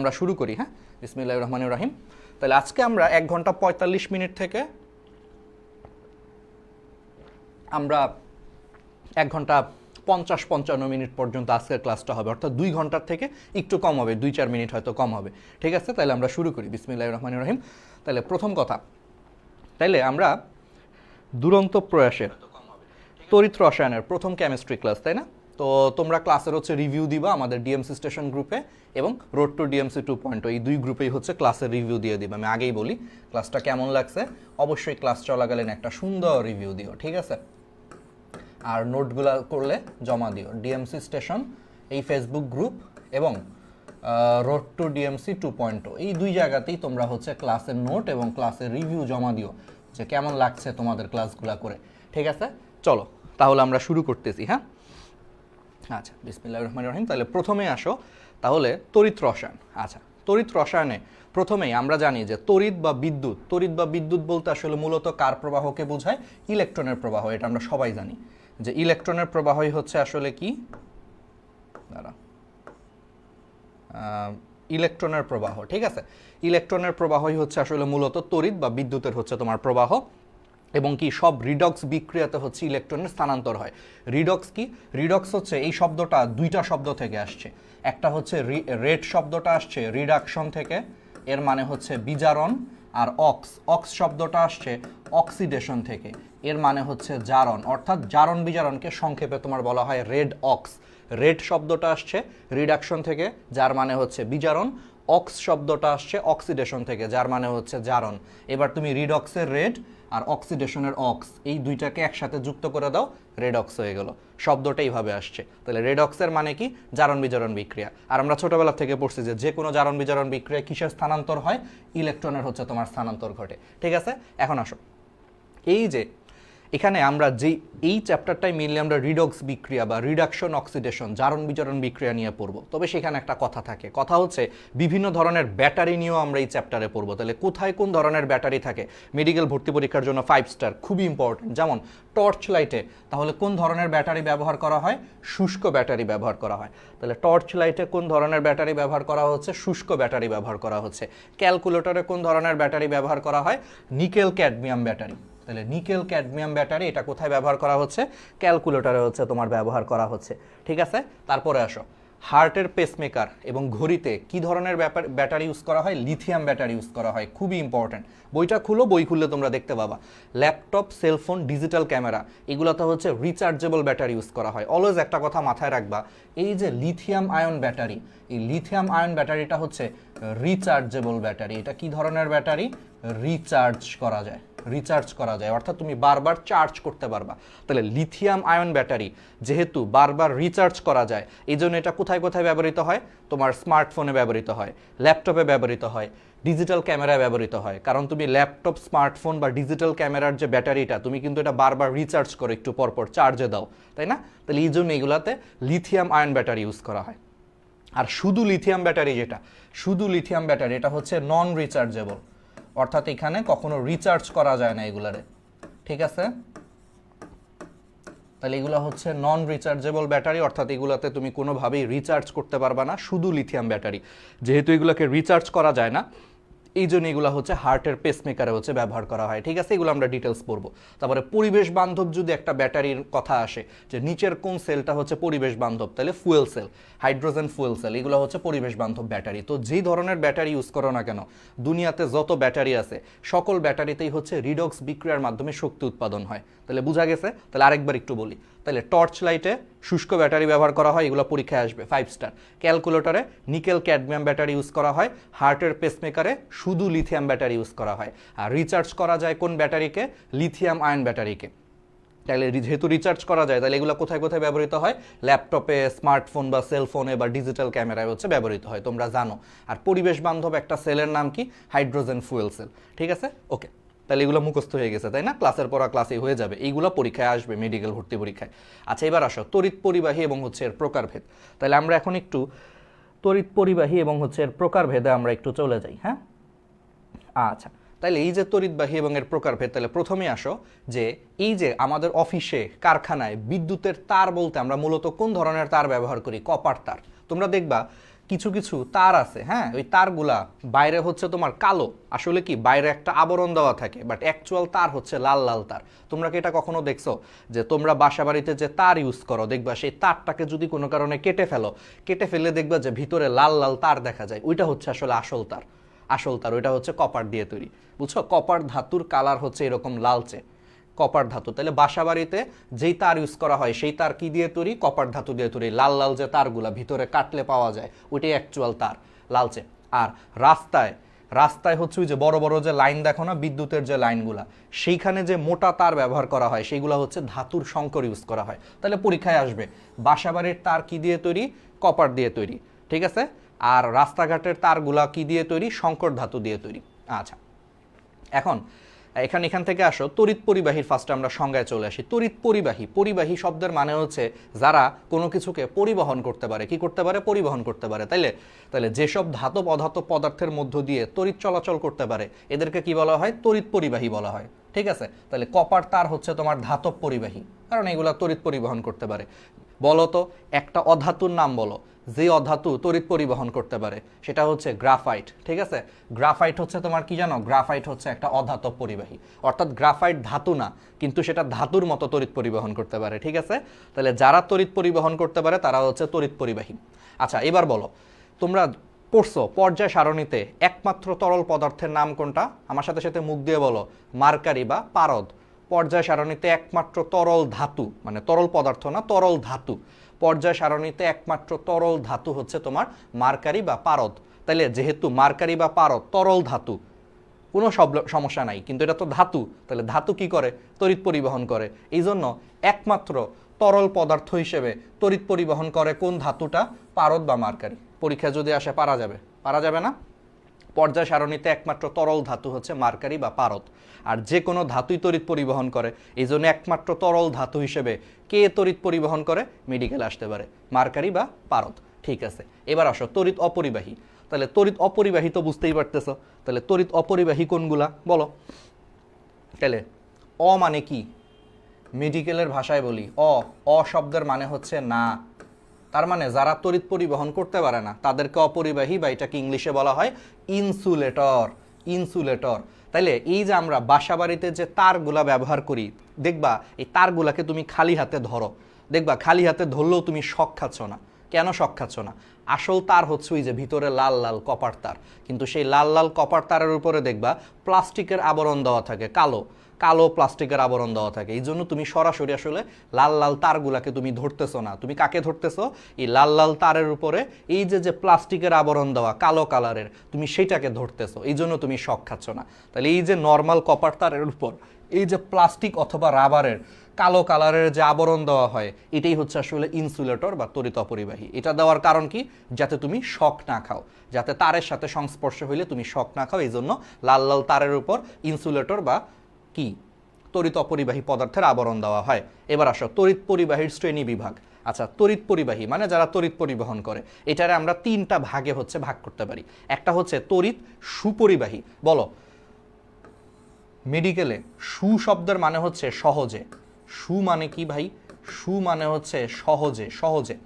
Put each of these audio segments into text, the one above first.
আমরা শুরু করি। হ্যাঁ, বিসমিল্লাহির রহমানির রহিম। তাহলে আজকে আমরা 1 ঘন্টা 45 মিনিট থেকে আমরা 1 ঘন্টা 50-55 মিনিট পর্যন্ত আজকের ক্লাসটা হবে, অর্থাৎ 2 ঘন্টার থেকে একটু কম হবে, 2-4 মিনিট হয়তো কম হবে। ঠিক আছে, তাহলে আমরা শুরু করি। বিসমিল্লাহির রহমানির রহিম। তাহলে প্রথম কথা, তাইলে আমরা দুরন্ত প্রয়াসের তড়িৎ রসায়নের প্রথম কেমিস্ট্রি ক্লাস, তাই না? তো তোমরা ক্লাসের হচ্ছে রিভিউ দিবা আমাদের ডিএমসি স্টেশন গ্রুপে এবং রোড টু ডিএমসি 2.0 এই দুই গ্রুপেই হচ্ছে ক্লাসের রিভিউ দিয়ে দিবা। আমি আগেই বলি, ক্লাসটা কেমন লাগছে অবশ্যই ক্লাস চলাকালীন একটা সুন্দর রিভিউ দিও, ঠিক আছে? আর নোটগুলো করলে জমা দিও ডিএমসি স্টেশন এই ফেসবুক গ্রুপ এবং রোড টু ডিএমসি 2.0 এই দুই জায়গাতেই তোমরা হচ্ছে ক্লাসের নোট এবং ক্লাসের রিভিউ জমা দিও যে কেমন লাগছে তোমাদের ক্লাসগুলো করে। ঠিক আছে, চলো তাহলে আমরা শুরু করতেছি। হ্যাঁ, আচ্ছা, বিসমিল্লাহির রহমানির রহিম। তাহলে প্রথমে আসো তাহলে তড়িৎ রসায়ন। আচ্ছা, তড়িৎ রসায়নে প্রথমেই আমরা জানি যে তড়িৎ বা বিদ্যুৎ বলতে আসলে মূলত কার প্রবাহকে বোঝায়? ইলেকট্রনের প্রবাহ। এটা আমরা সবাই জানি যে ইলেকট্রনের প্রবাহই হচ্ছে আসলে কি, ইলেকট্রনের প্রবাহ। ঠিক আছে, ইলেকট্রনের প্রবাহই হচ্ছে আসলে মূলত তড়িৎ বা বিদ্যুতের হচ্ছে তোমার প্রবাহ, এবং কি সব রিডক্স বিক্রিয়াতে হচ্ছে ইলেকট্রনের স্থানান্তর হয়। রিডক্স কি? রিডক্স হচ্ছে এই শব্দটা দুইটা শব্দ থেকে আসছে। একটা হচ্ছে রেড শব্দটা আসছে রিডাকশন থেকে, এর মানে হচ্ছে বিজারণ। আর অক্স শব্দটা আসছে অক্সিডেশন থেকে, এর মানে হচ্ছে জারণ। অর্থাৎ জারণ বিজারণকে সংক্ষেপে তোমার বলা হয় রেড অক্স। রেড শব্দটা আসছে রিডাকশন থেকে, যার মানে হচ্ছে বিজারণ। অক্স শব্দটা আসছে অক্সিডেশন থেকে, যার মানে হচ্ছে জারণ। এবার তুমি রিডক্সের রেড আর অক্সিডেশনের অক্স এই দুইটাকে একসাথে যুক্ত করে দাও, রেডক্স হয়ে গেল। শব্দটা এইভাবে আসছে। তাহলে রেডক্সের মানে কি? জারণ বিজারণ বিক্রিয়া। আর আমরা ছোটবেলা থেকে পড়ছি যে কোনো জারণ বিজারণ বিক্রিয়া কিসের স্থানান্তর হয়? ইলেকট্রনের হচ্ছে তোমার স্থানান্তর ঘটে। ঠিক আছে, এখন আসো এই যে এখানে আমরা এই চ্যাপ্টারটাই মেইনলি আমরা রিডক্স বিক্রিয়া বা রিডাকশন অক্সিডেশন জারণ বিজারণ বিক্রিয়া নিয়ে পড়বো। তবে সেখানে একটা কথা থাকে, কথা হচ্ছে বিভিন্ন ধরনের ব্যাটারি নিয়েও আমরা এই চ্যাপ্টারে পড়বো। তাহলে কোথায় কোন ধরনের ব্যাটারি থাকে? মেডিকেল ভর্তি পরীক্ষার জন্য 5 স্টার খুবই ইম্পর্টেন্ট। যেমন টর্চ লাইটে তাহলে কোন ধরনের ব্যাটারি ব্যবহার করা হয়? শুষ্ক ব্যাটারি ব্যবহার করা হয়। তাহলে টর্চ লাইটে কোন ধরনের ব্যাটারি ব্যবহার করা হচ্ছে? শুষ্ক ব্যাটারি ব্যবহার করা হচ্ছে। ক্যালকুলেটরে কোন ধরনের ব্যাটারি ব্যবহার করা হয়? Nickel cadmium battery. তাহলে নিকেল ক্যাডমিয়াম ব্যাটারি এটা কোথায় ব্যবহার করা হচ্ছে? ক্যালকুলেটরে হচ্ছে তোমার ব্যবহার করা হচ্ছে। ঠিক আছে, তারপরে আসো হার্টের পেসমেকার এবং ঘড়িতে কি ধরনের ব্যাটারি ইউজ করা হয়? লিথিয়াম ব্যাটারি ইউজ করা হয়। খুবই ইম্পর্টেন্ট, বইটা খুলো, বই খুললে তোমরা দেখতে পাবা। ল্যাপটপ, সেলফোন, ডিজিটাল ক্যামেরা এগুলোতে হচ্ছে রিচার্জেবল ব্যাটারি ইউজ করা হয়। অলওয়েজ একটা কথা মাথায় রাখবা, এই যে লিথিয়াম আয়ন ব্যাটারি, এই লিথিয়াম আয়ন ব্যাটারিটা হচ্ছে রিচার্জেবল ব্যাটারি। এটা কি ধরনের ব্যাটারি? রিচার্জ করা যায়, অর্থাৎ তুমি বারবার চার্জ করতে পারবা। তাহলে লিথিয়াম আয়ন ব্যাটারি যেহেতু বারবার রিচার্জ করা যায়, এই জন্য এটা কোথায় কোথায় ব্যবহৃত হয়? তোমার স্মার্টফোনে ব্যবহৃত হয়, ল্যাপটপে ব্যবহৃত হয়, ডিজিটাল ক্যামেরায় ব্যবহৃত হয়। কারণ তুমি ল্যাপটপ, স্মার্টফোন বা ডিজিটাল ক্যামেরার যে ব্যাটারিটা, তুমি কিন্তু এটা বারবার রিচার্জ করো, একটু পরপর চার্জে দাও, তাই না? তাহলে এই জন্য এগুলাতে লিথিয়াম আয়ন ব্যাটারি ইউজ করা হয়। আর শুধু লিথিয়াম ব্যাটারি এটা হচ্ছে নন রিচার্জেবল, অর্থাৎ এখানে কখনো রিচার্জ করা যায় না এগুলারে। ঠিক আছে, তাহলে এগুলো হচ্ছে নন রিচার্জেবল ব্যাটারি, অর্থাৎ এগুলাতে তুমি কোনোভাবেই রিচার্জ করতে পারবা না, শুধু লিথিয়াম ব্যাটারি। যেহেতু এগুলোকে রিচার্জ করা যায় না, এই জন্য এগুলো হচ্ছে হার্টের পেসমেকারে হচ্ছে ব্যবহার করা হয়। ঠিক আছে, এগুলো আমরা ডিটেলস পড়বো। তারপরে পরিবেশ বান্ধব যদি একটা ব্যাটারির কথা আসে, যে নিচের কোন সেলটা হচ্ছে পরিবেশ বান্ধব, তাহলে fuel cell, hydrogen fuel cell এগুলো হচ্ছে পরিবেশ বান্ধব ব্যাটারি। তো যেই ধরনের ব্যাটারি ইউজ করো না কেন, দুনিয়াতে যত ব্যাটারি আছে সকল ব্যাটারিতেই হচ্ছে রিডক্স বিক্রিয়ার মাধ্যমে শক্তি উৎপাদন হয়। তাহলে বোঝা গেছে? তাহলে আরেকবার একটু বলি, তাহলে টর্চ লাইটে শুষ্ক ব্যাটারি ব্যবহার করা হয়, এগুলো পরীক্ষায় আসবে 5 স্টার। ক্যালকুলেটরে নিকেল ক্যাডমিয়াম ব্যাটারি ইউজ করা হয়। হার্টের পেসমেকারে শুধু লিথিয়াম ব্যাটারি ইউজ করা হয়। আর রিচার্জ করা যায় কোন ব্যাটারিকে? Lithium ion ব্যাটারিকে। তাহলে যেহেতু রিচার্জ করা যায়, তাহলে এগুলো কোথায় কোথায় ব্যবহৃত হয়? ল্যাপটপে, স্মার্টফোন বা সেলফোনে বা ডিজিটাল ক্যামেরায় হচ্ছে ব্যবহৃত হয়, তোমরা জানো। আর পরিবেশ বান্ধব একটা সেলের নাম কি? Hydrogen fuel cell. ঠিক আছে, ওকে। তাহলে এগুলো মুখস্থ হয়ে গেছে, তাই না? ক্লাসের পড়া ক্লাসেই হয়ে যাবে, এইগুলো পরীক্ষায় আসবে মেডিকেল ভর্তি পরীক্ষায়। আচ্ছা, এবার আসো তড়িৎ পরিবাহী এবং হচ্ছে এর প্রকারভেদ। তাহলে আমরা এখন একটু তড়িৎ পরিবাহী এবং হচ্ছে এর প্রকারভেদে আমরা একটু চলে যাই। হ্যাঁ, আচ্ছা, তাহলে এই যে তড়িৎবাহী এবং এর প্রকারভেদ, তাহলে প্রথমে আসো যে এই যে আমাদের অফিসে, কারখানায় বিদ্যুতের তার বলতে আমরা মূলত কোন ধরনের তার ব্যবহার করি? কপার তার। তোমরা দেখবা কিছু কিছু তার আছে, হ্যাঁ, ওই তারগুলা বাইরে হচ্ছে তোমার কালো, আসলে কি বাইরে একটা আবরণ দেওয়া থাকে, বাট অ্যাকচুয়াল তার হচ্ছে লাল লাল তার। তোমরা কি এটা কখনো দেখছো যে তোমরা বাসা বাড়িতে যে তার ইউজ করো, দেখবা সেই তারটাকে যদি কোনো কারণে কেটে ফেলে দেখবা যে ভিতরে লাল লাল তার দেখা যায়, ওইটা হচ্ছে আসলে আসল তার ওইটা হচ্ছে কপার দিয়ে তৈরি, বুঝছো? কপার ধাতুর কালার হচ্ছে এরকম লালচে, কপার ধাতু। তাহলে বাসা বাড়িতে যেই তার ইউজ করা হয় সেই তার কি দিয়ে তৈরি? কপার ধাতু দিয়ে তৈরি। লাল লাল যে তারগুলা ভিতরে কাটলে পাওয়া যায় ওইটাই অ্যাকচুয়াল তার, লালচে। আর রাস্তায় হচ্ছে ওই যে বড় বড় যে লাইন দেখো না, বিদ্যুতের যে লাইনগুলা, সেইখানে যে মোটা তার ব্যবহার করা হয় সেইগুলো হচ্ছে ধাতুর সংকর ইউজ করা হয়। তাহলে পরীক্ষায় আসবে বাসা বাড়ির তার কি দিয়ে তৈরি? কপার দিয়ে তৈরি, ঠিক আছে। আর রাস্তাঘাটের তারগুলা কি দিয়ে তৈরি? সংকর ধাতু দিয়ে তৈরি। আচ্ছা, এখন এখান থেকে আসো তড়িৎ পরিবাহীর ফার্স্টে আমরা সংজ্ঞায় চলে আসি। তড়িৎ পরিবাহী শব্দের মানে হচ্ছে যারা কোনো কিছুকে পরিবহন করতে পারে। কি করতে পারে? পরিবহন করতে পারে। তাইলে যেসব ধাতব অধাতব পদার্থের মধ্য দিয়ে তড়িৎ চলাচল করতে পারে এদেরকে কি বলা হয়? তড়িৎ পরিবাহী বলা হয়, ঠিক আছে। তাহলে কপার তার হচ্ছে তোমার ধাতব পরিবাহী, কারণ এগুলা তড়িৎ পরিবহন করতে পারে। বলো তো একটা অধাতুর নাম বলো যে অধাতু তড়িৎ পরিবহন করতে পারে, সেটা হচ্ছে গ্রাফাইট, ঠিক আছে। গ্রাফাইট হচ্ছে তোমার কি জানো? গ্রাফাইট হচ্ছে একটা অধাতব পরিবাহী, অর্থাৎ গ্রাফাইট ধাতু না, কিন্তু সেটা ধাতুর মতো তড়িৎ পরিবহন করতে পারে, ঠিক আছে। তাহলে যারা তড়িৎ পরিবহন করতে পারে তারা হচ্ছে তড়িৎ পরিবাহী। আচ্ছা, এবার বলো, তোমরা পড়ছো পর্যায় সারণীতে একমাত্র তরল পদার্থের নাম কোনটা? আমার সাথে সাথে মুখ দিয়ে বলো, মার্কারি বা পারদ। পর্যায় সারণীতে একমাত্র তরল ধাতু, মানে তরল পদার্থ না, তরল ধাতু। পর্যায় সারণীতে একমাত্র তরল ধাতু হচ্ছে তোমার মার্কারি বা পারদ। তাইলে যেহেতু মার্কারি বা পারদ তরল ধাতু, কোনো সমস্যা নাই, কিন্তু এটা তো ধাতু, তাহলে ধাতু কি করে? তড়িৎ পরিবহন করে। এই জন্য একমাত্র তরল পদার্থ হিসেবে তড়িৎ পরিবহন করে কোন ধাতুটা? পারদ বা মার্কারি। পরীক্ষা যদি আসে পারা যাবে না। পর্যায় সারণীতে একমাত্র তরল ধাতু হচ্ছে মার্কারি বা পারদ। আর যে কোনো ধাতুই তড়িৎ পরিবহন করে, এই জন্য একমাত্র তরল ধাতু হিসেবে কে তড়িৎ পরিবহন করে? মেডিকেল আসতে পারে, মার্কারি বা পারদ, ঠিক আছে। এবার আসো তড়িৎ অপরিবাহী। তাহলে তড়িৎ অপরিবাহী তো বুঝতেই পারতেছো, তাহলে তড়িৎ অপরিবাহী কোনগুলা বলো? তাহলে মানে কি? মেডিকেলের ভাষায় বলি অ শব্দের মানে হচ্ছে না, তার মানে যারা তড়িৎ পরিবহন করতে পারে না তাদেরকে অপরিবাহী, বা এটাকে ইংলিশে বলা হয় ইনসুলেটর। তাইলে এই যে আমরা বাসা বাড়িতে যে তারগুলা ব্যবহার করি, দেখবা এই তারগুলাকে তুমি খালি হাতে ধরো, দেখবা খালি হাতে ধরলেও তুমি শক খাচ্ছ না। কেন শক খাচ্ছ না? আসল তার হচ্ছে ওই যে ভিতরে লাল লাল কপার তার, কিন্তু সেই লাল লাল কপার তারের উপরে দেখবা প্লাস্টিকের আবরণ দেওয়া থাকে, কালো প্লাস্টিকের আবরণ দেওয়া থাকে। এই জন্য তুমি সরাসরি আসলে লাল লাল তারগুলাকে তুমি ধরতেছো না। তুমি কাকে ধরতেছো? এই লাল লাল তারের উপরে এই যে প্লাস্টিকের আবরণ দেওয়া কালো কালারের, তুমি সেইটাকে ধরতেছো, এই জন্য তুমি শক খাচ্ছ না। তাহলে এই যে নর্মাল কপার তারের উপর এই যে প্লাস্টিক অথবা রাবারের কালো কালারের যে আবরণ দেওয়া হয়, এটাই হচ্ছে আসলে ইনসুলেটর বা তড়িৎ অপরিবাহী। এটা দেওয়ার কারণ কি? যাতে তুমি শক না খাও, যাতে তারের সাথে সংস্পর্শ হইলে তুমি শক না খাও। এই জন্য লাল লাল তারের উপর ইনসুলেটর বা কি তড়িৎ অপরিবাহী পদার্থের আবরণ দেওয়া হয়। এবার আসো তড়িৎ পরিবাহীর শ্রেণী বিভাগ। আচ্ছা, তড়িৎ পরিবাহী মানে যারা তড়িৎ পরিবহন করে, এটারে আমরা তিনটা ভাগে হচ্ছে ভাগ করতে পারি। একটা হচ্ছে তড়িৎ সুপরিবাহী। বলো মেডিকেলে সু শব্দের মানে হচ্ছে সহজে। সু মানে কি ভাই? সু মানে হচ্ছে সহজে,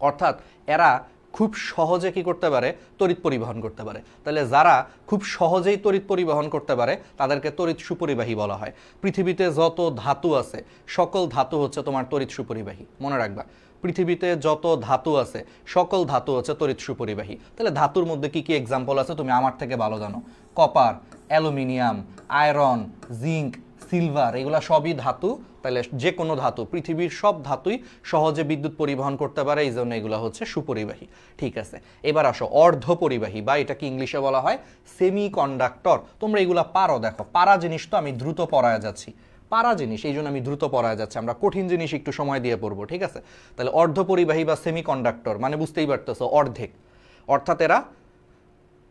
অর্থাৎ এরা খুব সহজে কি করতে পারে? তড়িৎ পরিবহন করতে পারে। তাহলে যারা খুব সহজেই তড়িৎ পরিবহন করতে পারে তাদেরকে তড়িৎ সুপরিবাহী বলা হয়। পৃথিবীতে যত ধাতু আছে সকল ধাতু হচ্ছে তোমার তড়িৎ সুপরিবাহী, মনে রাখবা। পৃথিবীতে যত ধাতু আছে সকল ধাতু হচ্ছে তড়িৎ সুপরিবাহী। তাহলে ধাতুর মধ্যে কি কি এক্সাম্পল আছে তুমি আমার থেকে ভালো জানো। Copper, aluminium, iron, zinc, silver, এগুলা সবই ধাতু। তাহলে যে কোনো ধাতু, পৃথিবীর সব ধাতুই সহজে বিদ্যুৎ পরিবহন করতে পারে, এই জন্য এগুলো হচ্ছে সুপরিবাহী, ঠিক আছে। এবার আসো অর্ধ পরিবাহী, বা এটাকে ইংলিশে বলা হয় সেমি কন্ডাক্টর। তোমরা এগুলা পারো, দেখো পারা জিনিস তো আমি দ্রুত পড়ায় যাচ্ছি, পারা জিনিস এই জন্য আমি দ্রুত পড়ায় যাচ্ছি, আমরা কঠিন জিনিস একটু সময় দিয়ে পড়বো, ঠিক আছে। তাহলে অর্ধ পরিবাহী বা সেমি কন্ডাক্টর মানে বুঝতেই পারতেছো অর্ধেক, অর্থাৎ এরা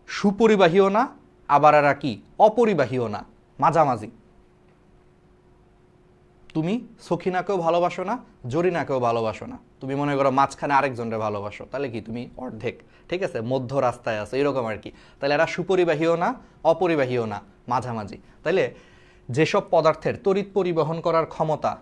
সুপরিবাহীও না আবার এরা কি অপরিবাহীও না, মাঝামাঝি। তুমি সখিনাকেও ভালোবাসো না, জরিনাকেও ভালোবাসো না, তুমি মনে করো মাঝখানে আরেকজনকে ভালোবাসো, তাহলে কি তুমি অর্ধেক, ঠিক আছে, মধ্য রাস্তায় আছো, এরকম আর কি। তাহলে এরা সুপরিবাহীও না অপরিবাহীও না, মাঝামাঝি। তাহলে যেসব পদার্থের তড়িৎ পরিবহন করার ক্ষমতা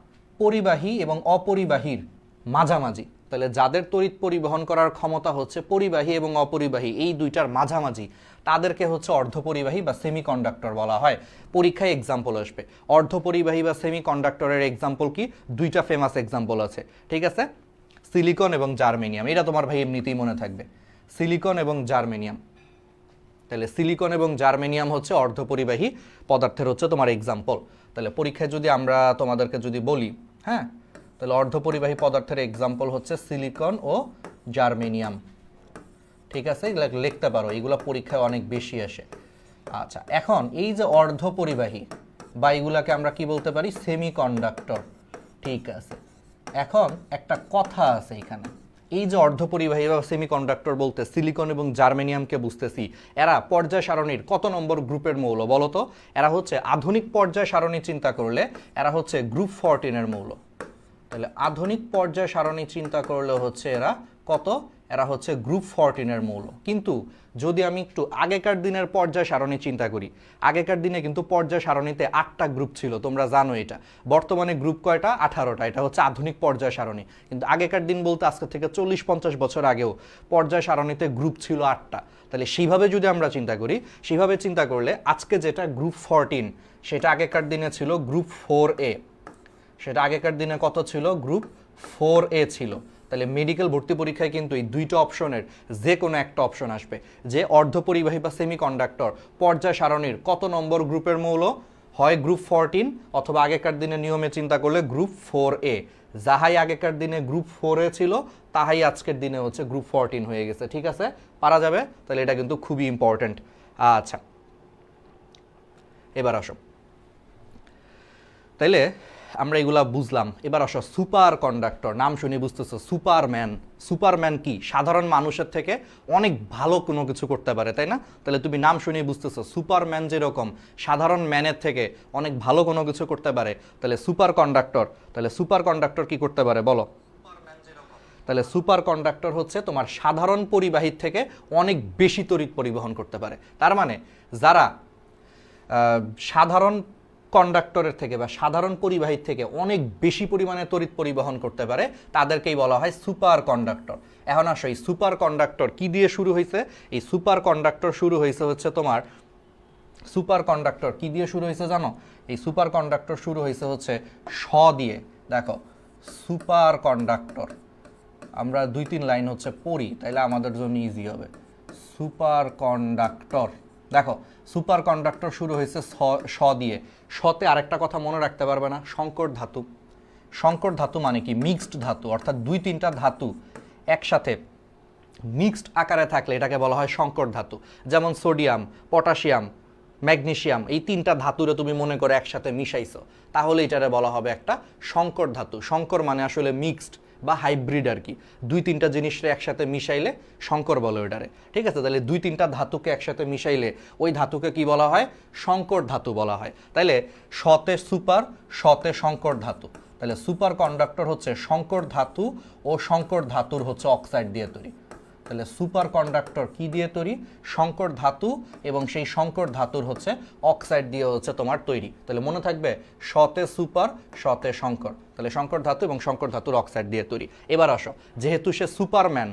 পরিবাহী এবং অপরিবাহীর মাঝামাঝি, তাহলে যাদের তড়িৎ পরিবহন করার ক্ষমতা হচ্ছে পরিবাহী এবং অপরিবাহী এই দুইটার মাঝামাঝি তাদেরকে হচ্ছে অর্ধপরিবাহী বা সেমিকন্ডাক্টর বলা হয়। পরীক্ষায় এক্সাম্পল আসবে অর্ধপরিবাহী বা সেমিকন্ডাক্টরের এক্সাম্পল কি, দুইটা ফেমাস এক্সাম্পল আছে, ঠিক আছে, সিলিকন এবং জার্মেনিয়াম। এটা তোমার ভাই এমনিতেই মনে থাকবে, সিলিকন এবং জার্মেনিয়াম। তাহলে সিলিকন এবং জার্মেনিয়াম হচ্ছে অর্ধপরিবাহী পদার্থের হচ্ছে তোমার এক্সাম্পল। তাহলে পরীক্ষায় যদি আমরা তোমাদেরকে যদি বলি, হ্যাঁ, তাহলে অর্ধপরিবাহী পদার্থের এক্সাম্পল হচ্ছে সিলিকন ও জার্মেনিয়াম, ঠিক আছে, এগুলো লিখতে পারো, এগুলো পরীক্ষায় অনেক বেশি আসে। আচ্ছা, এখন এই যে অর্ধপরিবাহী বা এগুলাকে আমরা কি বলতে পারি, সেমিকন্ডাক্টর, ঠিক আছে। এখন একটা কথা আছে এখানে, এই যে অর্ধপরিবাহী বা সেমিকন্ডাক্টর বলতে সিলিকন এবং জার্মেনিয়ামকে বুঝতেছি, এরা পর্যায় সারণীর কত নম্বর গ্রুপের মৌল বলো তো? এরা হচ্ছে আধুনিক পর্যায় সারণী চিন্তা করলে এরা হচ্ছে গ্রুপ 14 এর মৌল। তাহলে আধুনিক পর্যায় সারণী চিন্তা করলে হচ্ছে এরা কত? এরা হচ্ছে গ্রুপ 14 এর মৌল। কিন্তু যদি আমি একটু আগেকার দিনের পর্যায় সারণী চিন্তা করি, আগেকার দিনে কিন্তু পর্যায় সারণীতে 8টা গ্রুপ ছিল, তোমরা জানো এটা। বর্তমানে গ্রুপ কয়টা? 18টা। এটা হচ্ছে আধুনিক পর্যায় সারণী। কিন্তু আগেকার দিন বলতে আজকে থেকে 40-50 বছর আগেও পর্যায় সারণীতে গ্রুপ ছিল 8টা। তাহলে সেইভাবে যদি আমরা চিন্তা করি, সেইভাবে চিন্তা করলে আজকে যেটা গ্রুপ 14 সেটা আগেকার দিনে ছিল গ্রুপ 4A। সেটা আগেকার দিনে কত ছিল? গ্রুপ 4A ছিল। তাহলে মেডিকেল ভর্তি পরীক্ষায় কিন্তু এই দুইটা অপশনের যে কোনো একটা অপশন আসবে, যে অর্ধপরিবাহী বা সেমিকন্ডাক্টর পর্যায় সারণীর কত নম্বর গ্রুপের মৌল, হয় গ্রুপ 14 অথবা আগেকার দিনে নিয়মে চিন্তা করলে গ্রুপ 4A। যাহাই আগেকার দিনে গ্রুপ 4A ছিল তাহাই আজকের দিনে হচ্ছে গ্রুপ 14 হয়ে গেছে, ঠিক আছে, পারা যাবে। তাহলে এটা কিন্তু খুবই ইম্পর্টেন্ট। আচ্ছা, এবার আসো, তাইলে আমরা এগুলা বুঝলাম। এবার আসো সুপার কন্ডাক্টর, নাম শুনে বুঝতেছো, সুপারম্যান। সুপারম্যান কি? সাধারণ মানুষের থেকে অনেক ভালো কোনো কিছু করতে পারে, তাই না? তাহলে তুমি নাম শুনে বুঝতেছো সুপারম্যান যেরকম সাধারণ ম্যানের থেকে অনেক ভালো কোনো কিছু করতে পারে, তাহলে সুপার কন্ডাক্টর। তাহলে সুপার কন্ডাক্টর কি করতে পারে বলো? তাহলে সুপার কন্ডাক্টর হচ্ছে তোমার সাধারণ পরিবাহীর থেকে অনেক বেশি তড়িৎ পরিবহন করতে পারে। তার মানে যারা সাধারণ কন্ডাক্টরের থেকে বা সাধারণ পরিবাহীর থেকে অনেক বেশি পরিমাণে তড়িৎ পরিবহন করতে পারে তাদেরকেই বলা হয় সুপার কন্ডাক্টর। এখন আসো, এই সুপার কন্ডাক্টর কি দিয়ে শুরু হয়েছে? এই সুপার কন্ডাক্টর শুরু হয়েছে হচ্ছে তোমার, সুপার কন্ডাক্টর কি দিয়ে শুরু হয়েছে জানো? এই সুপার কন্ডাক্টর শুরু হয়েছে হচ্ছে স দিয়ে। দেখো, সুপার কন্ডাক্টর আমরা 2-3 লাইন হচ্ছে পড়ি, তাইলে আমাদের জন্য ইজি হবে। সুপার কন্ডাক্টর, দেখো সুপার কন্ডাক্টর শুরু হয়েছে স দিয়ে। সতে আরেকটা কথা মনে রাখতে পারবে না, সংকর ধাতু। সংকর ধাতু মানে কি? মিক্সড ধাতু, অর্থাৎ 2-3টা ধাতু একসাথে মিক্সড আকারে থাকলে এটাকে বলা হয় সংকর ধাতু। যেমন সোডিয়াম, পটাশিয়াম, ম্যাগনেসিয়াম, এই 3টা ধাতুরে তুমি মনে করে একসাথে মিশাইছো, তাহলে এটারে বলা হবে একটা সংকর ধাতু। সংকর মানে আসলে মিক্সড বা হাইব্রিড আর কি, 2-3টা জিনিসরে একসাথে মিশাইলে সংকর বলে ওটারে, ঠিক আছে। তাহলে 2-3টা ধাতুকে একসাথে মিশাইলে ওই ধাতুকে কি বলা হয়? সংকর ধাতু বলা হয়। তাহলে সতে সুপার, সতে সংকর ধাতু। তাহলে সুপার কন্ডাক্টর হচ্ছে সংকর ধাতু ও সংকর ধাতুর হচ্ছে অক্সাইড দিয়ে তৈরি। তাহলে সুপার কন্ডাক্টর কি দিয়ে তৈরি? সংকর ধাতু, এবং সেই সংকর ধাতুর হচ্ছে অক্সাইড দিয়ে হচ্ছে তোমার তৈরি। তাহলে মনে থাকবে, সতে সুপার, সতে সংকর। তাহলে সংকর ধাতু এবং সংকর ধাতুর অক্সাইড দিয়ে তৈরি। এবার আসো, যেহেতু সে সুপারম্যান,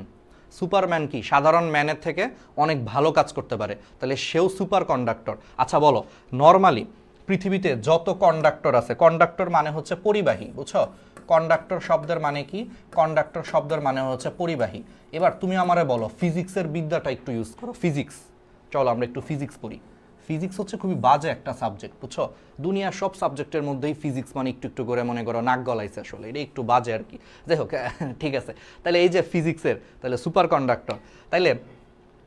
সুপারম্যান কি? সাধারণ ম্যানের থেকে অনেক ভালো কাজ করতে পারে, তাহলে সেও সুপার কন্ডাক্টর। আচ্ছা বলো, নর্মালি পৃথিবীতে যত কন্ডাক্টর আছে, কন্ডাক্টর মানে হচ্ছে পরিবাহী, বুঝছো? কন্ডাক্টর শব্দের মানে কি? কন্ডাক্টর শব্দের মানে হচ্ছে পরিবাহী। এবার তুমি আমারে বলো, ফিজিক্সের বিদ্যাটা একটু ইউজ করো, ফিজিক্স। চলো আমরা একটু ফিজিক্স পড়ি। ফিজিক্স হচ্ছে খুবই বাজে একটা সাবজেক্ট, বুঝছো? দুনিয়ার সব সাবজেক্টের মধ্যেই ফিজিক্স মানে একটু একটু করে মনে করো নাক গলাইছে, আসলে এটা একটু বাজে আর কি। যাই হোক, ঠিক আছে। তাহলে এই যে ফিজিক্সের, তাহলে সুপার কন্ডাক্টর, তাইলে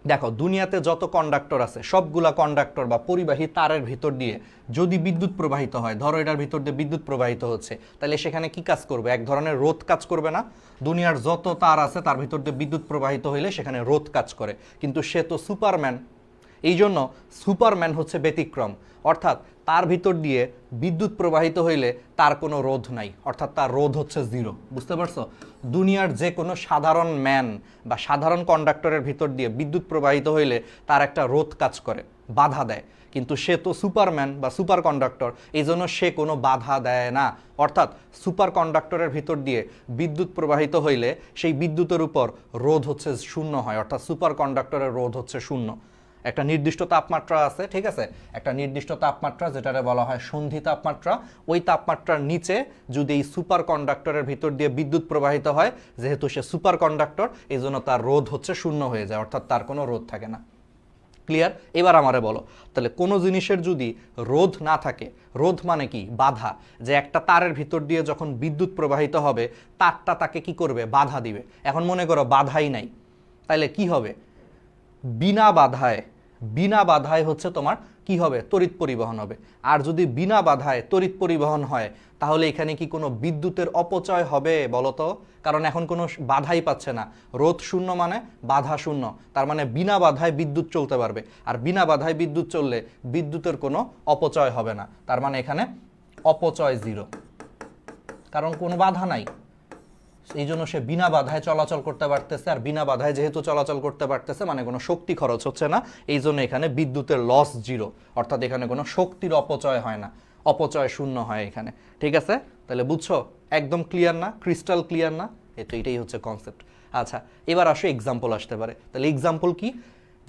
দেখো দুনিয়াতে যত কন্ডাক্টর আছে সবগুলা কন্ডাক্টর বা পরিবাহী তারের ভিতর দিয়ে যদি বিদ্যুৎ প্রবাহিত হয়, ধরো এটার ভিতর দিয়ে বিদ্যুৎ প্রবাহিত হচ্ছে, তাহলে সেখানে কি কাজ করবে? এক ধরনের রোধ কাজ করবে না? দুনিয়ার যত তার আছে তার ভিতর দিয়ে বিদ্যুৎ প্রবাহিত হইলে সেখানে রোধ কাজ করে, কিন্তু সে তো সুপারম্যান। এই জন্য সুপারম্যান হচ্ছে ব্যতিক্রম, অর্থাৎ তার ভিতর দিয়ে বিদ্যুৎ প্রবাহিত হইলে তার কোনো রোধ নাই, অর্থাৎ তার রোধ হচ্ছে 0। বুঝতে পারছো? দুনিয়ার যে কোনো সাধারণ ম্যান বা সাধারণ কন্ডাক্টরের ভিতর দিয়ে বিদ্যুৎ প্রবাহিত হইলে তার একটা রোধ কাজ করে, বাধা দেয়, কিন্তু সে তো সুপারম্যান বা সুপার কন্ডাক্টর, এই জন্য সে কোনো বাধা দেয় না। অর্থাৎ সুপার কন্ডাক্টরের ভিতর দিয়ে বিদ্যুৎ প্রবাহিত হইলে সেই বিদ্যুতের উপর রোধ হচ্ছে শূন্য হয়, অর্থাৎ সুপার কন্ডাক্টরের রোধ হচ্ছে শূন্য। একটা নির্দিষ্ট তাপমাত্রা আছে, ঠিক আছে, একটা নির্দিষ্ট তাপমাত্রা যেটারে বলা হয় সন্ধি তাপমাত্রা। ওই তাপমাত্রার নিচে যদি এই সুপার কন্ডাক্টরের ভিতর দিয়ে বিদ্যুৎ প্রবাহিত হয়, যেহেতু সে সুপার কন্ডাক্টর এই জন্য তার রোধ হচ্ছে শূন্য হয়ে যায়, অর্থাৎ তার কোনো রোধ থাকে না। ক্লিয়ার? এবার আমারে বলো, তাহলে কোনো জিনিসের যদি রোধ না থাকে, রোধ মানে কি? বাধা, যে একটা তারের ভিতর দিয়ে যখন বিদ্যুৎ প্রবাহিত হবে তারটা তাকে কি করবে? বাধা দিবে। এখন মনে করো বাধাই নাই, তাহলে কি হবে? বিনা বাধায় হচ্ছে তোমার কি হবে? তড়িৎ পরিবহন হবে। আর যদি বিনা বাধায় তড়িৎ পরিবহন হয় তাহলে এখানে কি কোনো বিদ্যুতের অপচয় হবে বলো তো? কারণ এখন কোনো বাধাই পাচ্ছে না, রোধ শূন্য মানে বাধা শূন্য, তার মানে বিনা বাধায় বিদ্যুৎ চলতে পারবে। আর বিনা বাধায় বিদ্যুৎ চললে বিদ্যুতের কোনো অপচয় হবে না, তার মানে এখানে অপচয় জিরো, কারণ কোনো বাধা নাই, এই জন্য সে বিনা বাধায় চলাচল করতে পারতেছে। আর বিনা বাধায় যেহেতু চলাচল করতে পারতেছে মানে কোনো শক্তি খরচ হচ্ছে না, এই জন্য এখানে বিদ্যুতের লস জিরো, অর্থাৎ এখানে কোনো শক্তির অপচয় হয় না, অপচয় শূন্য হয় এখানে। ঠিক আছে? তাহলে বুঝছো? একদম ক্লিয়ার না? ক্রিস্টাল ক্লিয়ার না? এটাই হচ্ছে কনসেপ্ট। আচ্ছা, এবার আসো এক্সাম্পল আসতে পারে। তাহলে এক্সাম্পল কি?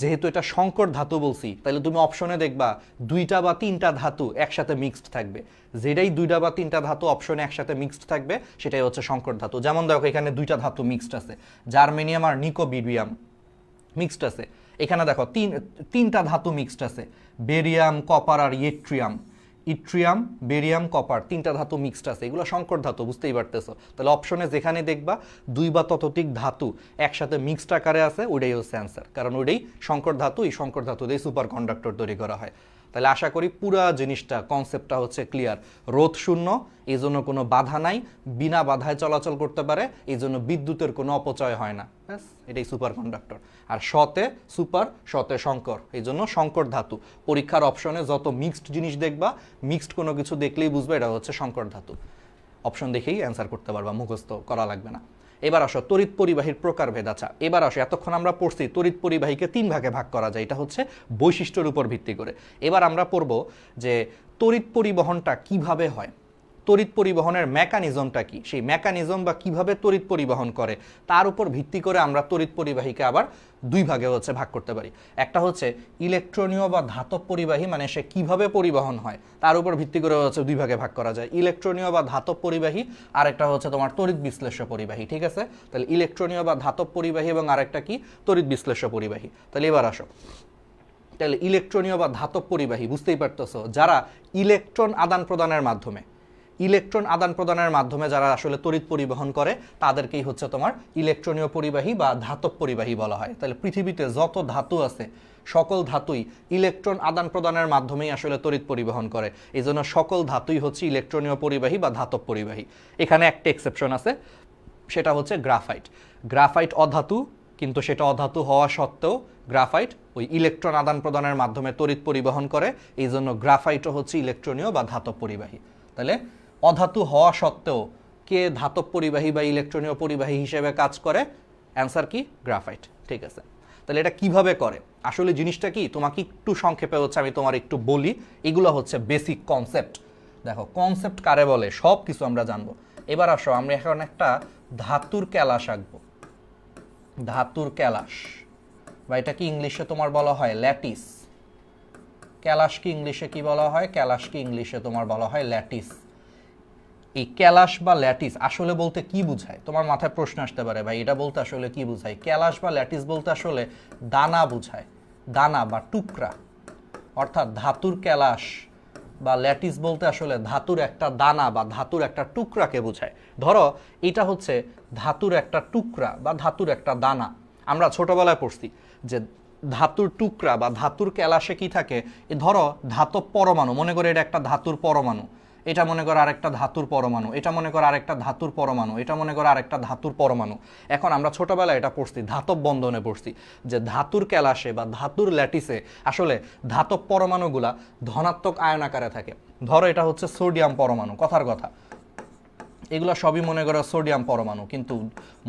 যেহেতু এটা সংকর ধাতু বলছি, তাহলে তুমি অপশনে দেখবা দুইটা বা তিনটা ধাতু একসাথে মিক্সড থাকবে। যেটাই দুইটা বা তিনটা ধাতু অপশনে একসাথে মিক্সড থাকবে সেটাই হচ্ছে সংকর ধাতু। যেমন দেখো এখানে দুইটা ধাতু মিক্সড আছে, জার্মেনিয়াম আর নিকোবিডিয়াম মিক্সড আছে। এখানে দেখো তিনটা ধাতু মিক্সড আছে, বেরিয়াম, কপার আর ইট্রিয়াম, বেরিয়াম, কপার, তিনটা ধাতু মিক্সড আছে। এগুলো সংকর ধাতু, বুঝতেই পারতেছো। তাহলে অপশনে যেখানে দেখবা দুই বা ততোধিক ধাতু একসাথে মিক্সড আকারে আছে, ওইটাই হচ্ছে অ্যান্সার, কারণ ওইটাই সংকর ধাতু। এই সংকর ধাতু দিয়ে সুপার কন্ডাক্টর তৈরি করা হয়। তাহলে আশা করি পুরা জিনিসটা, কনসেপ্টটা হচ্ছে ক্লিয়ার। রোধ শূন্য, এই জন্য কোনো বাধা নাই, বিনা বাধায় চলাচল করতে পারে, এই জন্য বিদ্যুতের কোনো অপচয় হয় না। ব্যাস, এটাই সুপার কন্ডাক্টর। আর শতে সুপার, শতে সংকর, এই জন্য সংকর ধাতু। পরীক্ষার অপশনে যত মিক্সড জিনিস দেখবা, মিক্সড কোনো কিছু দেখলেই বুঝবে এটা হচ্ছে সংকর ধাতু। অপশন দেখেই অ্যান্সার করতে পারবা, মুখস্থ করা লাগবে না। এবার আসো তড়িৎ পরিবাহীর প্রকারভেদ। আচ্ছা, এবার আসো, এতক্ষণ আমরা পড়ছি তড়িৎ পরিবাহীকে তিন ভাগে ভাগ করা যায়, এটা হচ্ছে বৈশিষ্ট্যের উপর ভিত্তি করে। এবার আমরা পড়ব যে তড়িৎ পরিবহনটা কিভাবে হয়, তড়িৎ পরিবহনের মেকানিজমটা কি, সেই মেকানিজম বা কিভাবে তড়িৎ পরিবহন করে তার উপর ভিত্তি করে আমরা তড়িৎ পরিবাহীকে আবার দুই ভাগে হচ্ছে ভাগ করতে পারি। একটা হচ্ছে ইলেকট্রনীয় বা ধাতব পরিবাহী, মানে সে কিভাবে পরিবহন হয় তার উপর ভিত্তি করে হচ্ছে দুই ভাগে ভাগ করা যায়, ইলেকট্রনীয় বা ধাতব পরিবাহী, আর একটা হচ্ছে তোমার তড়িৎ বিশ্লেষ্য পরিবাহী। ঠিক আছে? তাহলে ইলেকট্রনীয় বা ধাতব পরিবাহী এবং আরেকটা কি? তড়িৎ বিশ্লেষ্য পরিবাহী। তাহলে এবার আসো, তাহলে ইলেকট্রনীয় বা ধাতব পরিবাহী, বুঝতেই পারতেছো, যারা ইলেকট্রন আদান প্রদানের মাধ্যমে যারা আসলে তড়িৎ পরিবহন করে তাদেরকেই হচ্ছে তোমার ইলেকট্রনীয় পরিবাহী বা ধাতব পরিবাহী বলা হয়। তাহলে পৃথিবীতে যত ধাতু আছে সকল ধাতুই ইলেকট্রন আদান প্রদানের মাধ্যমেই আসলে তড়িৎ পরিবহন করে, এই জন্য সকল ধাতুই হচ্ছে ইলেকট্রনীয় পরিবাহী বা ধাতব পরিবাহী। এখানে একটা এক্সেপশন আছে, সেটা হচ্ছে গ্রাফাইট অধাতু, কিন্তু সেটা অধাতু হওয়া সত্ত্বেও গ্রাফাইট ওই ইলেকট্রন আদান প্রদানের মাধ্যমে তড়িৎ পরিবহন করে, এই জন্য গ্রাফাইটও হচ্ছে ইলেকট্রনীয় বা ধাতব পরিবাহী। তাহলে অধাতু হওয়া সত্ত্বেও কে ধাতব পরিবাহী বা ইলেকট্রনীয় পরিবাহী হিসেবে কাজ করে? অ্যান্সার কি? গ্রাফাইট। ঠিক আছে? তাহলে এটা কিভাবে করে, আসলে জিনিসটা কি তোমাকে একটু সংক্ষেপে হচ্ছে আমি তোমার একটু বলি। এগুলো হচ্ছে বেসিক কনসেপ্ট। দেখো কনসেপ্ট কারে বলে সব কিছু আমরা জানবো। এবার আসো, আমরা এখন একটা ধাতুর ক্যালাস আঁকবো। ধাতুর ক্যালাস, বা এটা কি ইংলিশে তোমার বলা হয় ল্যাটিস। ক্যালাস কি ইংলিশে কি বলা হয়? ক্যালাস কি ইংলিশে তোমার বলা হয় ল্যাটিস। এই ক্যালাস বা ল্যাটিস আসলে বলতে কি বোঝায়? তোমার মাথায় প্রশ্ন আসতে পারে, ভাই এটা বলতে আসলে কি বোঝায়? ক্যালাস বা ল্যাটিস বলতে আসলে দানা বোঝায়, দানা বা টুকরা। অর্থাৎ ধাতুর ক্যালাস বা ল্যাটিস বলতে আসলে ধাতুর একটা দানা বা ধাতুর একটা টুকরাকে বোঝায়। ধরো এটা হচ্ছে ধাতুর একটা টুকরা বা ধাতুর একটা দানা। আমরা ছোটবেলায় পড়ছি যে ধাতুর টুকরা বা ধাতুর ক্যালাসে কি থাকে, ধরো ধাতব পরমাণু, মনে করে এটা একটা ধাতুর পরমাণু, এটা মনে করো আরেকটা ধাতুর পরমাণু, এটা মনে করো আরেকটা ধাতুর পরমাণু, এটা মনে করো আরেকটা ধাতুর পরমাণু। এখন আমরা ছোটবেলায় এটা পড়ছি, ধাতব বন্ধনে পড়ছি, যে ধাতুর ক্যালাসে বা ধাতুর ল্যাটিসে আসলে ধাতব পরমাণুগুলা ধনাত্মক আয়ন আকারে থাকে। ধরো এটা হচ্ছে সোডিয়াম পরমাণু, কথার কথা, এগুলো সবই মনে করো সোডিয়াম পরমাণু। কিন্তু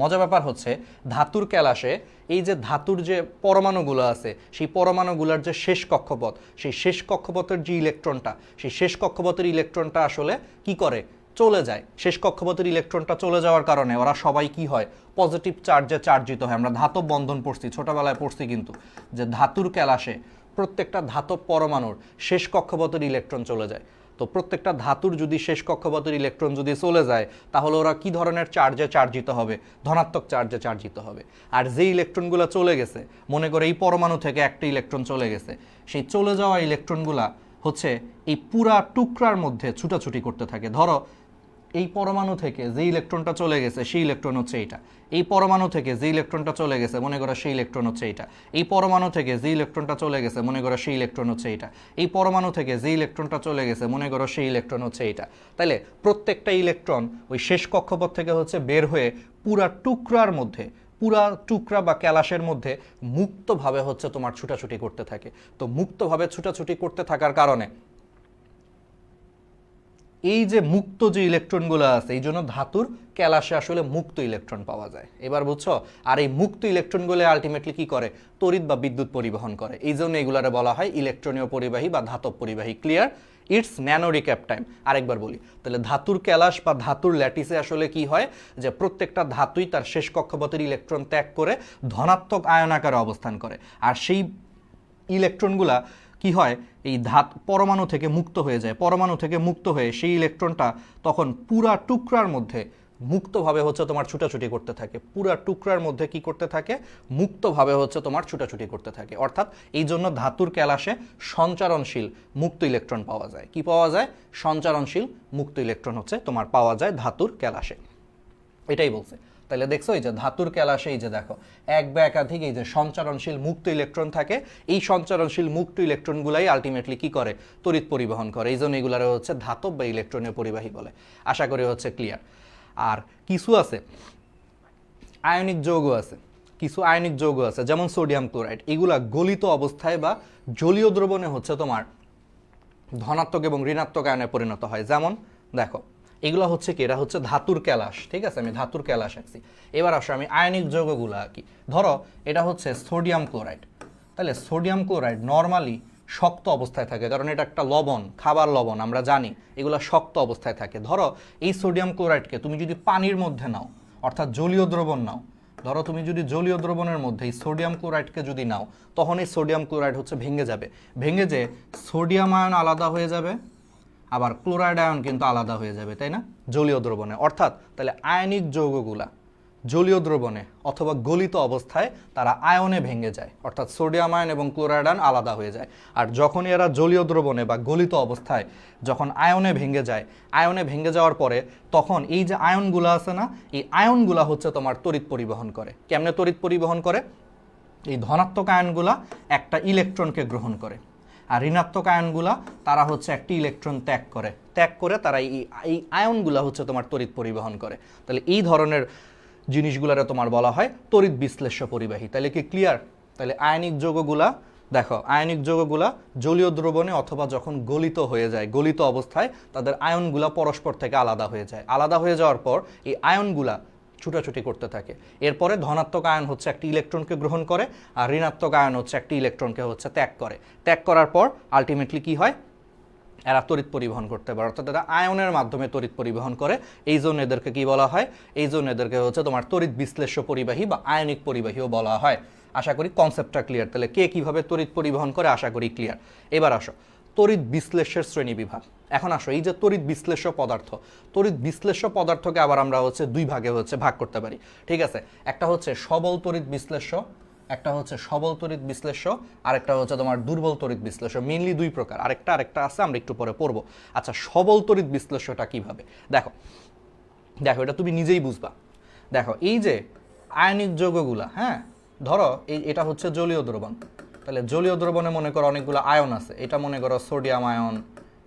মজা ব্যাপার হচ্ছে ধাতুর ক্যালাসে এই যে ধাতুর যে পরমাণুগুলো আছে সেই পরমাণুগুলোর যে শেষ কক্ষপথ, সেই শেষ কক্ষপথের যে ইলেকট্রনটা, সেই শেষ কক্ষপথের ইলেকট্রনটা আসলে কি করে, চলে যায়। শেষ কক্ষপথের ইলেকট্রনটা চলে যাওয়ার কারণে ওরা সবাই কি হয়, পজিটিভ চার্জে চার্জিত হয়। আমরা ধাতব বন্ধন পড়ছি, ছোটবেলায় পড়ছি কিন্তু, যে ধাতুর ক্যালাসে প্রত্যেকটা ধাতব পরমাণুর শেষ কক্ষপথের ইলেকট্রন চলে যায়। তো প্রত্যেকটা ধাতুর যদি শেষ কক্ষপথের ইলেকট্রন যদি চলে যায় তাহলে ওরা কি ধরনের চার্জে চার্জিত হবে, ধনাত্মক চার্জে চার্জিত হবে। আর যে ইলেকট্রনগুলো চলে গেছে, মনে করে এই পরমাণু থেকে একটা ইলেকট্রন চলে গেছে, সেই চলে যাওয়া ইলেকট্রনগুলা হচ্ছে এই পুরা টুকরার মধ্যে ছুটাছুটি করতে থাকে। ধরো এই পরমাণু থেকে যে ইলেকট্রনটা চলে গেছে সেই ইলেকট্রন হচ্ছে এইটা, এই পরমাণু থেকে যে ইলেকট্রনটা চলে গেছে মনে করো সেই ইলেকট্রন হচ্ছে এইটা, এই পরমাণু থেকে যে ইলেকট্রনটা চলে গেছে মনে করো সেই ইলেকট্রন হচ্ছে এইটা, এই পরমাণু থেকে যে ইলেকট্রনটা চলে গেছে মনে করো সেই ইলেকট্রন হচ্ছে এইটা। তাইলে প্রত্যেকটা ইলেকট্রন ওই শেষ কক্ষপথ থেকে হচ্ছে বের হয়ে পুরা টুকরার মধ্যে, পুরা টুকরা বা ক্যালাসের মধ্যে মুক্তভাবে হচ্ছে তোমার ছুটাছুটি করতে থাকে। তো মুক্তভাবে ছুটাছুটি করতে থাকার কারণে এই যে মুক্ত যে ইলেকট্রনগুলো আছে, এই জন্য ধাতুর ক্যালাসে আসলে মুক্ত ইলেকট্রন পাওয়া যায়। এবার বুঝছো? আর এই মুক্ত ইলেকট্রনগুলো আলটিমেটলি কি করে, তড়িৎ বা বিদ্যুৎ পরিবহন করে। এই জন্য এগুলারে বলা হয় ইলেকট্রনীয় পরিবাহী বা ধাতব পরিবাহী। Clear? It's nano recap time. আরেকবার বলি, তাহলে ধাতুর ক্যালাস বা ধাতুর ল্যাটিসে আসলে কি হয়, যে প্রত্যেকটা ধাতুই তার শেষ কক্ষপথের ইলেকট্রন ত্যাগ করে ধনাত্মক আয়ন আকারে অবস্থান করে। আর সেই ইলেকট্রনগুলা কি হয়, এই পরমাণু থেকে মুক্ত হয়ে যায়। পরমাণু থেকে মুক্ত হয়ে সেই ইলেকট্রনটা তখন পুরা টুকরার মধ্যে মুক্তভাবে হচ্ছে তোমার ছুটাছুটি করতে থাকে। পুরা টুকরার মধ্যে কি করতে থাকে, মুক্তভাবে হচ্ছে তোমার ছুটাছুটি করতে থাকে। অর্থাৎ এই জন্য ধাতুর ক্যালাসে সঞ্চারণশীল মুক্ত ইলেকট্রন পাওয়া যায়। কি পাওয়া যায়? সঞ্চারণশীল মুক্ত ইলেকট্রন হচ্ছে তোমার পাওয়া যায় ধাতুর ক্যালাসে। এটাই বলছে। তাহলে দেখছো এই যে ধাতুর ক্যালাসে এই যে দেখো এক বা একাধিক এই যে সঞ্চারণশীল মুক্ত ইলেকট্রন থাকে, এই সঞ্চারণশীল মুক্ত ইলেকট্রনগুলাই আলটিমেটলি কি করে, তড়িৎ পরিবহন করে। এই জন্য এগুলার হচ্ছে ধাতব বা ইলেকট্রনীয় পরিবাহী বলে। আশা করি হচ্ছে ক্লিয়ার। আর কিছু আছে আয়নিক যৌগ আছে, কিছু আয়নিক যৌগ আছে যেমন সোডিয়াম ক্লোরাইড, এগুলা গলিত অবস্থায় বা জলীয় দ্রবণে হচ্ছে তোমার ধনাত্মক এবং ঋণাত্মক আয়নে পরিণত হয়। যেমন দেখো এগুলো হচ্ছে কি, এরা হচ্ছে ধাতুর ক্যালাস। ঠিক আছে, আমি ধাতুর ক্যালাস আঁকছি। এবার আসো আমি আয়নিক যৌগগুলো আঁকি। ধরো এটা হচ্ছে সোডিয়াম ক্লোরাইড। তাহলে সোডিয়াম ক্লোরাইড নর্মালি শক্ত অবস্থায় থাকে, কারণ এটা একটা লবণ, খাবার লবণ, আমরা জানি এগুলো শক্ত অবস্থায় থাকে। ধরো এই সোডিয়াম ক্লোরাইডকে তুমি যদি পানির মধ্যে নাও, অর্থাৎ জলীয় দ্রবণ নাও, ধরো তুমি যদি জলীয় দ্রবণের মধ্যে এই সোডিয়াম ক্লোরাইডকে যদি নাও, তখন এই সোডিয়াম ক্লোরাইড হচ্ছে ভেঙে যাবে। ভেঙে যে সোডিয়াম আয়ন আলাদা হয়ে যাবে, আবার ক্লোরাইড আয়ন কিন্তু আলাদা হয়ে যাবে, তাই না, জলীয় দ্রবণে। অর্থাৎ তাহলে আয়নিক যৌগগুলা জলীয় দ্রবণে অথবা গলিত অবস্থায় তারা আয়নে ভেঙে যায়, অর্থাৎ সোডিয়াম আয়ন এবং ক্লোরাইড আয়ন আলাদা হয়ে যায়। আর যখনই এরা জলীয় দ্রবণে বা গলিত অবস্থায় যখন আয়নে ভেঙে যায়, আয়নে ভেঙে যাওয়ার পরে তখন এই যে আয়নগুলো আছে না, এই আয়নগুলা হচ্ছে তোমার তড়িৎ পরিবহন করে। কেমনে তড়িৎ পরিবহন করে? এই ধনাত্মক আয়নগুলা একটা ইলেকট্রনকে গ্রহণ করে, আর ঋণাত্মক আয়নগুলা তারা হচ্ছে একটি ইলেকট্রন ত্যাগ করে তারা এই আয়নগুলা হচ্ছে তোমার তড়িৎ পরিবহন করে। তাহলে এই ধরনের জিনিসগুলারে তোমার বলা হয় তড়িৎ বিশ্লেষ্য পরিবাহী। তাহলে কি ক্লিয়ার? তাহলে আয়নিক যৌগগুলা দেখো, আয়নিক যৌগগুলা জলীয় দ্রবণে অথবা যখন গলিত হয়ে যায়, গলিত অবস্থায় তাদের আয়নগুলা পরস্পর থেকে আলাদা হয়ে যায়। আলাদা হয়ে যাওয়ার পর এই আয়নগুলা ছুটাছুটি করতে থাকে। এরপরে ধনাত্মক আয়ন হচ্ছে একটি ইলেকট্রনকে গ্রহণ করে, আর ঋণাত্মক আয়ন হচ্ছে একটি ইলেকট্রনকে হচ্ছে ত্যাগ করে। ত্যাগ করার পর আলটিমেটলি কি হয়, এরা তড়িৎ পরিবহন করতে পারে, অর্থাৎ এরা আয়নের মাধ্যমে তড়িৎ পরিবহন করে। এই জন্য এদেরকে কি বলা হয়, এই জন্য এদেরকে হচ্ছে তোমার তড়িৎ বিশ্লেষ্য পরিবাহী বা আয়নিক পরিবাহীও বলা হয়। আশা করি কনসেপ্টটা ক্লিয়ার। তাহলে কে কিভাবে তড়িৎ পরিবহন করে আশা করি ক্লিয়ার। এবার আসো তড়িৎ বিশ্লেষ্যের শ্রেণী বিভাগ। এখন আসো এই যে তড়িৎ বিশ্লেষ্য পদার্থ, তড়িৎ বিশ্লেষ্য পদার্থকে আবার আমরা হচ্ছে দুই ভাগে হচ্ছে ভাগ করতে পারি। ঠিক আছে, একটা হচ্ছে সবল তড়িৎ বিশ্লেষ্য, একটা হচ্ছে সবল তড়িৎ বিশ্লেষ্য, আরেকটা হচ্ছে তোমার দুর্বল তড়িৎ বিশ্লেষ্য। মেইনলি দুই প্রকার, আরেকটা আছে আমরা একটু পরে পড়বো। আচ্ছা, সবল তড়িৎ বিশ্লেষ্যটা কিভাবে? দেখো দেখো এটা তুমি নিজেই বুঝবা। দেখো এই যে আয়নিক যৌগগুলা, হ্যাঁ, ধরো এটা হচ্ছে জলীয় দ্রবণ। তাহলে জলীয় দ্রবণে মনে করো অনেকগুলো আয়ন আছে। এটা মনে করো সোডিয়াম আয়ন,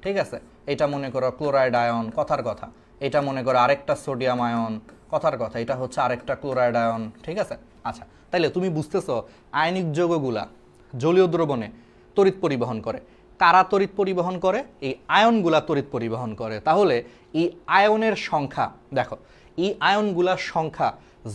ঠিক আছে, এটা মনে করো ক্লোরাইড আয়ন, কথার কথা। এটা মনে করো আরেকটা সোডিয়াম আয়ন, কথার কথা। এটা হচ্ছে আরেকটা ক্লোরাইড আয়ন, ঠিক আছে। আচ্ছা, তাইলে তুমি বুঝতেছো আয়নিক যৌগগুলা জলীয় দ্রবণে তড়িৎ পরিবহন করে। কারা তড়িৎ পরিবহন করে? এই আয়নগুলা তড়িৎ পরিবহন করে। তাহলে এই আয়নের সংখ্যা দেখো, এই আয়নগুলার সংখ্যা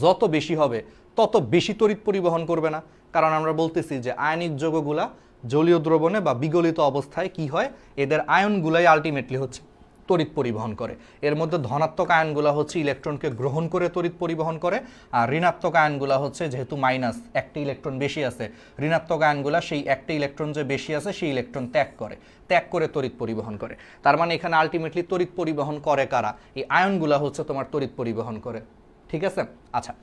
যত বেশি হবে তত বেশি তড়িৎ পরিবহন করবে না? কারণ আমরা বলতেছি যে আয়নিক যৌগগুলা জলীয় দ্রবণে বা বিগলিত অবস্থায় কি হয়, এদের আয়নগুলাই আলটিমেটলি হচ্ছে তড়িৎ পরিবহন করে। এর মধ্যে ধনাত্মক আয়নগুলা হচ্ছে ইলেকট্রনকে গ্রহণ করে তড়িৎ পরিবহন করে, আর ঋণাত্মক আয়নগুলা হচ্ছে যেহেতু মাইনাস একটা ইলেকট্রন বেশি আছে, ঋণাত্মক আয়নগুলা সেই একটা ইলেকট্রন যে বেশি আছে সেই ইলেকট্রন ত্যাগ করে তড়িৎ পরিবহন করে। তার মানে এখানে আলটিমেটলি তড়িৎ পরিবহন করে কারা? এই আয়নগুলা হচ্ছে তোমার তড়িৎ পরিবহন করে। ঠিক আছে? আচ্ছা,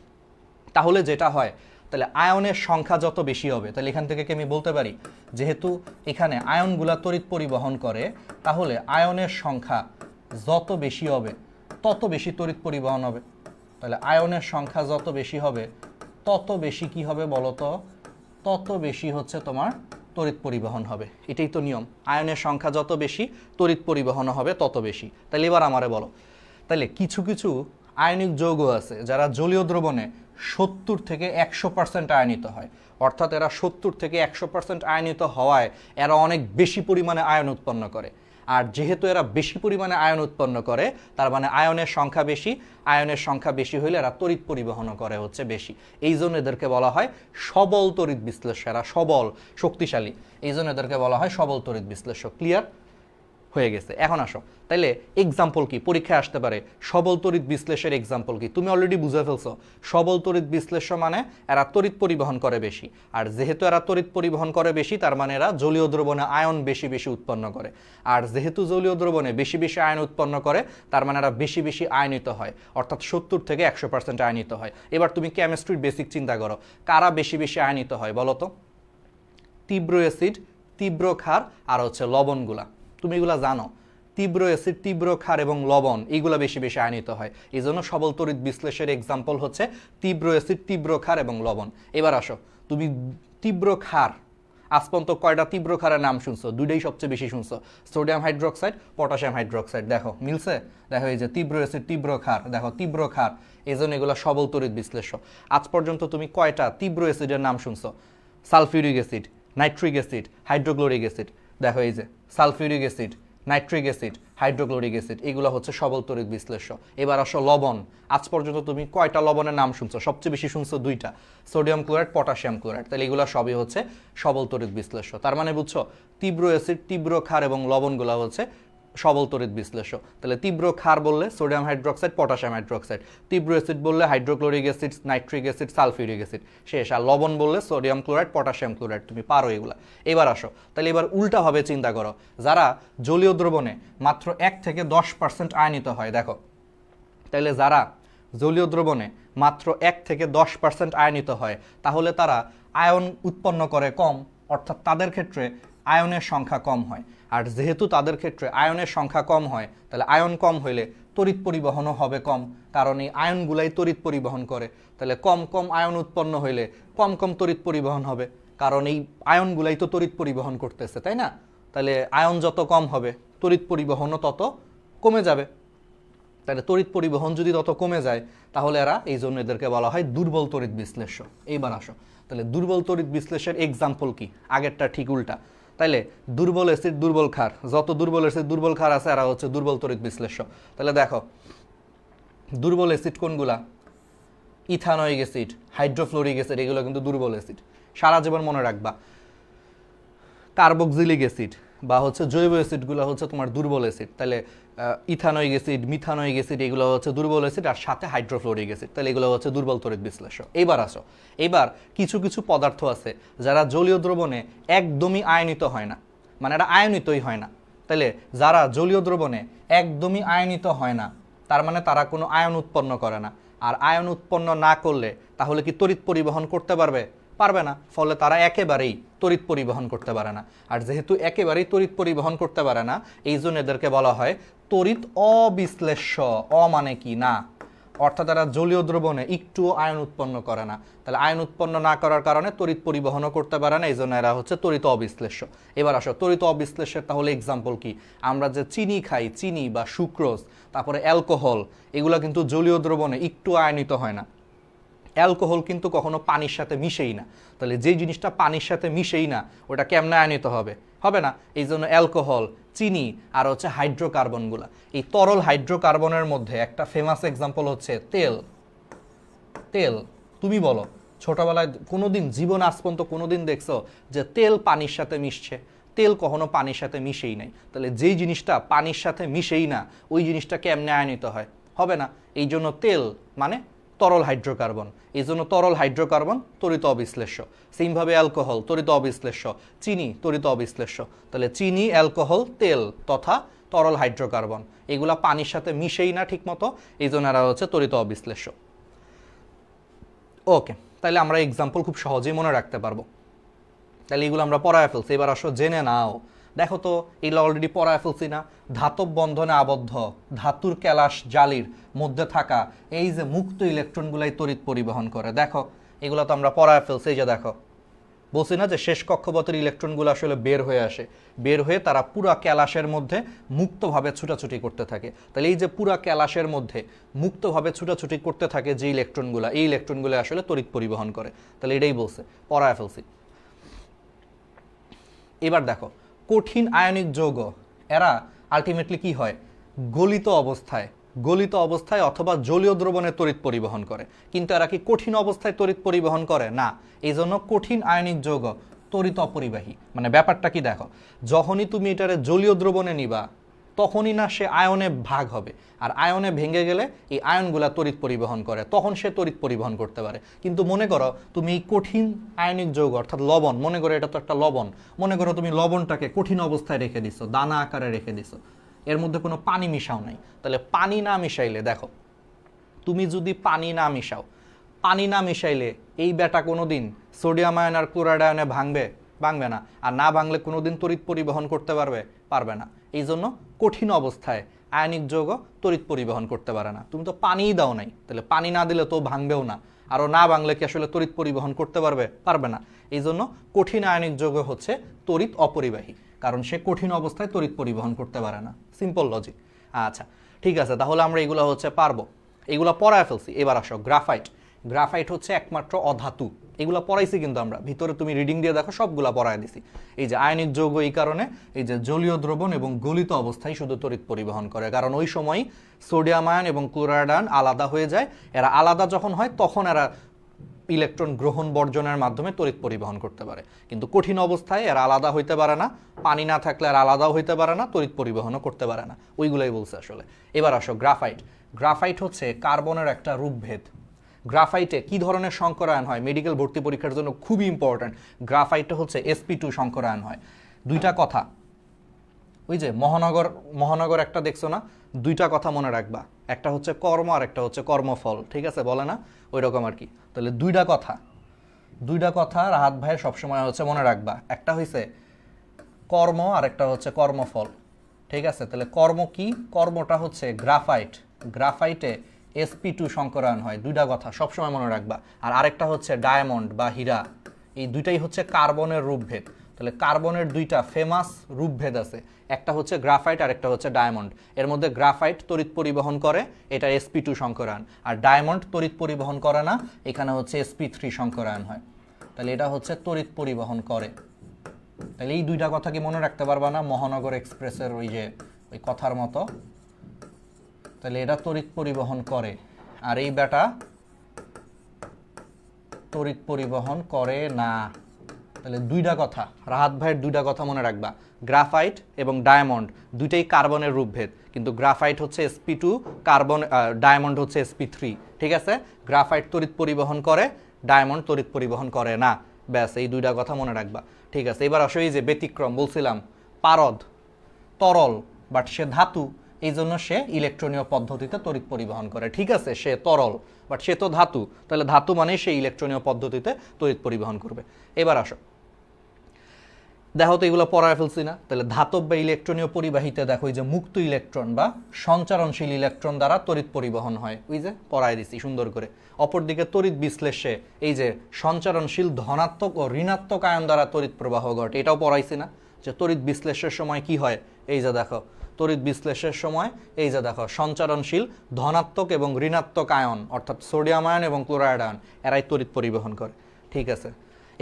তাহলে যেটা হয়, তাহলে আয়নের সংখ্যা যত বেশি হবে, তাহলে এখান থেকে কি আমি বলতে পারি যেহেতু এখানে আয়নগুলা তড়িৎ পরিবহন করে, তাহলে আয়নের সংখ্যা যত বেশি হবে তত বেশি তড়িৎ পরিবহন হবে। তাহলে আয়নের সংখ্যা যত বেশি হবে তত বেশি কি হবে বলো তো? তত বেশি হচ্ছে তোমার তড়িৎ পরিবহন হবে। এটাই তো নিয়ম, আয়নের সংখ্যা যত বেশি তড়িৎ পরিবহন হবে তত বেশি। তাহলে এবার আমারে বলো, তাহলে কিছু কিছু আয়নিক যৌগ আছে যারা জলীয় দ্রবণে 70 থেকে 100% আয়নিত হয়, অর্থাৎ এরা 70 থেকে 100% আয়নিত হওয়ায় এরা অনেক বেশি পরিমাণে আয়ন উৎপন্ন করে। আর যেহেতু এরা বেশি পরিমাণে আয়ন উৎপন্ন করে, তার মানে আয়নের সংখ্যা বেশি, আয়নের সংখ্যা বেশি হইলে এরা তড়িৎ পরিবহনও করে হচ্ছে বেশি। এই জন্য এদেরকে বলা হয় সবল তড়িৎ বিশ্লেষ্য। এরা সবল, শক্তিশালী, এই জন্য এদেরকে বলা হয় সবল তড়িৎ বিশ্লেষ্য। ক্লিয়ার হয়ে গেছে? এখন আসো, তাইলে এক্সাম্পল কি পরীক্ষায় আসতে পারে? সবল তড়িৎ বিশ্লেষের এক্সাম্পল কি? তুমি অলরেডি বুঝে ফেলছো, সবল তড়িৎ বিশ্লেষ্য মানে এরা তড়িৎ পরিবহন করে বেশি। আর যেহেতু এরা তড়িৎ পরিবহন করে বেশি, তার মানে এরা জলীয় দ্রবণে আয়ন বেশি বেশি উৎপন্ন করে। আর যেহেতু জলীয় দ্রবণে বেশি বেশি আয়ন উৎপন্ন করে, তার মানে এরা বেশি বেশি আয়নিত হয়, অর্থাৎ 70 থেকে 100% আয়নিত হয়। এবার তুমি কেমিস্ট্রির বেসিক চিন্তা করো, কারা বেশি বেশি আয়নিত হয় বলো তো? তীব্র অ্যাসিড, তীব্র ক্ষার, আর হচ্ছে লবণগুলা। তুমি এগুলা জানো, তীব্র অ্যাসিড, তীব্র ক্ষার এবং লবণ এইগুলা বেশি বেশি আয়নিত হয়। এই জন্য সবল তড়িৎ বিশ্লেষের এক্সাম্পল হচ্ছে তীব্র অ্যাসিড, তীব্র ক্ষার এবং লবণ। এবার আসো, তুমি তীব্র ক্ষার আজ পর্যন্ত কয়টা তীব্র ক্ষারের নাম শুনছো? দুইটাই সবচেয়ে বেশি শুনছো, সোডিয়াম হাইড্রোক্সাইড, পটাশিয়াম হাইড্রোক্সাইড। দেখো মিলছে? দেখো এই যে তীব্র অ্যাসিড, তীব্র ক্ষার, দেখো তীব্র ক্ষার, এই জন্য এগুলো সবল তড়িৎ বিশ্লেষ্য। আজ পর্যন্ত তুমি কয়টা তীব্র অ্যাসিডের নাম শুনছো? Sulphuric acid, nitric acid, hydrochloric acid. দেখো এই যে sulphuric acid, nitric acid, hydrochloric acid, এগুলো হচ্ছে সবল তড়িৎ বিশ্লেষ্য। এবার আসো লবণ, আজ পর্যন্ত তুমি কয়টা লবণের নাম শুনছো? সবচেয়ে বেশি শুনছো দুইটা, সোডিয়াম ক্লোরাইড, পটাশিয়াম ক্লোরাইড। তাহলে এগুলো সবই হচ্ছে সবল তড়িৎ বিশ্লেষ্য। তার মানে বুঝছো, তীব্র অ্যাসিড, তীব্র ক্ষার এবং লবণগুলো হচ্ছে সবল তড়িৎ বিশ্লেষ্য। তাহলে তীব্র ক্ষার বললে সোডিয়াম হাইড্রোক্সাইড, পটাশিয়াম হাইড্রোক্সাইড, তীব্র অ্যাসিড বললে hydrochloric acid, nitric acid, sulphuric acid, শেষ। আর লবণ বললে সোডিয়াম ক্লোরাইড, পটাশিয়াম ক্লোরাইড। তুমি পারো এগুলা। এবার আসো, তাহলে এবার উল্টাভাবে চিন্তা করো, যারা জলীয় দ্রবণে মাত্র 1 থেকে 10% আয়নিত হয়। দেখো, তাহলে যারা জলীয় দ্রবণে মাত্র 1 থেকে 10% আয়নিত হয়, তাহলে তারা আয়ন উৎপন্ন করে কম, অর্থাৎ তাদের ক্ষেত্রে আয়নের সংখ্যা কম হয়। আর যেহেতু তাদের ক্ষেত্রে আয়নের সংখ্যা কম হয়, তাহলে আয়ন কম হইলে তড়িৎ পরিবহনও হবে কম, কারণ এই আয়নগুলাই তড়িৎ পরিবহন করে। তাহলে কম কম আয়ন উৎপন্ন হইলে কম কম তড়িৎ পরিবহন হবে, কারণ এই আয়নগুলাই তো তড়িৎ পরিবহন করতেছে, তাই না? তাহলে আয়ন যত কম হবে তড়িৎ পরিবহনও তত কমে যাবে। তাহলে তড়িৎ পরিবহন যদি তত কমে যায়, তাহলে এরা, এই জন্য এদেরকে বলা হয় দুর্বল তড়িৎ বিশ্লেষ্য। এইবার আসো, তাহলে দুর্বল তড়িৎ বিশ্লেষের এক্সাম্পল কি? আগেরটা ঠিক উল্টা। তাইলে দুর্বল অ্যাসিড, দুর্বল ক্ষার, যত দুর্বল অ্যাসিড, দুর্বল ক্ষার আছে এরা হচ্ছে দুর্বল তড়িৎ বিশ্লেষ্য। তাহলে দেখো, দুর্বল অ্যাসিড কোনগুলা? ইথানোয়িক অ্যাসিড, হাইড্রোফ্লোরিক অ্যাসিড, এগুলো কিন্তু দুর্বল অ্যাসিড। সারা জীবন মনে রাখবা, কার্বক্সিলিক অ্যাসিড বা হচ্ছে জৈব অ্যাসিডগুলো হচ্ছে তোমার দুর্বল অ্যাসিড। তাহলে ইথানোয়িক অ্যাসিড, মিথানোয়িক অ্যাসিড, এগুলো হচ্ছে দুর্বল অ্যাসিড, আর সাথে হাইড্রোফ্লোরিক অ্যাসিড, তাহলে এগুলো হচ্ছে দুর্বল তড়িৎ বিশ্লেষ্য। এইবার আসো, এবার কিছু কিছু পদার্থ আছে যারা জলীয় দ্রবণে একদমই আয়নিত হয় না, মানে এরা আয়নিতই হয় না। তাহলে যারা জলীয় দ্রবণে একদমই আয়নিত হয় না, তার মানে তারা কোনো আয়ন উৎপন্ন করে না। আর আয়ন উৎপন্ন না করলে তাহলে কি তড়িৎ পরিবহন করতে পারবে? পারবে না। ফলে তারা একেবারেই তড়িৎ পরিবহন করতে পারে না। আর যেহেতু একেবারেই তড়িৎ পরিবহন করতে পারে না, এই জন্য এদেরকে বলা হয় তড়িৎ অবিশ্লেষ্য। মানে কি? না, অর্থাৎ তারা জলীয় দ্রবণে একটুও আয়ন উৎপন্ন করে না। তাহলে আয়ন উৎপন্ন না করার কারণে তড়িৎ পরিবহনও করতে পারে না, এই জন্য এরা হচ্ছে তড়িৎ অবিশ্লেষ্য। এবার আসো, তড়িৎ অবিশ্লেষ্যের তাহলে এক্সাম্পল কি? আমরা যে চিনি খাই, চিনি বা সুক্রোজ, তারপরে অ্যালকোহল, এগুলো কিন্তু জলীয় দ্রবণে একটু আয়নিত হয় না। অ্যালকোহল কিন্তু কখনো পানির সাথে মিশেই না। তাহলে যেই জিনিসটা পানির সাথে মিশেই না ওটা কেমনে আয়নিত হবে? হবে না। এই জন্য অ্যালকোহল, চিনি আর হচ্ছে হাইড্রোকার্বনগুলা, এই তরল হাইড্রোকার্বনের মধ্যে একটা ফেমাস এক্সাম্পল হচ্ছে তেল। তেল, তুমি বলো ছোটবেলায় কোনোদিন জীবন আজ পর্যন্ত কোনোদিন দেখছো যে তেল পানির সাথে মিশছে? তেল কখনো পানির সাথে মিশেই নাই। তাহলে যেই জিনিসটা পানির সাথে মিশেই না ওই জিনিসটা কেমনে আয়নিত হয়? হবে না। এই জন্য তেল মানে তরল হাইড্রোকার্বন, এই জন্য তরল হাইড্রোকার্বন তড়িৎ অবিশ্লেষ্য। সেমভাবে অ্যালকোহল তড়িৎ অবিশ্লেষ্য, চিনি তড়িৎ অবিশ্লেষ্য। তাহলে চিনি, অ্যালকোহল, তেল তথা তরল হাইড্রোকার্বন এগুলা পানির সাথে মিশেই না ঠিক মতো, এই জন্য এরা হচ্ছে তড়িৎ অবিশ্লেষ্য। ওকে, তাহলে আমরা এক্সাম্পল খুব সহজেই মনে রাখতে পারবো। তাহলে এগুলো আমরা পড়ায় ফেলছি, এবার আসো জেনে নাও। দেখো তো এগুলো অলরেডি পড়ায় ফেলছি না? ধাতব বন্ধনে আবদ্ধ ধাতুর ক্যালাস জালির মধ্যে থাকা এই যে মুক্ত ইলেকট্রনগুলাই তড়িৎ পরিবহন করে। দেখো এগুলো তো আমরা পড়ায় ফেলছি। এই যে দেখো, বলছি না যে শেষ কক্ষপথের ইলেকট্রনগুলো আসলে বের হয়ে আসে, বের হয়ে তারা পুরা ক্যালাসের মধ্যে মুক্তভাবে ছুটাছুটি করতে থাকে। তাহলে এই যে পুরা ক্যালাসের মধ্যে মুক্তভাবে ছুটাছুটি করতে থাকে যে ইলেকট্রনগুলো, এই ইলেকট্রনগুলো আসলে তড়িৎ পরিবহন করে। তাহলে এটাই বলছে, পড়ায় ফেলছি। এবার দেখো কঠিন আয়নিক যৌগ এরা আলটিমেটলি কি হয়? গলিত অবস্থায় অথবা জলীয় দ্রবণে তড়িৎ পরিবহন করে। কিন্তু এরা কি কঠিন অবস্থায় তড়িৎ পরিবহন করে? না। এই জন্য কঠিন আয়নিক যৌগ তড়িৎ অপরিবাহী। মানে ব্যাপারটা কি দেখো, যখনই তুমি এটারে জলীয় দ্রবণে নিবা তখনই না সে আয়নে ভাগ হবে, আর আয়নে ভেঙে গেলে এই আয়নগুলা তড়িৎ পরিবহন করে, তখন সে তড়িৎ পরিবহন করতে পারে। কিন্তু মনে করো তুমি এই কঠিন আয়নিক যৌগ অর্থাৎ লবণ, মনে করো এটা তো একটা লবণ, মনে করো তুমি লবণটাকে কঠিন অবস্থায় রেখে দিছো, দানা আকারে রেখে দিছো, এর মধ্যে কোনো পানি মিশাও নাই। তাহলে পানি না মিশাইলে দেখো, তুমি যদি পানি না মিশাইলে এই বেটা কোনোদিন সোডিয়াম আয়ন আর ক্লোরাইড আয়নে ভাঙবে না। আর না ভাঙলে কোনোদিন তড়িৎ পরিবহন করতে পারবে না। এই জন্য কঠিন অবস্থায় আয়নিক যৌগ তড়িৎ পরিবহন করতে পারে না। তুমি তো পানিই দাও নাই, তাহলে পানি না দিলে তো ভাঙবেও না, আরও না ভাঙলে কি আসলে তড়িৎ পরিবহন করতে পারবে না। এই জন্য কঠিন আয়নিক যৌগ হচ্ছে তড়িৎ অপরিবাহী, কারণ সে কঠিন অবস্থায় তড়িৎ পরিবহন করতে পারে না। Simple logic. আচ্ছা ঠিক আছে, তাহলে আমরা এগুলো হচ্ছে পারবো, এগুলো পড়ায় ফেলছি। এবার আসো গ্রাফাইট হচ্ছে একমাত্র অধাতু। এগুলো পড়াইছি কিন্তু আমরা, ভিতরে তুমি রিডিং দিয়ে দেখো সবগুলা পড়ায় দিছি। এই যে আয়নিক যৌগ এই কারণে এই যে জলীয় দ্রবণ এবং গলিত অবস্থায় শুধু তড়িৎ পরিবহন করে, কারণ ওই সময় সোডিয়াম আয়ন এবং ক্লোরাইড আয়ন আলাদা হয়ে যায়। এরা আলাদা যখন হয় তখন এরা ইলেকট্রন গ্রহণ বর্জনের মাধ্যমে তড়িৎ পরিবহন করতে পারে। কিন্তু কঠিন অবস্থায় এরা আলাদা হইতে পারে না, পানি না থাকলে আর আলাদাও হইতে পারে না, তড়িৎ পরিবহনও করতে পারে না। ওইগুলাই বলছে আসলে। এবার আসো গ্রাফাইট হচ্ছে কার্বনের একটা রূপভেদ। গ্রাফাইটে কি ধরনের সংকরায়ন হয়? মেডিকেল ভর্তি পরীক্ষার জন্য খুবই ইম্পর্ট্যান্ট। গ্রাফাইটে হচ্ছে sp2 সংকরায়ন হয়। দুইটা কথা, ওই যে মহানগর একটা দেখছো না, দুইটা কথা মনে রাখবা, একটা হচ্ছে কর্ম আর একটা হচ্ছে কর্মফল। ঠিক আছে, বলে না ওই রকম আর কি। তাহলে দুইটা কথা রাহাত ভাইয়ের সবসময় হচ্ছে মনে রাখবা, একটা হইছে কর্ম আর একটা হচ্ছে কর্মফল। ঠিক আছে, তাহলে কর্ম কি? কর্মটা হচ্ছে গ্রাফাইটে sp2 সংকরায়ন হয়। দুইটা কথা সবসময় মনে রাখবা। আর আরেকটা হচ্ছে ডায়মন্ড বা হীরা, এই দুইটাই হচ্ছে কার্বনের রূপভেদ। তাহলে কার্বনের দুইটা ফেমাস রূপভেদ আছে, একটা হচ্ছে গ্রাফাইট আর একটা হচ্ছে ডায়মন্ড। এর মধ্যে গ্রাফাইট তড়িৎ পরিবহন করে, এটা sp2 সংকরায়ন, আর ডায়মন্ড তড়িৎ পরিবহন করে না, এখানে হচ্ছে sp3 সংকরায়ন হয়। তাহলে এটা হচ্ছে তড়িৎ পরিবহন করে। তাহলে এই দুইটা কথা কি মনে রাখতে পারবা না? মহানগর এক্সপ্রেসের ওই কথার মতো। তাহলে এটা তড়িৎ পরিবহন করে, আর এই বেটা তড়িৎ পরিবহন করে না। তাহলে দুইটা কথা, রাহাত ভাইয়ের দুইটা কথা মনে রাখবা, গ্রাফাইট এবং ডায়মন্ড দুইটাই কার্বনের রূপভেদ, কিন্তু গ্রাফাইট হচ্ছে sp2 কার্বন, ডায়মন্ড হচ্ছে sp3। ঠিক আছে, গ্রাফাইট তড়িৎ পরিবহন করে, ডায়মন্ড তড়িৎ পরিবহন করে না। ব্যাস, এই দুইটা কথা মনে রাখবা। ঠিক আছে, এবার আসো এই যে ব্যতিক্রম বলছিলাম, পারদ তরল বাট সে ধাতু, এই জন্য সে ইলেকট্রনীয় পদ্ধতিতে তড়িৎ পরিবহন করে। ঠিক আছে, সে তরল বাট সে তো ধাতু, তাহলে ধাতু মানে সে ইলেকট্রনীয় পদ্ধতিতে তড়িৎ পরিবহন করবে। এবার আসো দেখো তো এগুলো পড়ায় ফেলছি না? তাহলে ধাতব বা ইলেকট্রনীয় পরিবাহিতে দেখো এই যে মুক্ত ইলেকট্রন বা সঞ্চারণশীল ইলেকট্রন দ্বারা তড়িৎ পরিবহন হয়, ওই যে পড়ায় দিছি সুন্দর করে। অপরদিকে তড়িৎ বিশ্লেষে এই যে সঞ্চারণশীল ধনাত্মক ও ঋণাত্মক আয়ন দ্বারা তড়িৎ প্রবাহ ঘটে, এটাও পড়াইছি না? যে তড়িৎ বিশ্লেষের সময় কি হয়, এই যে দেখো তড়িৎ বিশ্লেষের সময় এই যে দেখো সঞ্চারণশীল ধনাত্মক এবং ঋণাত্মক আয়ন অর্থাৎ সোডিয়াম আয়ন এবং ক্লোরাইড আয়ন এরাই তড়িৎ পরিবহন করে। ঠিক আছে,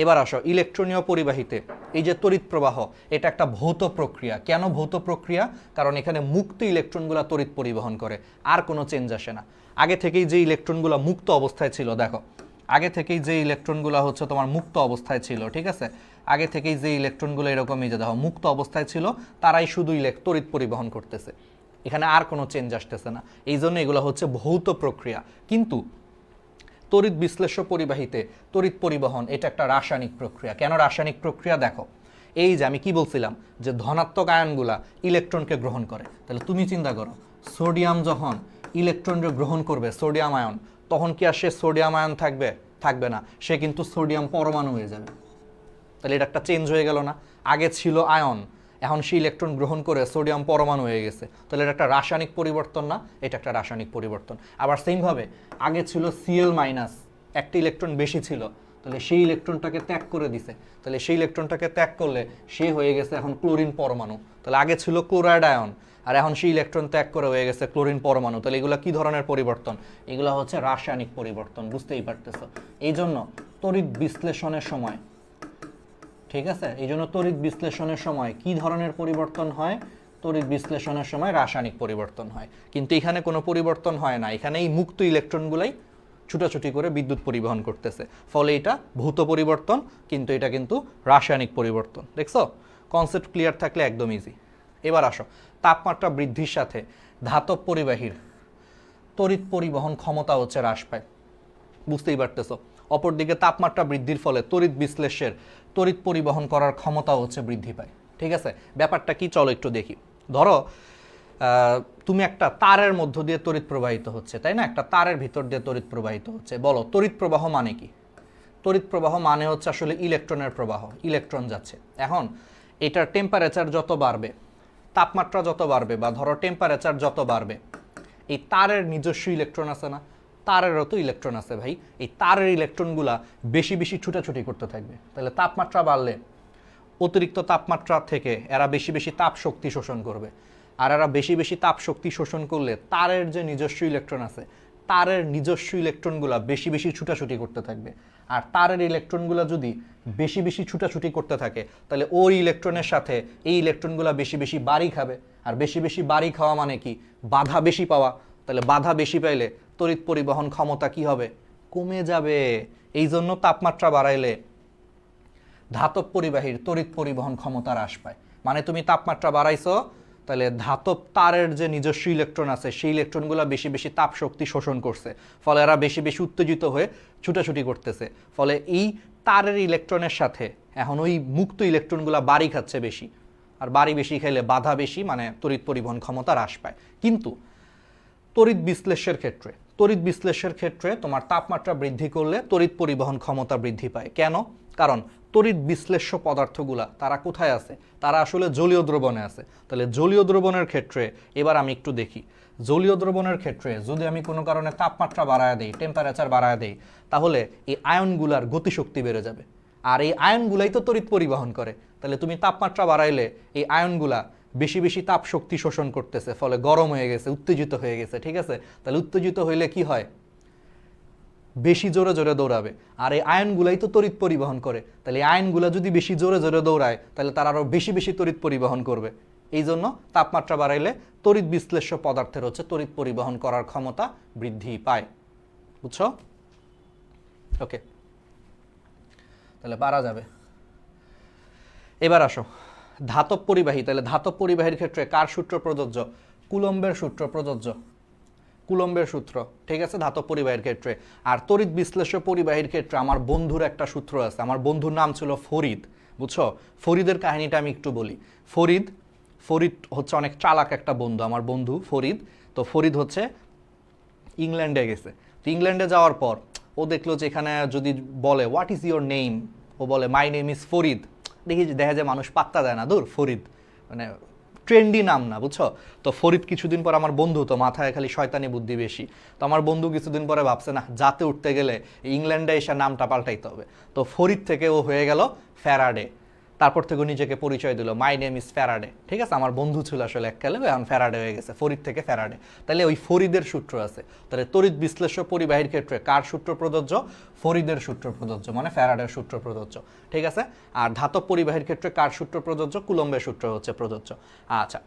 এবার আসো ইলেকট্রনীয় পরিবাহীতে এই যে তড়িৎ প্রবাহ, এটা একটা ভৌত প্রক্রিয়া। কেন ভৌত প্রক্রিয়া? কারণ এখানে মুক্ত ইলেকট্রনগুলো তড়িৎ পরিবহন করে, আর কোনো চেঞ্জ আসে না। আগে থেকেই যে ইলেকট্রনগুলো মুক্ত অবস্থায় ছিল, দেখো আগে থেকেই যে ইলেকট্রনগুলো হচ্ছে তোমার মুক্ত অবস্থায় ছিল, ঠিক আছে, আগে থেকেই যে ইলেকট্রনগুলো এরকমই যে দেখো মুক্ত অবস্থায় ছিল, তারাই শুধু তড়িৎ পরিবহন করতেছে, এখানে আর কোনো চেঞ্জ আসতেছে না। এই জন্য এগুলো হচ্ছে ভৌত প্রক্রিয়া। কিন্তু তড়িৎ বিশ্লেষ্য পরিবাহীতে তড়িৎ পরিবহন এটা একটা রাসায়নিক প্রক্রিয়া। কেন রাসায়নিক প্রক্রিয়া? দেখো এই যে আমি কি বলছিলাম যে ধনাত্মক আয়নগুলা ইলেকট্রনকে গ্রহণ করে, তাহলে তুমি চিন্তা করো সোডিয়াম যখন ইলেকট্রনকে গ্রহণ করবে, সোডিয়াম আয়ন, তখন কি আর সে সোডিয়াম আয়ন থাকবে? থাকবে না, সে কিন্তু সোডিয়াম পরমাণু হয়ে যাবে। তাহলে এটা একটা চেঞ্জ হয়ে গেল না? আগে ছিল আয়ন, এখন সে ইলেকট্রন গ্রহণ করে সোডিয়াম পরমাণু হয়ে গেছে, তাহলে এটা একটা রাসায়নিক পরিবর্তন না? এটা একটা রাসায়নিক পরিবর্তন। আবার সেমভাবে আগে ছিল Cl মাইনাস, একটা ইলেকট্রন বেশি ছিল, তাহলে সেই ইলেকট্রনটাকে ত্যাগ করে দিছে, তাহলে সেই ইলেকট্রনটাকে ত্যাগ করলে সে হয়ে গেছে এখন ক্লোরিন পরমাণু। তাহলে আগে ছিল ক্লোরাইড আয়ন, আর এখন সেই ইলেকট্রন ত্যাগ করে হয়ে গেছে ক্লোরিন পরমাণু। তাহলে এগুলো কি ধরনের পরিবর্তন? এগুলো হচ্ছে রাসায়নিক পরিবর্তন, বুঝতেই পারতেছো। এই জন্য তড়িৎ বিশ্লেষণের সময়, ঠিক আছে, এই জন্য তড়িৎ বিশ্লেষণের সময় কি ধরনের পরিবর্তন হয়? তড়িৎ বিশ্লেষণের সময় রাসায়নিক পরিবর্তন হয়। কিন্তু এখানে কোনো পরিবর্তন হয় না, এখানে এই মুক্ত ইলেকট্রনগুলাই ছুটাছুটি করে বিদ্যুৎ পরিবহন করতেছে, ফলে এটা ভৌত পরিবর্তন, কিন্তু এটা কিন্তু রাসায়নিক পরিবর্তন। দেখছো, কনসেপ্ট ক্লিয়ার থাকলে একদম ইজি। এবার আসো, তাপমাত্রা বৃদ্ধির সাথে ধাতব পরিবাহীর তড়িৎ পরিবহন ক্ষমতা হচ্ছে হ্রাস পায়, বুঝতেই পারতেছো। অপরদিকে তাপমাত্রা বৃদ্ধির ফলে তড়িৎ বিশ্লেষের তড়িৎ পরিবহন করার ক্ষমতা হচ্ছে বৃদ্ধি পায়। ঠিক আছে, ব্যাপারটা কি চলো একটু দেখি। ধরো তুমি একটা তারের মধ্য দিয়ে তড়িৎ প্রবাহিত হচ্ছে, তাই না? একটা তারের ভিতর দিয়ে তড়িৎ প্রবাহিত হচ্ছে। বলো তড়িৎ প্রবাহ মানে কি? তড়িৎ প্রবাহ মানে হচ্ছে আসলে ইলেকট্রনের প্রবাহ, ইলেকট্রন যাচ্ছে। এখন এটার টেম্পারেচার যত বাড়বে, তাপমাত্রা যত বাড়বে, বা ধরো টেম্পারেচার যত বাড়বে, এই তারের নিজস্ব ইলেকট্রন আছে না, তারেরও তো ইলেকট্রন আছে ভাই, এই তারের ইলেকট্রনগুলা বেশি বেশি ছুটাছুটি করতে থাকবে। তাহলে তাপমাত্রা বাড়লে অতিরিক্ত তাপমাত্রা থেকে এরা বেশি বেশি তাপ শক্তি শোষণ করবে, আর এরা বেশি বেশি তাপ শক্তি শোষণ করলে তারের যে নিজস্ব ইলেকট্রন আছে, তারের নিজস্ব ইলেকট্রনগুলা বেশি বেশি ছুটাছুটি করতে থাকবে। আর তারের ইলেকট্রনগুলা যদি বেশি বেশি ছুটাছুটি করতে থাকে, তাহলে ওই ইলেকট্রনের সাথে এই ইলেকট্রনগুলা বেশি বেশি বাড়ি খাবে। আর বেশি বেশি বাড়ি খাওয়া মানে কি? বাধা বেশি পাওয়া। তাহলে বাধা বেশি পাইলে তড়িৎ পরিবহন ক্ষমতা কি হবে? কমে যাবে। এই জন্য তাপমাত্রা বাড়াইলে ধাতব পরিবাহীর তড়িৎ পরিবহন ক্ষমতা হ্রাস পায়। মানে তুমি তাপমাত্রা বাড়াইছো, তাহলে ধাতব তারের যে নিজস্ব ইলেকট্রন আছে, সেই ইলেকট্রনগুলো বেশি বেশি তাপ শক্তি শোষণ করছে, ফলে এরা বেশি বেশি উত্তেজিত হয়ে ছুটাছুটি করতেছে। ফলে এই তারের ইলেকট্রনের সাথে এখন ওই মুক্ত ইলেকট্রনগুলো বাড়ি খাচ্ছে বেশি, আর বাড়ি বেশি খেলে বাধা বেশি, মানে তড়িৎ পরিবহন ক্ষমতা হ্রাস পায়। কিন্তু তড়িৎ বিশ্লেষের ক্ষেত্রে তোমার তাপমাত্রা বৃদ্ধি করলে তড়িৎ পরিবহন ক্ষমতা বৃদ্ধি পায়। কেন? কারণ তড়িৎ বিশ্লেষ্য পদার্থগুলা তারা কোথায় আছে? তারা আসলে জলীয় দ্রবণে আছে। তাহলে জলীয় দ্রবণের ক্ষেত্রে এবার আমি একটু দেখি, জলীয় দ্রবণের ক্ষেত্রে যদি আমি কোনো কারণে তাপমাত্রা বাড়ায় দেই, টেম্পারেচার বাড়ায় দেই, তাহলে এই আয়নগুলার গতিশক্তি বেড়ে যাবে। আর এই আয়নগুলাই তো তড়িৎ পরিবহন করে। তাহলে তুমি তাপমাত্রা বাড়াইলে এই আয়নগুলা বেশি বেশি তাপ শক্তি শোষণ করতেছে, ফলে গরম হয়ে গেছে, উত্তেজিত হয়ে গেছে। ঠিক আছে, তাহলে উত্তেজিত হইলে কি হয়? বেশি জোরে জোরে দৌড়াবে। আর এই আয়নগুলাই তো তড়িৎ পরিবহন করে। তাহলে এই আয়নগুলা যদি বেশি জোরে জোরে দৌড়ায়, তাহলে তারা আরও বেশি বেশি তড়িৎ পরিবহন করবে। এই জন্য তাপমাত্রা বাড়াইলে তড়িৎ বিশ্লেষ্য পদার্থের হচ্ছে তড়িৎ পরিবহন করার ক্ষমতা বৃদ্ধি পায়। বুঝছো? ওকে, তাহলে পারা যাবে। এবার আসো ধাতব পরিবাহী। তাহলে ধাতব পরিবাহীর ক্ষেত্রে কার সূত্র প্রযোজ্য? কুলম্বের সূত্র প্রযোজ্য, কুলম্বের সূত্র। ঠিক আছে, ধাতব পরিবাহীর ক্ষেত্রে। আর তড়িৎ বিশ্লেষ্য পরিবাহীর ক্ষেত্রে আমার বন্ধুর একটা সূত্র আছে। আমার বন্ধুর নাম ছিল ফরিদ। বুঝছো? ফরিদের কাহিনীটা আমি একটু বলি। ফরিদ হচ্ছে অনেক চালাক একটা বন্ধু, আমার বন্ধু ফরিদ। তো ফরিদ হচ্ছে ইংল্যান্ডে গেছে। তো ইংল্যান্ডে যাওয়ার পর ও দেখলো যে এখানে যদি বলে হোয়াট ইজ ইউর নেম, ও বলে মাই নেম ইজ ফরিদ। দেখা যায় মানুষ পাত্তা দেয় না, দূর ফরিদ মানে ট্রেন্ডি নাম না, বুঝছো? তো ফরিদ কিছুদিন পর, আমার বন্ধু তো মাথায় খালি শয়তানি বুদ্ধি বেশি, তো আমার বন্ধু কিছুদিন পরে ভাবছে না, যাতে উঠতে গেলে ইংল্যান্ডে এসে নামটা পাল্টাইতে হবে। তো ফরিদ থেকে ও হয়ে গেল ফ্যারাডে। তারপর থেকে নিজেকে পরিচয় দিল, মাই নেম ইজ ফ্যারাডে। ঠিক আছে, আমার বন্ধু ছিল আসলে এককালে, এখন ফ্যারাডে হয়ে গেছে, ফরিদ থেকে ফ্যারাডে। তাহলে ওই ফরিদের সূত্র আছে। তাহলে তড়িৎ বিশ্লেষ্য পরিবাহীর ক্ষেত্রে কার সূত্র প্রযোজ্য? ফরিদের সূত্র প্রযোজ্য, মানে ফ্যারাডের সূত্র প্রযোজ্য। ঠিক আছে, আর ধাতব পরিবাহীর ক্ষেত্রে কার সূত্র প্রযোজ্য? কুলম্বের সূত্র হচ্ছে প্রযোজ্য। আচ্ছা,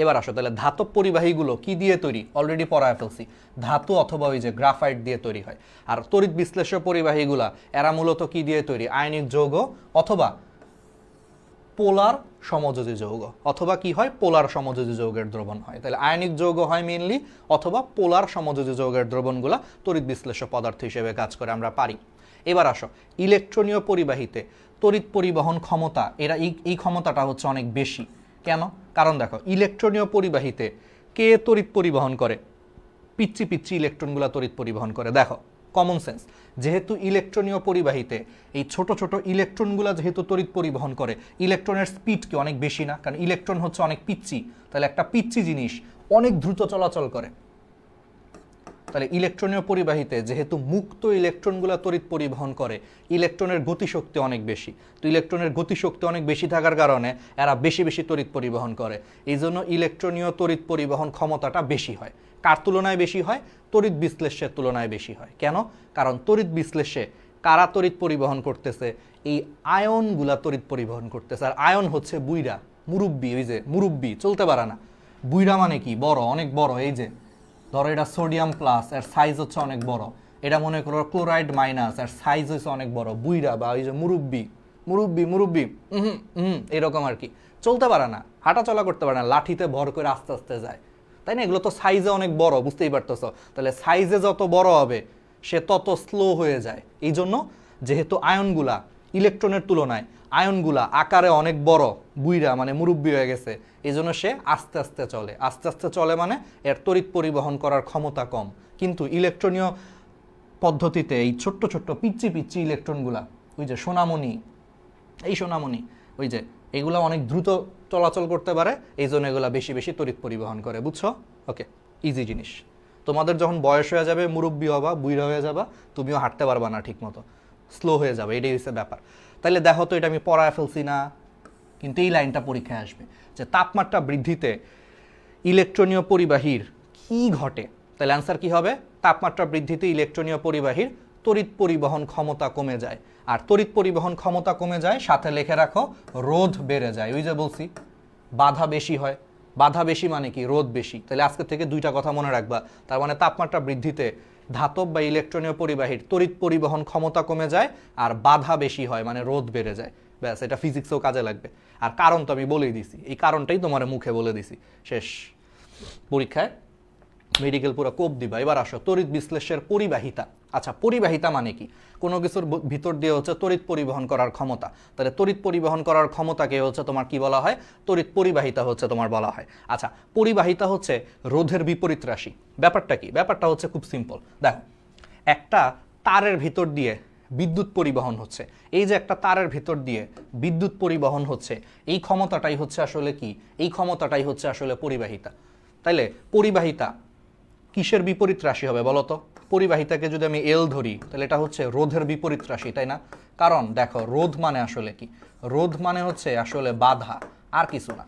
এবার আসো, তাহলে ধাতব পরিবাহীগুলো কি দিয়ে তৈরি? অলরেডি পড়ায় ফেলছি, ধাতু অথবা ওই যে গ্রাফাইট দিয়ে তৈরি হয়। আর তড়িৎ বিশ্লেষ্য পরিবাহীগুলা এরা মূলত কি দিয়ে তৈরি? আয়নিক যৌগ অথবা পোলার সমযোজী যৌগ, অথবা কি হয়? পোলার সমযোজী যৌগের দ্রবণ হয়। তাহলে আয়নিক যৌগ হয় মেইনলি, অথবা পোলার সমযোজী যৌগের দ্রবণগুলা তড়িৎ বিশ্লেষ্য পদার্থ হিসেবে কাজ করে, আমরা পারি। এবার আসো, ইলেকট্রনীয় পরিবাহীতে তড়িৎ পরিবহন ক্ষমতা, এরা এই ক্ষমতাটা হচ্ছে অনেক বেশি। কেন? কারণ দেখো, ইলেকট্রনীয় পরিবাহীতে কে তড়িৎ পরিবহন করে? পিচ্ছি পিচ্ছি ইলেকট্রনগুলো তড়িৎ পরিবহন করে। দেখো, কমন সেন্স, যেহেতু ইলেকট্রনীয় পরিবাহীতে এই ছোট ছোট ইলেকট্রনগুলো যেহেতু তড়িৎ পরিবহন করে, ইলেকট্রনের স্পিড কি অনেক বেশি না? কারণ ইলেকট্রন হচ্ছে অনেক পিচ্ছি, তাহলে একটা পিচ্ছি জিনিস অনেক দ্রুত চলাচল করে। তাহলে ইলেকট্রনীয় পরিবাহীতে যেহেতু মুক্ত ইলেকট্রনগুলো তড়িৎ পরিবহন করে, ইলেকট্রনের গতিশক্তি অনেক বেশি। তো ইলেকট্রনের গতিশক্তি অনেক বেশি থাকার কারণে এরা বেশি বেশি তড়িৎ পরিবহন করে। এই জন্য ইলেকট্রনীয় তড়িৎ পরিবহন ক্ষমতাটা বেশি হয়। কার তুলনায় বেশি হয়? তড়িৎ বিশ্লেষ্যের তুলনায় বেশি হয়। কেন? কারণ তড়িৎ বিশ্লেষ্যে কারা তড়িৎ পরিবহন করতেছে? এই আয়নগুলা তড়িৎ পরিবহন করতেছে। আর আয়ন হচ্ছে বুইরা, মুরব্বি, ওই যে মুরব্বি, চলতে পারে না। বুইরা মানে কি? বড়, অনেক বড়। এই যে ধরো এটা সোডিয়াম প্লাস, এর সাইজ হচ্ছে অনেক বড়। এটা মনে করো ক্লোরাইড মাইনাস, এর সাইজ হচ্ছে অনেক বড়। বুইরা বা ওই যে মুরব্বি, মুরব্বি মুরব্বি এরকম আর কি। চলতে পারে না, হাঁটা চলা করতে পারে না, লাঠিতে ভর করে আস্তে আস্তে যায়, তাই না? এগুলো তো সাইজে অনেক বড়, বুঝতেই পারতেছো। তাহলে সাইজে যত বড় হবে সে তত স্লো হয়ে যায়। এই জন্য যেহেতু আয়নগুলা ইলেকট্রনের তুলনায় আয়নগুলা আকারে অনেক বড়, বুইরা মানে মুরব্বি হয়ে গেছে, এই জন্য সে আস্তে আস্তে চলে। আস্তে আস্তে চলে মানে এর তড়িৎ পরিবহন করার ক্ষমতা কম। কিন্তু ইলেকট্রনীয় পদ্ধতিতে এই ছোট্ট ছোট্ট পিচ্ছি পিচ্ছি ইলেকট্রনগুলা, ওই যে সোনামণি, এই সোনামণি, ওই যে এগুলা অনেক দ্রুত চলাচল করতে পারে, এই জন্য এগুলা বেশি বেশি তড়িৎ পরিবহন করে। বুঝছো? ওকে, ইজি জিনিস। তোমাদের যখন বয়স হয়ে যাবে, মুরব্বি হবা, বুইরা হয়ে যাবা, তুমিও হাঁটতে পারবা না ঠিক মতো, স্লো হয়ে যাবে, এটাই হচ্ছে ব্যাপার। তাহলে দেখো তো, এটা আমি পড়ায় ফেলছি না, কিন্তু এই লাইনটা পরীক্ষায় আসবে যে তাপমাত্রা বৃদ্ধিতে ইলেকট্রনীয় পরিবাহীর কি ঘটে। তাহলে অ্যান্সার কি হবে? তাপমাত্রা বৃদ্ধিতে ইলেকট্রনীয় পরিবাহীর তড়িৎ পরিবহন ক্ষমতা কমে যায়। আর তড়িৎ পরিবহন ক্ষমতা কমে যায়, সাথে লিখে রাখো রোধ বেড়ে যায়। ওই যে বলছি বাধা বেশি হয়। বাধা বেশি মানে কি? রোধ বেশি। তাহলে আজকে থেকে দুইটা কথা মনে রাখবা। তার মানে তাপমাত্রা বৃদ্ধিতে ধাতব বা ইলেকট্রনীয় পরিবাহীর তড়িৎ পরিবহন ক্ষমতা কমে যায়, আর বাধা বেশি হয় মানে রোধ বেড়ে যায়। ব্যাস, এটা ফিজিক্সেও কাজে লাগবে। আর কারণ তো আমি বলেই দিছি, এই কারণটাই তোমার মুখে বলে দিছি, শেষ। পরীক্ষায় মেডিকেল পুরো কোপ দিবা। এবার আসো, তড়িৎ বিশ্লেষ্যের পরিবাহিতা। আচ্ছা, পরিবাহিতা মানে কি? কোনো কিছুর ভিতর দিয়ে হচ্ছে তড়িৎ পরিবহন করার ক্ষমতা। তাহলে তড়িৎ পরিবহন করার ক্ষমতাকে হচ্ছে তোমার কি বলা হয়? তড়িৎ পরিবাহিতা হচ্ছে তোমার বলা হয়। আচ্ছা, পরিবাহিতা হচ্ছে রোধের বিপরীত রাশি। ব্যাপারটা কি? ব্যাপারটা হচ্ছে খুব সিম্পল। দেখো, একটা তারের ভিতর দিয়ে বিদ্যুৎ পরিবহন হচ্ছে। এই যে একটা তারের ভিতর দিয়ে বিদ্যুৎ পরিবহন হচ্ছে, এই ক্ষমতাটাই হচ্ছে আসলে কি? এই ক্ষমতাটাই হচ্ছে আসলে পরিবাহিতা। তাইলে পরিবাহিতা কিসের বিপরীত রাশি হবে বলো তো? পরিবাহিতাকে যদি আমি এল ধরি, তাহলে এটা হচ্ছে রোধের বিপরীত রাশি, তাই না? কারণ দেখো, রোধ মানে আসলে কি? রোধ মানে হচ্ছে আসলে বাধা, আর কিছু না।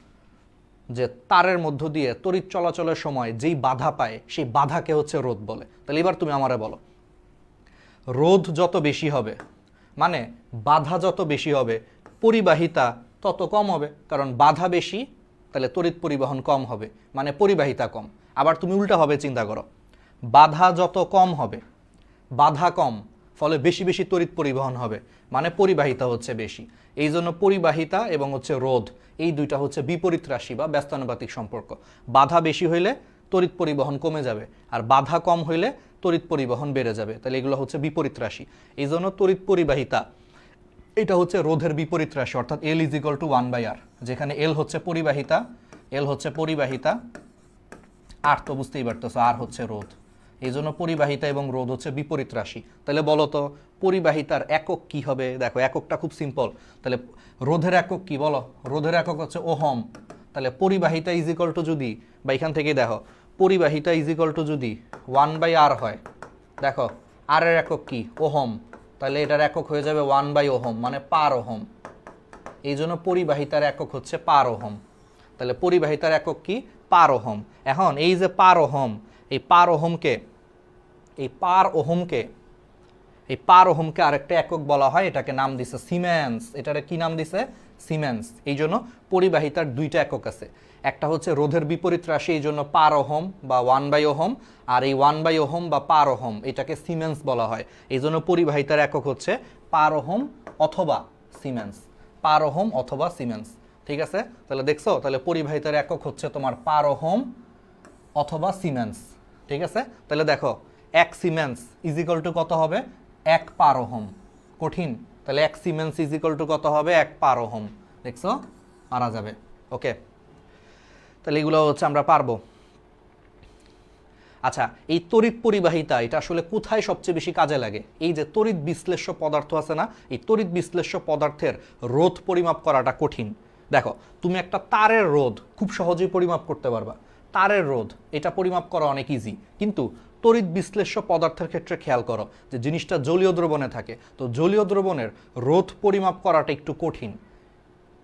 যে তারের মধ্য দিয়ে তড়িৎ চলাচলের সময় যেই বাধা পায়, সেই বাধাকে হচ্ছে রোধ বলে। তাহলে এবার তুমি আমারে বলো, রোধ যত বেশি হবে মানে বাধা যত বেশি হবে, পরিবাহিতা তত কম হবে। কারণ বাধা বেশি, তাহলে তড়িৎ পরিবহন কম হবে, মানে পরিবাহিতা কম। আবার তুমি উল্টাভাবে চিন্তা করো, বাধা যত কম হবে, বাধা কম, ফলে বেশি বেশি তড়িৎ পরিবহন হবে, মানে পরিবাহিতা হচ্ছে বেশি। এই জন্য পরিবাহিতা এবং হচ্ছে রোধ, এই দুইটা হচ্ছে বিপরীত রাশি বা ব্যস্তানুপাতিক সম্পর্ক। বাধা বেশি হইলে তড়িৎ পরিবহন কমে যাবে, আর বাধা কম হইলে তড়িৎ পরিবহন বেড়ে যাবে। তাহলে এগুলো হচ্ছে বিপরীত রাশি। এই জন্য তড়িৎ পরিবাহিতা এটা হচ্ছে রোধের বিপরীত রাশি, অর্থাৎ L = 1/R, যেখানে L হচ্ছে পরিবাহিতা, L হচ্ছে পরিবাহিতা, আর তো বুঝতেই পারতেছো আর হচ্ছে রোধ। এই জন্য পরিবাহিতা এবং রোধ হচ্ছে বিপরীত রাশি। তাহলে বলো তো, পরিবাহিতার একক কি হবে? দেখো, এককটা খুব সিম্পল। তাহলে রোধের একক কি বলো? রোধের একক হচ্ছে ওহম। তাহলে পরিবাহিতা = যদি, বা এখান থেকে দেখো, পরিবাহিতা = যদি 1/R হয়, দেখো আর এর একক কি? ওহম। তাহলে এটার একক হয়ে যাবে 1/ওহম, মানে পার ওহম। এই জন্য পরিবাহিতার একক হচ্ছে পার ওহম। তাহলে পরিবাহিতার একক কি? পার ওহম। এখন এই যে পার ওহম, এই পার ওহমকে আরেকটা একক বলা হয়, এটাকে নাম দিছে সিমেন্স। এটারে কি নাম দিছে? সিমেন্স। এই জন্য পরিবাহিতার দুইটা একক আছে, একটা হচ্ছে রোধের বিপরীত রাশি, এই জন্য পার ওহম বা 1/ওহম, আর এই 1/ওহম বা পার ওহম এটাকে সিমেন্স বলা হয়। এই জন্য পরিবাহিতার একক হচ্ছে পার ওহম অথবা সিমেন্স, পার ওহম অথবা সিমেন্স। ঠিক আছে, তাহলে দেখছো, তাহলে পরিবাহিতার একক হচ্ছে তোমার পার ওহম অথবা সিমেন্স। ঠিক আছে, তাহলে দেখো 1 সিমেন্স ইজ ইকুয়াল টু কত হবে? 1 পার ওহম। কঠিন? তাহলে 1 সিমেন্স ইজ ইকুয়াল টু কত হবে? 1 পার ওহম। দেখছো, পারা যাবে। ওকে, তাহলে এগুলো হচ্ছে আমরা পারবো। আচ্ছা, এই তড়িৎ পরিবাহিতা এটা আসলে কোথায় সবচেয়ে বেশি কাজে লাগে? এই যে তড়িৎ বিশ্লেষ্য পদার্থ আছে না, এই তড়িৎ বিশ্লেষ্য পদার্থের রোধ পরিমাপ করাটা কঠিন। দেখো, তুমি একটা তারের রোধ খুব সহজেই পরিমাপ করতে পারবা, তারের রোধ এটা পরিমাপ করা অনেক ইজি। কিন্তু তড়িৎ বিশ্লেষ্য পদার্থের ক্ষেত্রে খেয়াল করো যে জিনিসটা জলীয় দ্রবণে থাকে, তো জলীয় দ্রবণের রোধ পরিমাপ করাটা একটু কঠিন।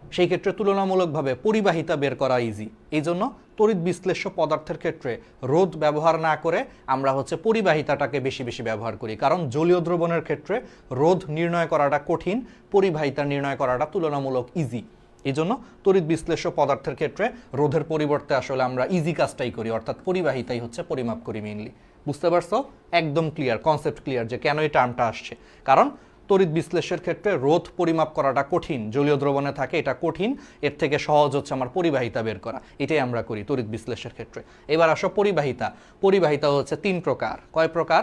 সেই ক্ষেত্রে তুলনামূলকভাবে পরিবাহিতা বের করা ইজি। এই জন্য তড়িৎ বিশ্লেষ্য পদার্থের ক্ষেত্রে রোধ ব্যবহার না করে আমরা হচ্ছে পরিবাহিতাটাকে বেশি বেশি ব্যবহার করি, কারণ জলীয় দ্রবণের ক্ষেত্রে রোধ নির্ণয় করাটা কঠিন, পরিবাহিতা নির্ণয় করাটা তুলনামূলক ইজি। এই জন্য তড়িৎ বিশ্লেষ্য পদার্থের ক্ষেত্রে রোধের পরিবর্তে আসলে আমরা ইজি কাজটাই করি, অর্থাৎ পরিবাহিতাই হচ্ছে পরিমাপ করি মেইনলি। বুঝতে পারছো? একদম ক্লিয়ার, কনসেপ্ট ক্লিয়ার যে কেন এই টার্মটা আসছে। কারণ তড়িৎ বিশ্লেষের ক্ষেত্রে রোধ পরিমাপ করাটা কঠিন, জলীয় দ্রবণে থাকে, এটা কঠিন। এর থেকে সহজ হচ্ছে আমার পরিবাহিতা বের করা, এটাই আমরা করি তড়িৎ বিশ্লেষের ক্ষেত্রে। এবার আসো পরিবাহিতা। পরিবাহিতা হচ্ছে 3 প্রকার। কয় প্রকার?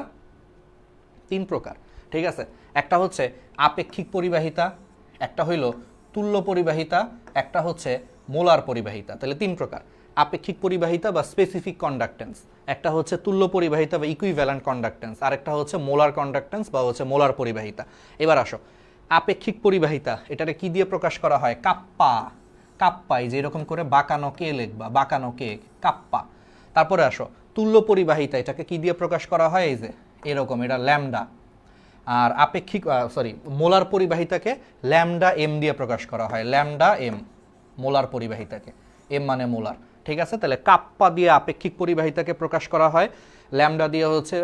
3 প্রকার। ঠিক আছে, একটা হচ্ছে আপেক্ষিক পরিবাহিতা, একটা হইল তুল্য পরিবাহিতা, একটা হচ্ছে মোলার পরিবাহিতা। তাহলে 3 প্রকার, আপেক্ষিক পরিবাহিতা বা স্পেসিফিক কন্ডাক্টেন্স, একটা হচ্ছে তুল্য পরিবাহিতা বা ইকুইভ্যালেন্ট কন্ডাক্টেন্স, আর একটা হচ্ছে মোলার কন্ডাক্টেন্স বা হচ্ছে মোলার পরিবাহিতা। এবার আসো আপেক্ষিক পরিবাহিতা, এটাকে কি দিয়ে প্রকাশ করা হয়? কাপ্পা। কাপ্পাই যে এরকম করে বাঁকানো কে লিখবা, বাঁকানো কে, কাপ্পা। তারপরে আসো তুল্য পরিবাহিতা, এটাকে কি দিয়ে প্রকাশ করা হয়? এই যে এরকম, এটা ল্যামডা। আর আপেক্ষিক মোলার পরিবাহিতাকে ল্যামডা এম দিয়ে প্রকাশ করা হয়, ল্যামডা এম মোলার পরিবাহিতাকে, এম মানে মোলার। ঠিক আছে, তাহলে কাপ্পা দিয়ে আপেক্ষিক পরিবাহিতাকে প্রকাশ করা হয়, ল্যামডা দিয়ে হচ্ছে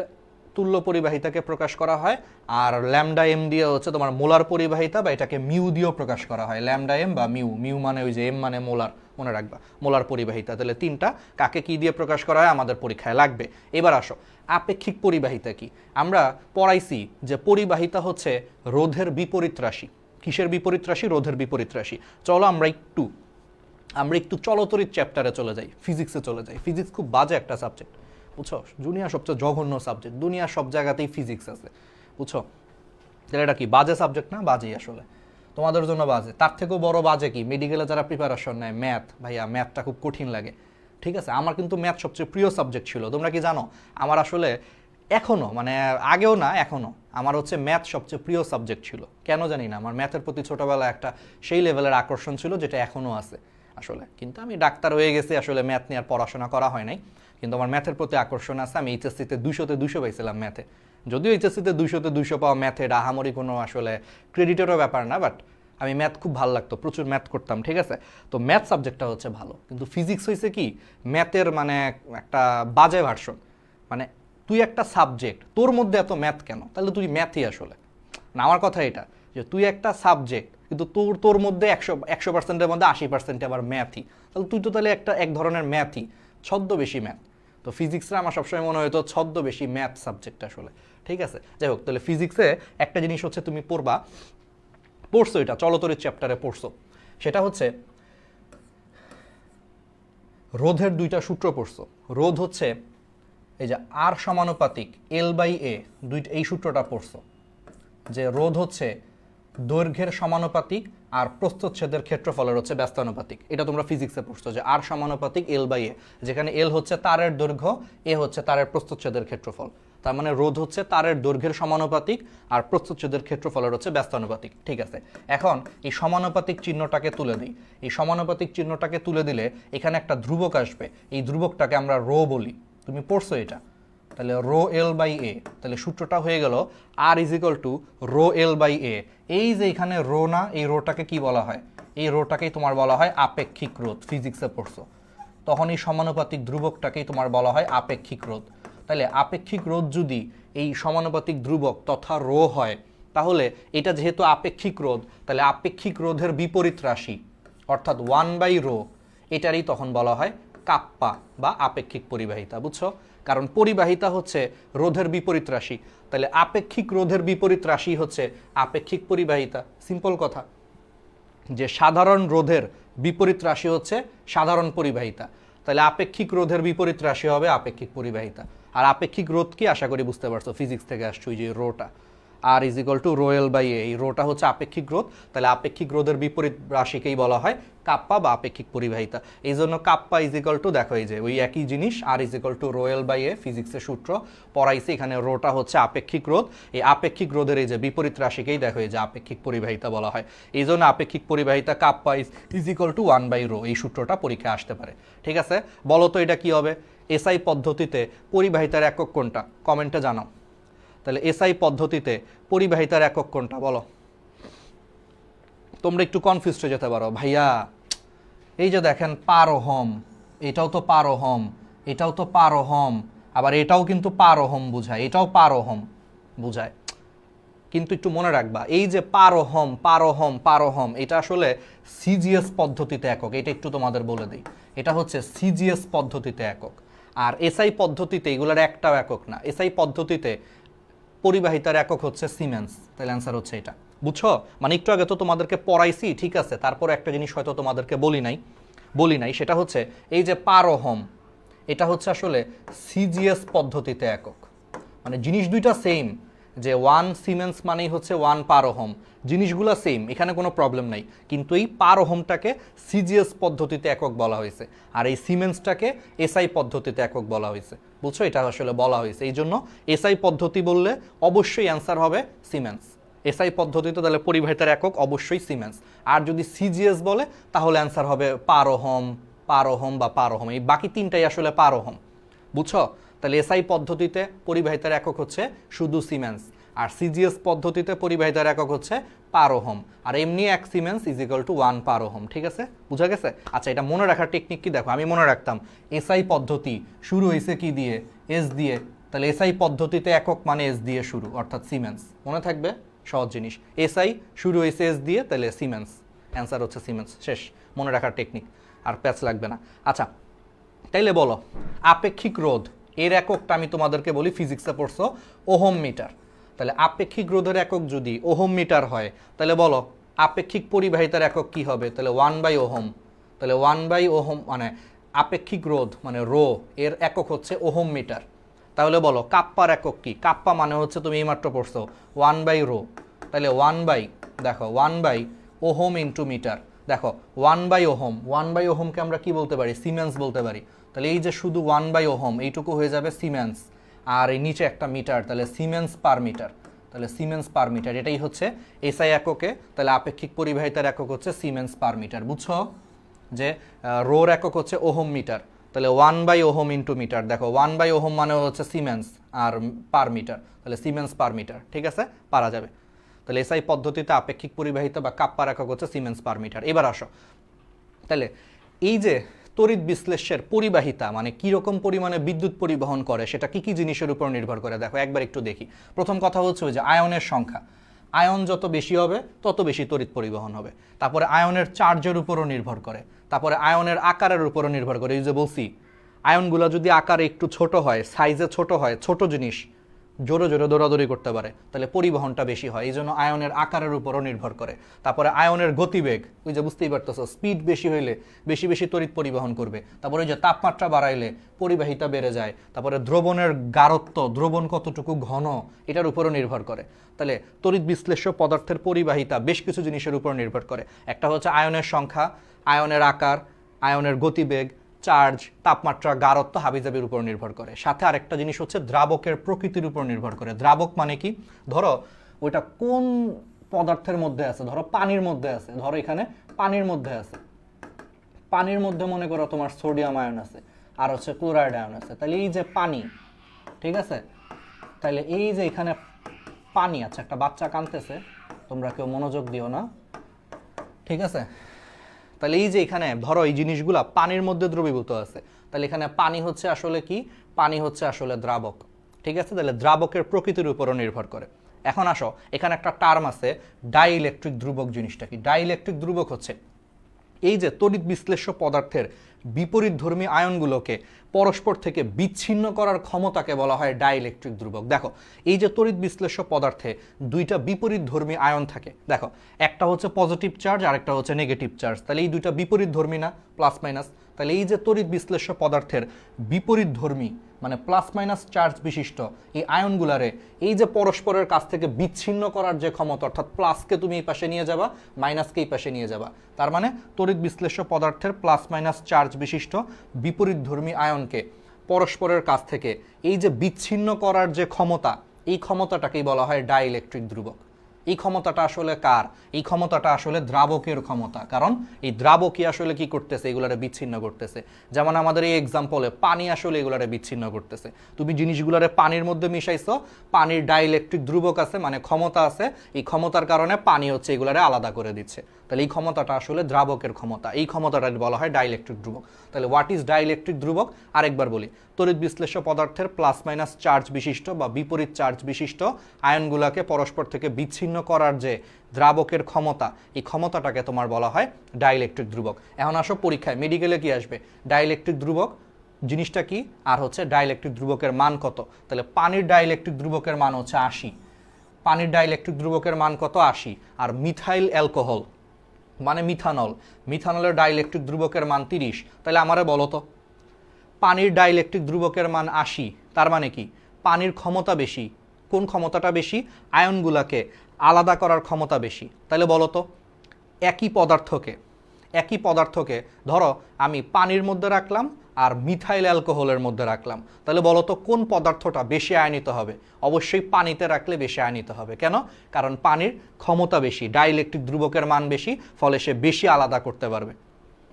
তুল্য পরিবাহিতাকে প্রকাশ করা হয়, আর ল্যামডা এম দিয়ে হচ্ছে তোমার মোলার পরিবাহিতা বা এটাকে মিউ দিয়েও প্রকাশ করা হয়, ল্যামডা এম বা মিউ। মিউ মানে ওই যে এম মানে মোলার, মনে রাখবা, মোলার পরিবাহিতা। তাহলে 3টা কাকে কি দিয়ে প্রকাশ করা হয় আমাদের পরীক্ষায় লাগবে। এবার আসো আপেক্ষিক পরিবাহিতা কি? আমরা পড়াইছি যে পরিবাহিতা হচ্ছে রোধের বিপরীত রাশি। কিসের বিপরীত রাশি? রোধের বিপরীত রাশি। চলো আমরা একটু চলতরিৎ চ্যাপ্টারে চলে যাই, ফিজিক্সে চলে যাই। ফিজিক্স খুব বাজে একটা সাবজেক্ট, বুঝছো? দুনিয়া সবচেয়ে জঘন্য সাবজেক্ট, দুনিয়ার সব জায়গাতেই ফিজিক্স আছে, বুঝছো? তাহলে এটা কি বাজে সাবজেক্ট না? বাজেই আসলে, তোমাদের জন্য বাজে। তার থেকেও বড় বাজে কি, মেডিকেলে যারা প্রিপারেশন নেয় ম্যাথ, ভাইয়া ম্যাথটা খুব কঠিন লাগে। ঠিক আছে, আমার কিন্তু ম্যাথ সবচেয়ে প্রিয় সাবজেক্ট ছিল। তোমরা কি জানো আমার আসলে এখনও, মানে আগেও না এখনও, আমার হচ্ছে ম্যাথ সবচেয়ে প্রিয় সাবজেক্ট ছিল। কেন জানি না, আমার ম্যাথের প্রতি ছোটোবেলায় একটা সেই লেভেলের আকর্ষণ ছিল যেটা এখনও আছে আসলে। কিন্তু আমি ডাক্তার হয়ে গেছি, আসলে ম্যাথ নিয়ে আর পড়াশোনা করা হয় নাই, কিন্তু আমার ম্যাথের প্রতি আকর্ষণ আছে। আমি এইচএসসিতে 200-তে 200 পাইছিলাম ম্যাথে। যদিও এইচএসসিতে 200-তে 200 পাওয়া ম্যাথে এটা আহামরি কোনো আসলে ক্রেডিটেরও ব্যাপার না, বাট আমি ম্যাথ খুব ভালো লাগতো, প্রচুর ম্যাথ করতাম। ঠিক আছে, তো ম্যাথ সাবজেক্টটা হচ্ছে ভালো, কিন্তু ফিজিক্স হয়েছে কি ম্যাথের মানে একটা বাজে ভার্সন। মানে তুই একটা সাবজেক্ট, তোর মধ্যে এত ম্যাথ কেন? তাহলে তুই ম্যাথই আসলে না। আমার কথা এটা যে তুই একটা সাবজেক্ট, কিন্তু তোর মধ্যে 100%-এর মধ্যে 80% আবার ম্যাথই, তাহলে তুই তো তাহলে এক ধরনের ম্যাথই, ছদ্মবেশী ম্যাথ। তো ফিজিক্সরা আমার সবসময় মনে হতো ছদ্মবেশী ম্যাথ সাবজেক্ট আসলে। ঠিক আছে, যাই হোক, তাহলে ফিজিক্সে একটা জিনিস হচ্ছে তুমি পড়ছো, এটা চলতরিৎ চ্যাপ্টারে পড়ছো, সেটা হচ্ছে রোধের 2টা সূত্র পড়ছো। রোধ হচ্ছে এই যে আর সমানুপাতিক L/A, এই সূত্রটা পড়ছো যে রোধ হচ্ছে দৈর্ঘ্যের সমানুপাতিক আর প্রস্থচ্ছেদের ক্ষেত্রফলের হচ্ছে ব্যস্তানুপাতিক। এটা তোমরা ফিজিক্সে পড়ছো যে আর সমানুপাতিক L/A, যেখানে L হচ্ছে তারের দৈর্ঘ্য, A হচ্ছে তারের প্রস্থচ্ছেদের ক্ষেত্রফল। তার মানে রোধ হচ্ছে তারের দৈর্ঘ্যের সমানুপাতিক আর প্রস্থচ্ছেদের ক্ষেত্রফলের হচ্ছে ব্যস্তানুপাতিক। ঠিক আছে, এখন এই সমানুপাতিক চিহ্নটাকে তুলে দিই। এই সমানুপাতিক চিহ্নটাকে তুলে দিলে এখানে একটা ধ্রুবক আসবে, এই ধ্রুবকটাকে আমরা রো বলি। তুমি পড়ছো এটা, তাহলে রো L/A, তাহলে সূত্রটা হয়ে গেল R = রো L/A। এই যে এখানে রো না, এই রোটাকে কি বলা হয়? এই রোটাকেই তোমার বলা হয় আপেক্ষিক রোধ, ফিজিক্সে পড়ছো। তখন এই সমানুপাতিক ধ্রুবকটাকেই তোমার বলা হয় আপেক্ষিক রোধ। তাহলে আপেক্ষিক রোধ যদি এই সমানুপাতিক ধ্রুবক তথা রো হয়, তাহলে এটা যেহেতু আপেক্ষিক রোধ, তাহলে আপেক্ষিক রোধের বিপরীত রাশি অর্থাৎ 1/ρ এটারই তখন বলা হয় কাপ্পা বা আপেক্ষিক পরিবাহিতা। বুঝছো? কারণ পরিবাহিতা হচ্ছে রোধের বিপরীত রাশি, তাহলে আপেক্ষিক রোধের বিপরীত রাশি হচ্ছে আপেক্ষিক পরিবাহিতা। সিম্পল কথা, যে সাধারণ রোধের বিপরীত রাশি হচ্ছে সাধারণ পরিবাহিতা, তাহলে আপেক্ষিক রোধের বিপরীত রাশি হবে আপেক্ষিক পরিবাহিতা। আর আপেক্ষিক রোধ কি আশা করি বুঝতে পারছো, ফিজিক্স থেকে আসছো, যে রোটা R is equal to rho L by A, এই রোটা হচ্ছে আপেক্ষিক রোধ, তাহলে আপেক্ষিক রোধের বিপরীত রাশিকেই বলা হয় কাপ্পা বা আপেক্ষিক পরিবাহিতা। এই জন্য কাপ্পা ইজ ইকুয়াল টু, দেখো এই যে ওই একই জিনিস, R is equal to rho L by A, ফিজিক্সের সূত্র পড়াইছি, এখানে রোটা হচ্ছে আপেক্ষিক রোধ, এই আপেক্ষিক রোধের এই যে বিপরীত রাশিকেই দেখো এই যে আপেক্ষিক পরিবাহিতা বলা হয়। এই জন্য আপেক্ষিক পরিবাহিতা কাপ্পা ইজ ইকুয়াল টু 1/ρ, এই সূত্রটা পরীক্ষায় আসতে পারে। ঠিক আছে, বলো তো এটা কি হবে? এসআই পদ্ধতিতে পরিবাহিতার একক কোনটা? কমেন্টে জানাও। তাহলে এসআই পদ্ধতিতে পরিবাহিতার একক কোনটা বলো? তোমরা একটু কনফিউজ হয়ে যেতে পারো, ভাইয়া এই যে দেখেন পার ওহম, এটাও তো পার ওহম, এটাও তো পার ওহম, আবার এটাও কিন্তু পার ওহম বুঝায়, এটাও পার ওহম বুঝায়। কিন্তু একটু মনে রাখবা, এই যে পার ওহম পার ওহম পার ওহম, এটা আসলে সিজিএস পদ্ধতিতে একক, এটা একটু তোমাদের বলে দিই, এটা হচ্ছে সিজিএস পদ্ধতিতে একক। আর এসআই পদ্ধতিতে এগুলোর একটাও একক না। এসআই পদ্ধতিতে পরিবাহিতার একক হচ্ছে সিমেন্স। তাহলে অ্যান্সার হচ্ছে এটা। বুঝছো? মানে একটু আগে তো তোমাদেরকে পড়াইছি, ঠিক আছে, তারপর একটা জিনিস হয়তো তোমাদেরকে বলি নাই, সেটা হচ্ছে এই যে পার ওহম, এটা হচ্ছে আসলে সিজিএস পদ্ধতিতে একক। মানে জিনিস দুইটা সেম, যে 1 সিমেন্স মানেই হচ্ছে 1 পার ওহম, জিনিসগুলো সেম, এখানে কোনো প্রবলেম নাই, কিন্তু এই পার ওহমটাকে সিজিএস পদ্ধতিতে একক বলা হয়েছে, আর এই সিমেন্সটাকে এসআই পদ্ধতিতে একক বলা হয়েছে। বুঝছো? এটা আসলে বলা হয়েছে, এই জন্য এসআই পদ্ধতি বললে অবশ্যই অ্যান্সার হবে সিমেন্স। এসআই পদ্ধতিতে তাহলে পরিবাহিতার একক অবশ্যই সিমেন্স। আর যদি সিজিএস বলে তাহলে অ্যান্সার হবে পার ওহম বা পার ওহম, এই বাকি তিনটাই আসলে পার ওহম। বুঝছো? তাহলে এসআই পদ্ধতিতে পরিবাহিতার একক হচ্ছে শুধু সিমেন্স, আর সিজিএস পদ্ধতিতে পরিবাহিতার একক হচ্ছে পার ওহম, আর এমনি 1 siemens is equal to 1 per ohm. ঠিক আছে, বুঝা গেছে? আচ্ছা, এটা মনে রাখার টেকনিক কি দেখো, আমি মনে রাখতাম এসআই পদ্ধতি শুরু হয়েছে কি দিয়ে? এস দিয়ে, তাহলে এসআই পদ্ধতিতে একক মানে এস দিয়ে শুরু, অর্থাৎ সিমেন্স। মনে থাকবে, সহজ জিনিস, এসআই শুরু হয়েছে এস দিয়ে, তাহলে সিমেন্স, অ্যান্সার হচ্ছে সিমেন্স। শেষ, মনে রাখার টেকনিক, আর প্যাচ লাগবে না। আচ্ছা, তাইলে বলো আপেক্ষিক রোধ এর এককটা আমি তোমাদেরকে বলি, ফিজিক্সে পড়ছো ওহম মিটার। তাহলে আপেক্ষিক রোধের একক যদি ওহম মিটার হয়, তাহলে বলো আপেক্ষিক পরিবাহিতার একক কি হবে? তাহলে 1/ওহম। তাহলে 1/ওহম মানে আপেক্ষিক রোধ মানে রো, এর একক হচ্ছে ওহম মিটার। তাহলে বলো কাপ্পার একক কি? কাপ্পা মানে হচ্ছে তুমি এইমাত্র পড়ছো 1/ρ, তাহলে 1/, দেখো 1/ওহম ইন্টু মিটার, দেখো 1/ওহম, 1/ওহমকে আমরা কি বলতে পারি? সিমেন্স বলতে পারি। তাহলে এই যে শুধু 1/ওহম এইটুকু হয়ে যাবে সিমেন্স, আর এই নিচে একটা মিটার, তাহলে সিমেন্স পার মিটার, তাহলে সিমেন্স পার মিটার, এটাই হচ্ছে এসআই এককে। তাহলে আপেক্ষিক পরিবাহিতার একক হচ্ছে সিমেন্স পার মিটার। বুঝছো যে রোর একক হচ্ছে ওহম মিটার, তাহলে 1/ওহম ইন্টু মিটার, দেখো 1/ওহম মানে হচ্ছে সিমেন্স আর পার মিটার, তাহলে সিমেন্স পার মিটার। ঠিক আছে, পারা যাবে। তাহলে এসআই পদ্ধতিতে আপেক্ষিক পরিবাহিতা বা কাপ্পার একক হচ্ছে সিমেন্স পার মিটার। এবার আসো, তাহলে এই যে তড়িৎ বিশ্লেষ্যের পরিবাহিতা মানে কীরকম পরিমাণে বিদ্যুৎ পরিবহন করে, সেটা কি কি জিনিসের উপর নির্ভর করে দেখো একবার একটু দেখি। প্রথম কথা হচ্ছে ওই যে আয়নের সংখ্যা, আয়ন যত বেশি হবে তত বেশি তড়িৎ পরিবহন হবে। তারপরে আয়নের চার্জের উপরও নির্ভর করে, তারপরে আয়নের আকারের উপরও নির্ভর করে। এই যে বলছি আয়নগুলো যদি আকারে একটু ছোট হয়, সাইজে ছোট হয়, ছোট জিনিস জোরে জোরে দৌড়াদৌড়ি করতে পারে, তাহলে পরিবহনটা বেশি হয়, এই জন্য আয়নের আকারের উপরও নির্ভর করে। তারপরে আয়নের গতিবেগ, ওই যে বুঝতেই পারতেছো স্পিড বেশি হইলে বেশি বেশি তড়িৎ পরিবহন করবে। তারপরে ওই যে তাপমাত্রা বাড়াইলে পরিবাহিতা বেড়ে যায়। তারপরে দ্রবণের গাঢ়ত্ব, দ্রবণ কতটুকু ঘন, এটার উপরও নির্ভর করে। তাহলে তড়িৎ বিশ্লেষ্য পদার্থের পরিবাহিতা বেশ কিছু জিনিসের উপর নির্ভর করে। একটা হচ্ছে আয়নের সংখ্যা, আয়নের আকার, আয়নের গতিবেগ, চার্জ, তাপমাত্রা, গাঢ়ত্ব, হাবিজাবির উপর নির্ভর করে। সাথে আরেকটা জিনিস হচ্ছে দ্রাবকের প্রকৃতির উপর নির্ভর করে। দ্রাবক মানে কি? ধরো ওইটা কোন পদার্থের মধ্যে আছে, ধরো পানির মধ্যে আছে, ধরো এখানে পানির মধ্যে আছে, পানির মধ্যে মনে করো তোমার সোডিয়াম আয়ন আছে আর হচ্ছে ক্লোরাইড আয়ন আছে। তাহলে এই যে পানি, ঠিক আছে, তাহলে এই যে এখানে পানি আছে, একটা বাচ্চা কাঁদতেছে, তোমরা কেউ মনোযোগ দিও না, ঠিক আছে, তাহলে এই যে এখানে ধরো এই জিনিসগুলা পানির মধ্যে দ্রবীভূত আছে, তাহলে এখানে পানি হচ্ছে আসলে কি, পানি হচ্ছে আসলে দ্রাবক। ঠিক আছে, তাহলে দ্রাবকের প্রকৃতির উপরও নির্ভর করে। এখন আসো, এখানে একটা টার্ম আছে ডাইইলেকট্রিক ধ্রুবক। জিনিসটা কি? ডাইইলেকট্রিক ধ্রুবক হচ্ছে এই যে তড়িৎ বিশ্লেষ্য পদার্থের বিপরীতধর্মী আয়নগুলোকে পরস্পর থেকে বিচ্ছিন্ন করার ক্ষমতাকে বলা হয় ডাইইলেকট্রিক ধ্রুবক। দেখো, এই যে তড়িৎ বিশ্লেষ্য পদার্থে দুইটা বিপরীতধর্মী আয়ন থাকে, দেখো একটা হচ্ছে পজিটিভ চার্জ আর একটা হচ্ছে নেগেটিভ চার্জ, তাহলে এই দুইটা বিপরীতধর্মী না, প্লাস মাইনাস। তাহলে এই যে তড়িৎ বিশ্লেষ্য পদার্থের বিপরীতধর্মী মানে প্লাস মাইনাস চার্জ বিশিষ্ট এই আয়নগুলারে এই যে পরস্পরের কাছ থেকে বিচ্ছিন্ন করার যে ক্ষমতা, অর্থাৎ প্লাসকে তুমি এই পাশে নিয়ে যাবা, মাইনাসকে এই পাশে নিয়ে যাবা, তার মানে তড়িৎ বিশ্লেষ্য পদার্থের প্লাস মাইনাস চার্জ বিশিষ্ট বিপরীতধর্মী আয়নকে পরস্পরের কাছ থেকে এই যে বিচ্ছিন্ন করার যে ক্ষমতা, এই ক্ষমতাটাকেই বলা হয় ডাইইলেকট্রিক ধ্রুবক। এই ক্ষমতাটা আসলে কার? এই ক্ষমতাটা আসলে দ্রাবকের ক্ষমতা, কারণ এই দ্রাবকই আসলে কি করতেছে, এগুলারে বিচ্ছিন্ন করতেছে। যেমন আমাদের এই এক্সাম্পলে পানি আসলে এগুলারে বিচ্ছিন্ন করতেছে। তুমি জিনিসগুলারে পানির মধ্যে মিশাইছো, পানির ডাইইলেকট্রিক ধ্রুবক আছে মানে ক্ষমতা আছে, এই ক্ষমতার কারণে পানি হচ্ছে এগুলারে আলাদা করে দিচ্ছে। তাহলে এই ক্ষমতাটা আসলে দ্রাবকের ক্ষমতা, এই ক্ষমতাটা বলা হয় ডাইইলেকট্রিক ধ্রুবক। তাহলে হোয়াট ইজ ডাইইলেকট্রিক ধ্রুবক? আরেকবার বলি, তড়িৎ বিশ্লেষ্য পদার্থের প্লাস মাইনাস চার্জ বিশিষ্ট বা বিপরীত চার্জ বিশিষ্ট আয়নগুলোকে পরস্পর থেকে বিচ্ছিন্ন করার যে দ্রাবকের ক্ষমতা, এই ক্ষমতাটাকে তোমার বলা হয় ডাইইলেকট্রিক ধ্রুবক। এখন আসো পরীক্ষায় মেডিকেলে কি আসবে? ডাইইলেকট্রিক ধ্রুবক জিনিসটা কি, আর হচ্ছে ডাইইলেকট্রিক ধ্রুবকের মান কত। তাহলে পানির ডাইইলেকট্রিক ধ্রুবকের মান হচ্ছে 80, পানির ডাইইলেকট্রিক ধ্রুবকের মান কত? 80। আর মিথাইল অ্যালকোহল মানে মিথানল, মিথানলের ডাইইলেকট্রিক ধ্রুবকের মান 30। তাহলে আমারে বলো তো, পানির ডাইইলেকট্রিক ধ্রুবকের মান 80, তার মানে কি পানির ক্ষমতা বেশি। কোন ক্ষমতাটা বেশি? আয়নগুলাকে আলাদা করার ক্ষমতা বেশি। তাহলে বলো তো, একই পদার্থকে ধরো আমি পানির মধ্যে রাখলাম আর মিথাইল অ্যালকোহলের মধ্যে রাখলাম, তাহলে বলো তো কোন পদার্থটা বেশি আয়নিত হবে? অবশ্যই পানিতে রাখলে বেশি আয়নিত হবে। কেন? কারণ পানির ক্ষমতা বেশি, ডাইইলেকট্রিক ধ্রুবকের মান বেশি, ফলে সে বেশি আলাদা করতে পারবে।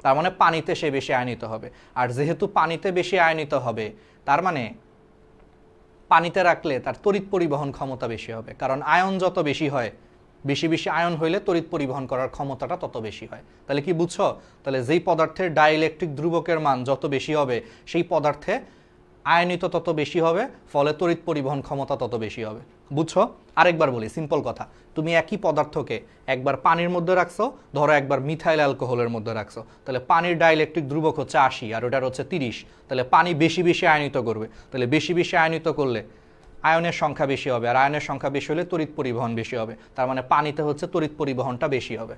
তার মানে পানিতে সে বেশি আয়নিত হবে। আর যেহেতু পানিতে বেশি আয়নিত হবে, তার মানে পানিতে রাখলে তার তড়িৎ পরিবহন ক্ষমতা বেশি হবে, কারণ আয়ন যত বেশি হয়, বেশি বেশি আয়ন হইলে তড়িৎ পরিবহন করার ক্ষমতাটা তত বেশি হয়। তাহলে কি বুঝছো? তাহলে যেই পদার্থের ডাইইলেকট্রিক ধ্রুবকের মান যত বেশি হবে, সেই পদার্থে আয়নিত তত বেশি হবে, ফলে তড়িৎ পরিবহন ক্ষমতা তত বেশি হবে। বুঝছো? আরেকবার বলি, সিম্পল কথা, তুমি একই পদার্থকে একবার পানির মধ্যে রাখছো, ধরো একবার মিথাইল অ্যালকোহলের মধ্যে রাখছো, তাহলে পানির ডাইইলেকট্রিক ধ্রুবক হচ্ছে 80 আর ওটার হচ্ছে 30। তাহলে পানি বেশি বেশি আয়নিত করবে, তাহলে বেশি বেশি আয়নিত করলে আয়নের সংখ্যা বেশি হবে, আর আয়নের সংখ্যা বেশি হলে তড়িৎ পরিবহন বেশি হবে। তার মানে পানিতে হচ্ছে তড়িৎ পরিবহনটা বেশি হবে।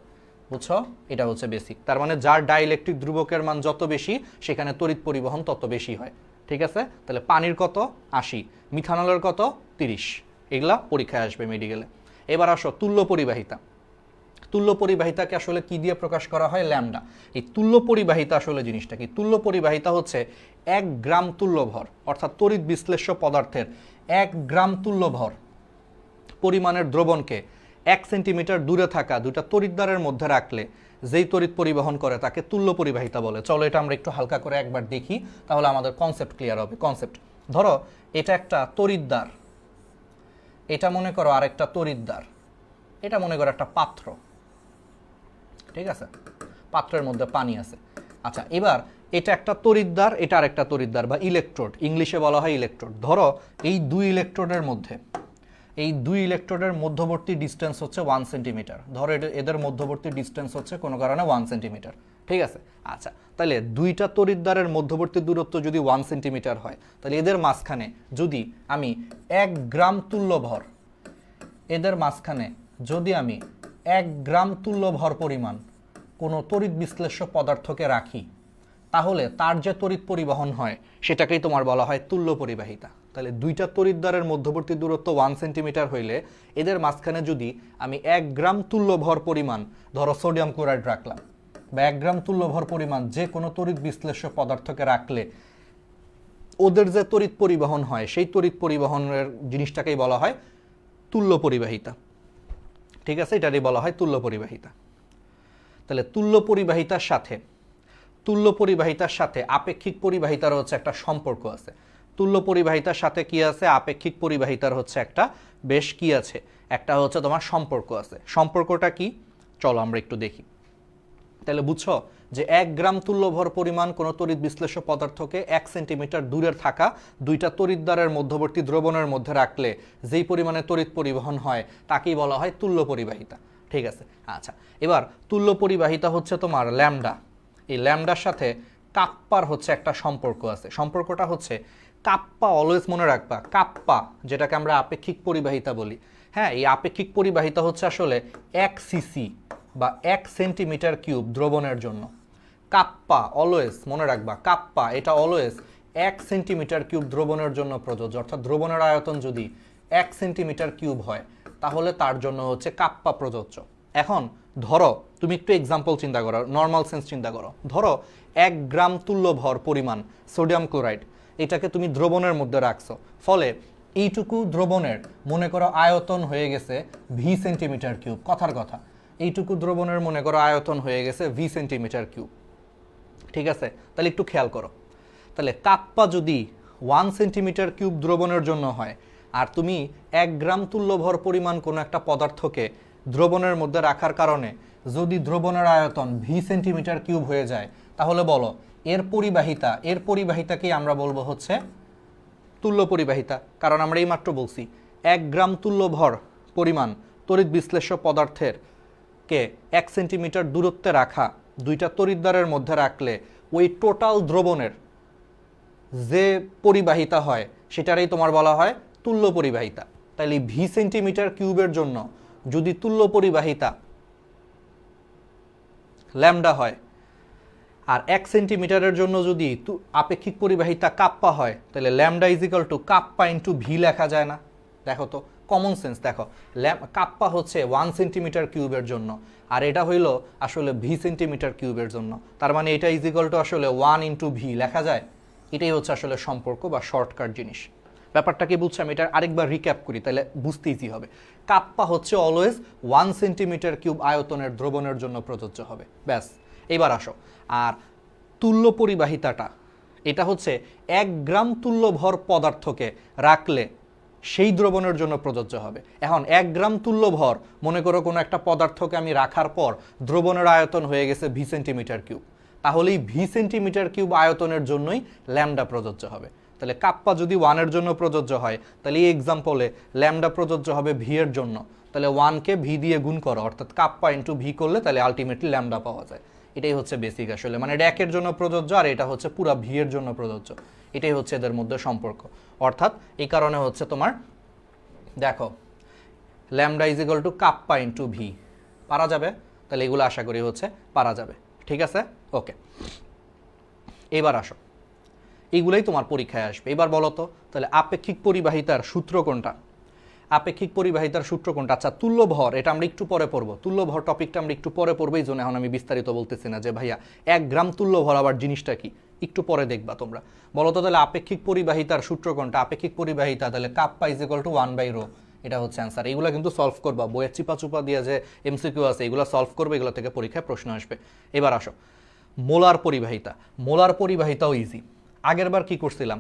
বুঝছো? এটা হচ্ছে বেসিক। তার মানে যার ডাইইলেকট্রিক ধ্রুবকের মান যত বেশি, সেখানে তড়িৎ পরিবহন তত বেশি হয়। ঠিক আছে? তাহলে পানির কত? 80, মিথানলের কত? 30। এগুলা পরীক্ষায় আসবে মেডিকেলে। এবার আসো তুল্য পরিবাহিতা। তুল্য পরিবাহিতাকে আসলে কি দিয়ে প্রকাশ করা হয়? ল্যামডা। এই তুল্য পরিবাহিতা আসলে জিনিসটা কি? তুল্য পরিবাহিতা হচ্ছে 1 গ্রাম তুল্য ভর, অর্থাৎ তড়িৎ বিশ্লেষ্য পদার্থের 1 গ্রাম তুল্য ভর পরিমাণের দ্রবণকে 1 সেন্টিমিটার দূরে থাকা দুটা তড়িৎদ্বারের মধ্যে রাখলে যেই তড়িৎ পরিবহন করে তাকে তুল্য পরিবাহিতা বলে। চলো এটা আমরা একটু হালকা করে একবার দেখি, তাহলে আমাদের কনসেপ্ট ক্লিয়ার হবে। কনসেপ্ট, ধরো এটা একটা তড়িৎদ্বার, এটা মনে করো আরেকটা তড়িৎদ্বার, এটা মনে করো একটা পাত্র। ঠিক আছে? পাত্রের মধ্যে পানি আছে। আচ্ছা, এবার এটা একটা তড়িৎদ্বার, এটা আরেকটা তড়িৎদ্বার বা ইলেকট্রোড, ইংলিশে বলা হয় ইলেকট্রোড। ধরো এই দুই ইলেকট্রোডের মধ্যবর্তী ডিস্টেন্স হচ্ছে 1 সেন্টিমিটার। ধরো এদের মধ্যবর্তী ডিস্টেন্স হচ্ছে কোনো কারণে 1 সেন্টিমিটার। ঠিক আছে? আচ্ছা, তাহলে দুইটা তড়িৎদ্বারের মধ্যবর্তী দূরত্ব যদি 1 সেন্টিমিটার হয়, তাহলে এদের মাঝখানে যদি আমি 1 গ্রাম তুল্য ভর, এদের মাঝখানে যদি আমি 1 গ্রাম তুল্য ভর পরিমাণ কোনো তড়িৎ বিশ্লেষ্য পদার্থকে রাখি, তাহলে তার যে তড়িৎ পরিবহন হয় সেটাকেই তোমার বলা হয় তুল্য পরিবাহিতা। তাহলে দুইটা তড়িৎদ্বারের মধ্যবর্তী দূরত্ব 1 সেন্টিমিটার হইলে এদের মাঝখানে যদি আমি 1 গ্রাম তুল্য ভর পরিমাণ, ধরো সোডিয়াম ক্লোরাইড রাখলাম, বা 1 গ্রাম তুল্য ভর পরিমাণ যে কোনো তড়িৎ বিশ্লেষ্য পদার্থকে রাখলে ওদের যে তড়িৎ পরিবহন হয়, সেই তড়িৎ পরিবহনের জিনিসটাকেই বলা হয় তুল্য পরিবাহিতা। ঠিক আছে? এটারই বলা হয় তুল্য পরিবাহিতা। তাহলে তুল্য পরিবাহিতার সাথে আপেক্ষিক পরিবাহিতার হচ্ছে একটা সম্পর্ক আছে। তুল্য পরিবাহিতার সাথে কি আছে? আপেক্ষিক পরিবাহিতার হচ্ছে একটা বেশ কি আছে, একটা হচ্ছে তোমার সম্পর্ক আছে। সম্পর্কটা কি? চলো আমরা একটু দেখি। তাহলে বুঝছো যে 1 গ্রাম তুল্যভর পরিমাণ কোনো তড়িৎ বিশ্লেষ্য পদার্থকে 1 সেন্টিমিটার দূরে থাকা দুইটা তড়িৎদ্বারের মধ্যবর্তী দ্রবণের মধ্যে রাখলে যেই পরিমাণে তড়িৎ পরিবহন হয় তাকেই বলা হয় তুল্য পরিবাহিতা। ঠিক আছে, আচ্ছা এবার তুল্য পরিবাহিতা হচ্ছে তোমার ল্যামডা। এই ল্যামডার সাথে কাপ্পার হচ্ছে একটা সম্পর্ক আছে। সম্পর্কটা হচ্ছে কাপ্পা, অলওয়েজ মনে রাখবা কাপ্পা যেটাকে আমরা আপেক্ষিক পরিবাহিতা বলি। হ্যাঁ, এই আপেক্ষিক পরিবাহিতা হচ্ছে আসলে 1 সিসি বা 1 সেন্টিমিটার কিউব দ্রবণের জন্য। কাপ্পা অলওয়েজ মনে রাখবা, কাপ্পা এটা অলওয়েজ 1 সেন্টিমিটার কিউব দ্রবণের জন্য প্রযোজ্য। অর্থাৎ দ্রবণের আয়তন যদি 1 সেন্টিমিটার কিউব হয় তাহলে তার জন্য হচ্ছে কাপ্পা প্রযোজ্য। এখন ধরো তুমি একটু এক্সাম্পল চিন্তা করো, নর্মাল সেন্স চিন্তা করো। ধরো 1 গ্রাম তুল্যভর পরিমাণ সোডিয়াম ক্লোরাইড, এটাকে তুমি দ্রবণের মধ্যে রাখছো, ফলে এইটুকু দ্রবণের মনে করো আয়তন হয়ে গেছে ভি সেন্টিমিটার কিউব। কথার কথা, এইটুকু দ্রবণের মনে করো আয়তন হয়ে গেছে ভি সেন্টিমিটার কিউব। ঠিক আছে, তাহলে একটু খেয়াল করো, তাহলে কাপ্পা যদি 1 সেন্টিমিটার কিউব দ্রবণের জন্য হয় আর তুমি 1 গ্রাম তুল্যভর পরিমাণ কোনো একটা পদার্থকে দ্রবণের মধ্যে রাখার কারণে যদি দ্রবণের আয়তন ভি সেন্টিমিটার কিউব হয়ে যায়, তাহলে বলো এর পরিবাহিতাকেই আমরা বলবো হচ্ছে তুল্য পরিবাহিতা। কারণ আমরা এইমাত্র বলছি 1 গ্রাম তুল্যভর পরিমাণ তড়িৎ বিশ্লেষ্য পদার্থের কে 1 সেন্টিমিটার দূরত্বে রাখা দুইটা তড়িৎদ্বারের মধ্যে রাখলে ওই টোটাল দ্রবণের যে পরিবাহিতা হয় সেটারই তোমার বলা হয় তুল্য পরিবাহিতা। তাইলে ভি সেন্টিমিটার কিউবের জন্য যদি তুল্য পরিবাহিতা ল্যামডা হয় আর 1 সেন্টিমিটারের জন্য যদি আপেক্ষিক পরিবাহিতা কাপ্পা হয়, তাহলে lambda is equal to kappa into V লেখা যায় না? দেখো তো, কমন সেন্স দেখো, কাপ্পা হচ্ছে 1 সেন্টিমিটার কিউবের জন্য আর এটা হইল আসলে ভি সেন্টিমিটার কিউবের জন্য। তার মানে এটা ইজ ইকুয়াল টু আসলে 1 ইন্টু ভি লেখা যায়। এটাই হচ্ছে আসলে সম্পর্ক বা শর্টকাট জিনিস। ব্যাপারটা কি বুঝছি? আমি এটা আরেকবার রিক্যাপ করি তাহলে বুঝতে ইজি হবে। কাপ্পা হচ্ছে অলওয়েজ 1 সেন্টিমিটার কিউব আয়তনের দ্রবণের জন্য প্রযোজ্য হবে। ব্যাস, এবার আসো। আর তুল্য পরিবাহিতাটা এটা হচ্ছে 1 গ্রাম তুল্যভর পদার্থকে রাখলে সেই দ্রবণের জন্য প্রযোজ্য হবে। এখন 1 গ্রাম তুল্যভর মনে করো কোনো একটা পদার্থকে আমি রাখার পর দ্রবণের আয়তন হয়ে গেছে ভি সেন্টিমিটার কিউব, তাহলে এই ভি সেন্টিমিটার কিউব আয়তনের জন্যই ল্যামডা প্রযোজ্য হবে। তাহলে কাপ্পা যদি 1 এর জন্য প্রযোজ্য হয়, তাহলে এই এক্সাম্পলে ল্যামডা প্রযোজ্য হবে ভি এর জন্য। তাহলে 1কে ভি দিয়ে গুণ করো, অর্থাৎ কাপ্পা ইন্টু ভি করলে তাহলে আলটিমেটলি ল্যামডা পাওয়া যায়। এটাই হচ্ছে বেসিক আসলে, মানে এটা 1 এর জন্য প্রযোজ্য আর এটা হচ্ছে পুরা ভি এর জন্য প্রযোজ্য। এটাই হচ্ছে এদের মধ্যে সম্পর্ক। অর্থাৎ এই কারণে হচ্ছে তোমার দেখো lambda is equal to kappa into V পারা যাবে। তাহলে এগুলো আশা করি হচ্ছে পারা যাবে। ঠিক আছে, ওকে। এবার আসো, এইগুলোই তোমার পরীক্ষায় আসবে। এবার বলো তো তাহলে আপেক্ষিক পরিবাহিতার সূত্র কোনটা? আপেক্ষিক পরিবাহিতার সূত্র কোনটা? আচ্ছা, তুল্যভর এটা আমরা একটু পরে পড়বো। তুল্যভর টপিকটা আমরা একটু পরে পড়বো, এই জন্য এখন আমি বিস্তারিত বলতেছি না যে ভাইয়া 1 গ্রাম তুল্যভর আবার জিনিসটা কি, একটু পরে দেখবা তোমরা। বলো তো তাহলে আপেক্ষিক পরিবাহিতার সূত্র কোনটা? আপেক্ষিক পরিবাহিতা তাহলে কাপ্পা ইজ ইকুয়াল টু 1/ρ, এটা হচ্ছে অ্যান্সার। এইগুলো কিন্তু সলভ করবা, বইয়ের চিপা চুপা দিয়ে যে এমসিকিউ আছে এগুলো সলভ করবে, এগুলো থেকে পরীক্ষায় প্রশ্ন আসবে। এবার আসো মোলার পরিবাহিতা। মোলার পরিবাহিতাও ইজি। আগের বার কি করছিলাম?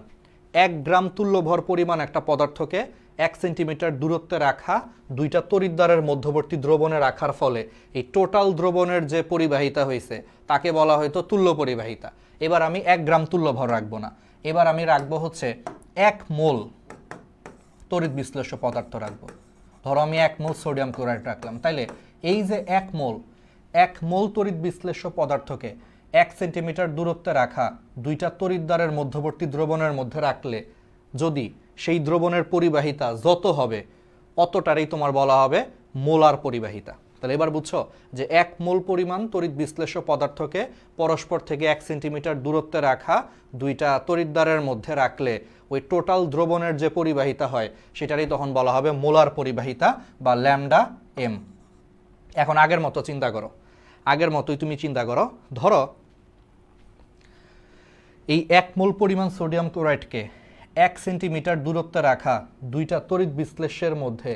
1 গ্রাম তুল্যভর পরিমাণ একটা পদার্থকে 1 সেন্টিমিটার দূরত্বে রাখা দুইটা তড়িৎদ্বারের মধ্যবর্তী দ্রবণে রাখার ফলে এই টোটাল দ্রবণের যে পরিবাহিতা হয়েছে তাকে বলা হয়তো তুল্য পরিবাহিতা। এবার আমি 1 গ্রাম তুল্যভর রাখবো না, এবার আমি রাখবো হচ্ছে 1 মোল তড়িৎ বিশ্লেষ্য পদার্থ রাখবো। ধরো আমি 1 মোল সোডিয়াম ক্লোরাইড রাখলাম, তাইলে এই যে 1 মোল তড়িৎ বিশ্লেষ্য পদার্থকে 1 সেন্টিমিটার দূরত্বে রাখা দুইটা তড়িৎদ্বারের মধ্যবর্তী দ্রবণের মধ্যে রাখলে যদি সেই দ্রবণের পরিবাহিতা যত হবে অতটারই তোমার বলা হবে মোলার পরিবাহিতা। তাহলে এবার বুঝছো যে 1 মোল পরিমাণ তড়িৎ বিশ্লেষ্য পদার্থকে পরস্পর থেকে 1 সেন্টিমিটার দূরত্বে রাখা দুইটা তড়িৎদ্বারের মধ্যে রাখলে ওই টোটাল দ্রবণের যে পরিবাহিতা হয় সেটারই তখন বলা হবে মোলার পরিবাহিতা বা ল্যামডা এম। এখন আগের মতো চিন্তা করো, আগের মতোই তুমি চিন্তা করো। ধরো এই 1 মোল পরিমাণ সোডিয়াম ক্লোরাইডকে 1 সেন্টিমিটার দূরত্বে রাখা দুইটা তড়িৎ বিশ্লেষ্যের মধ্যে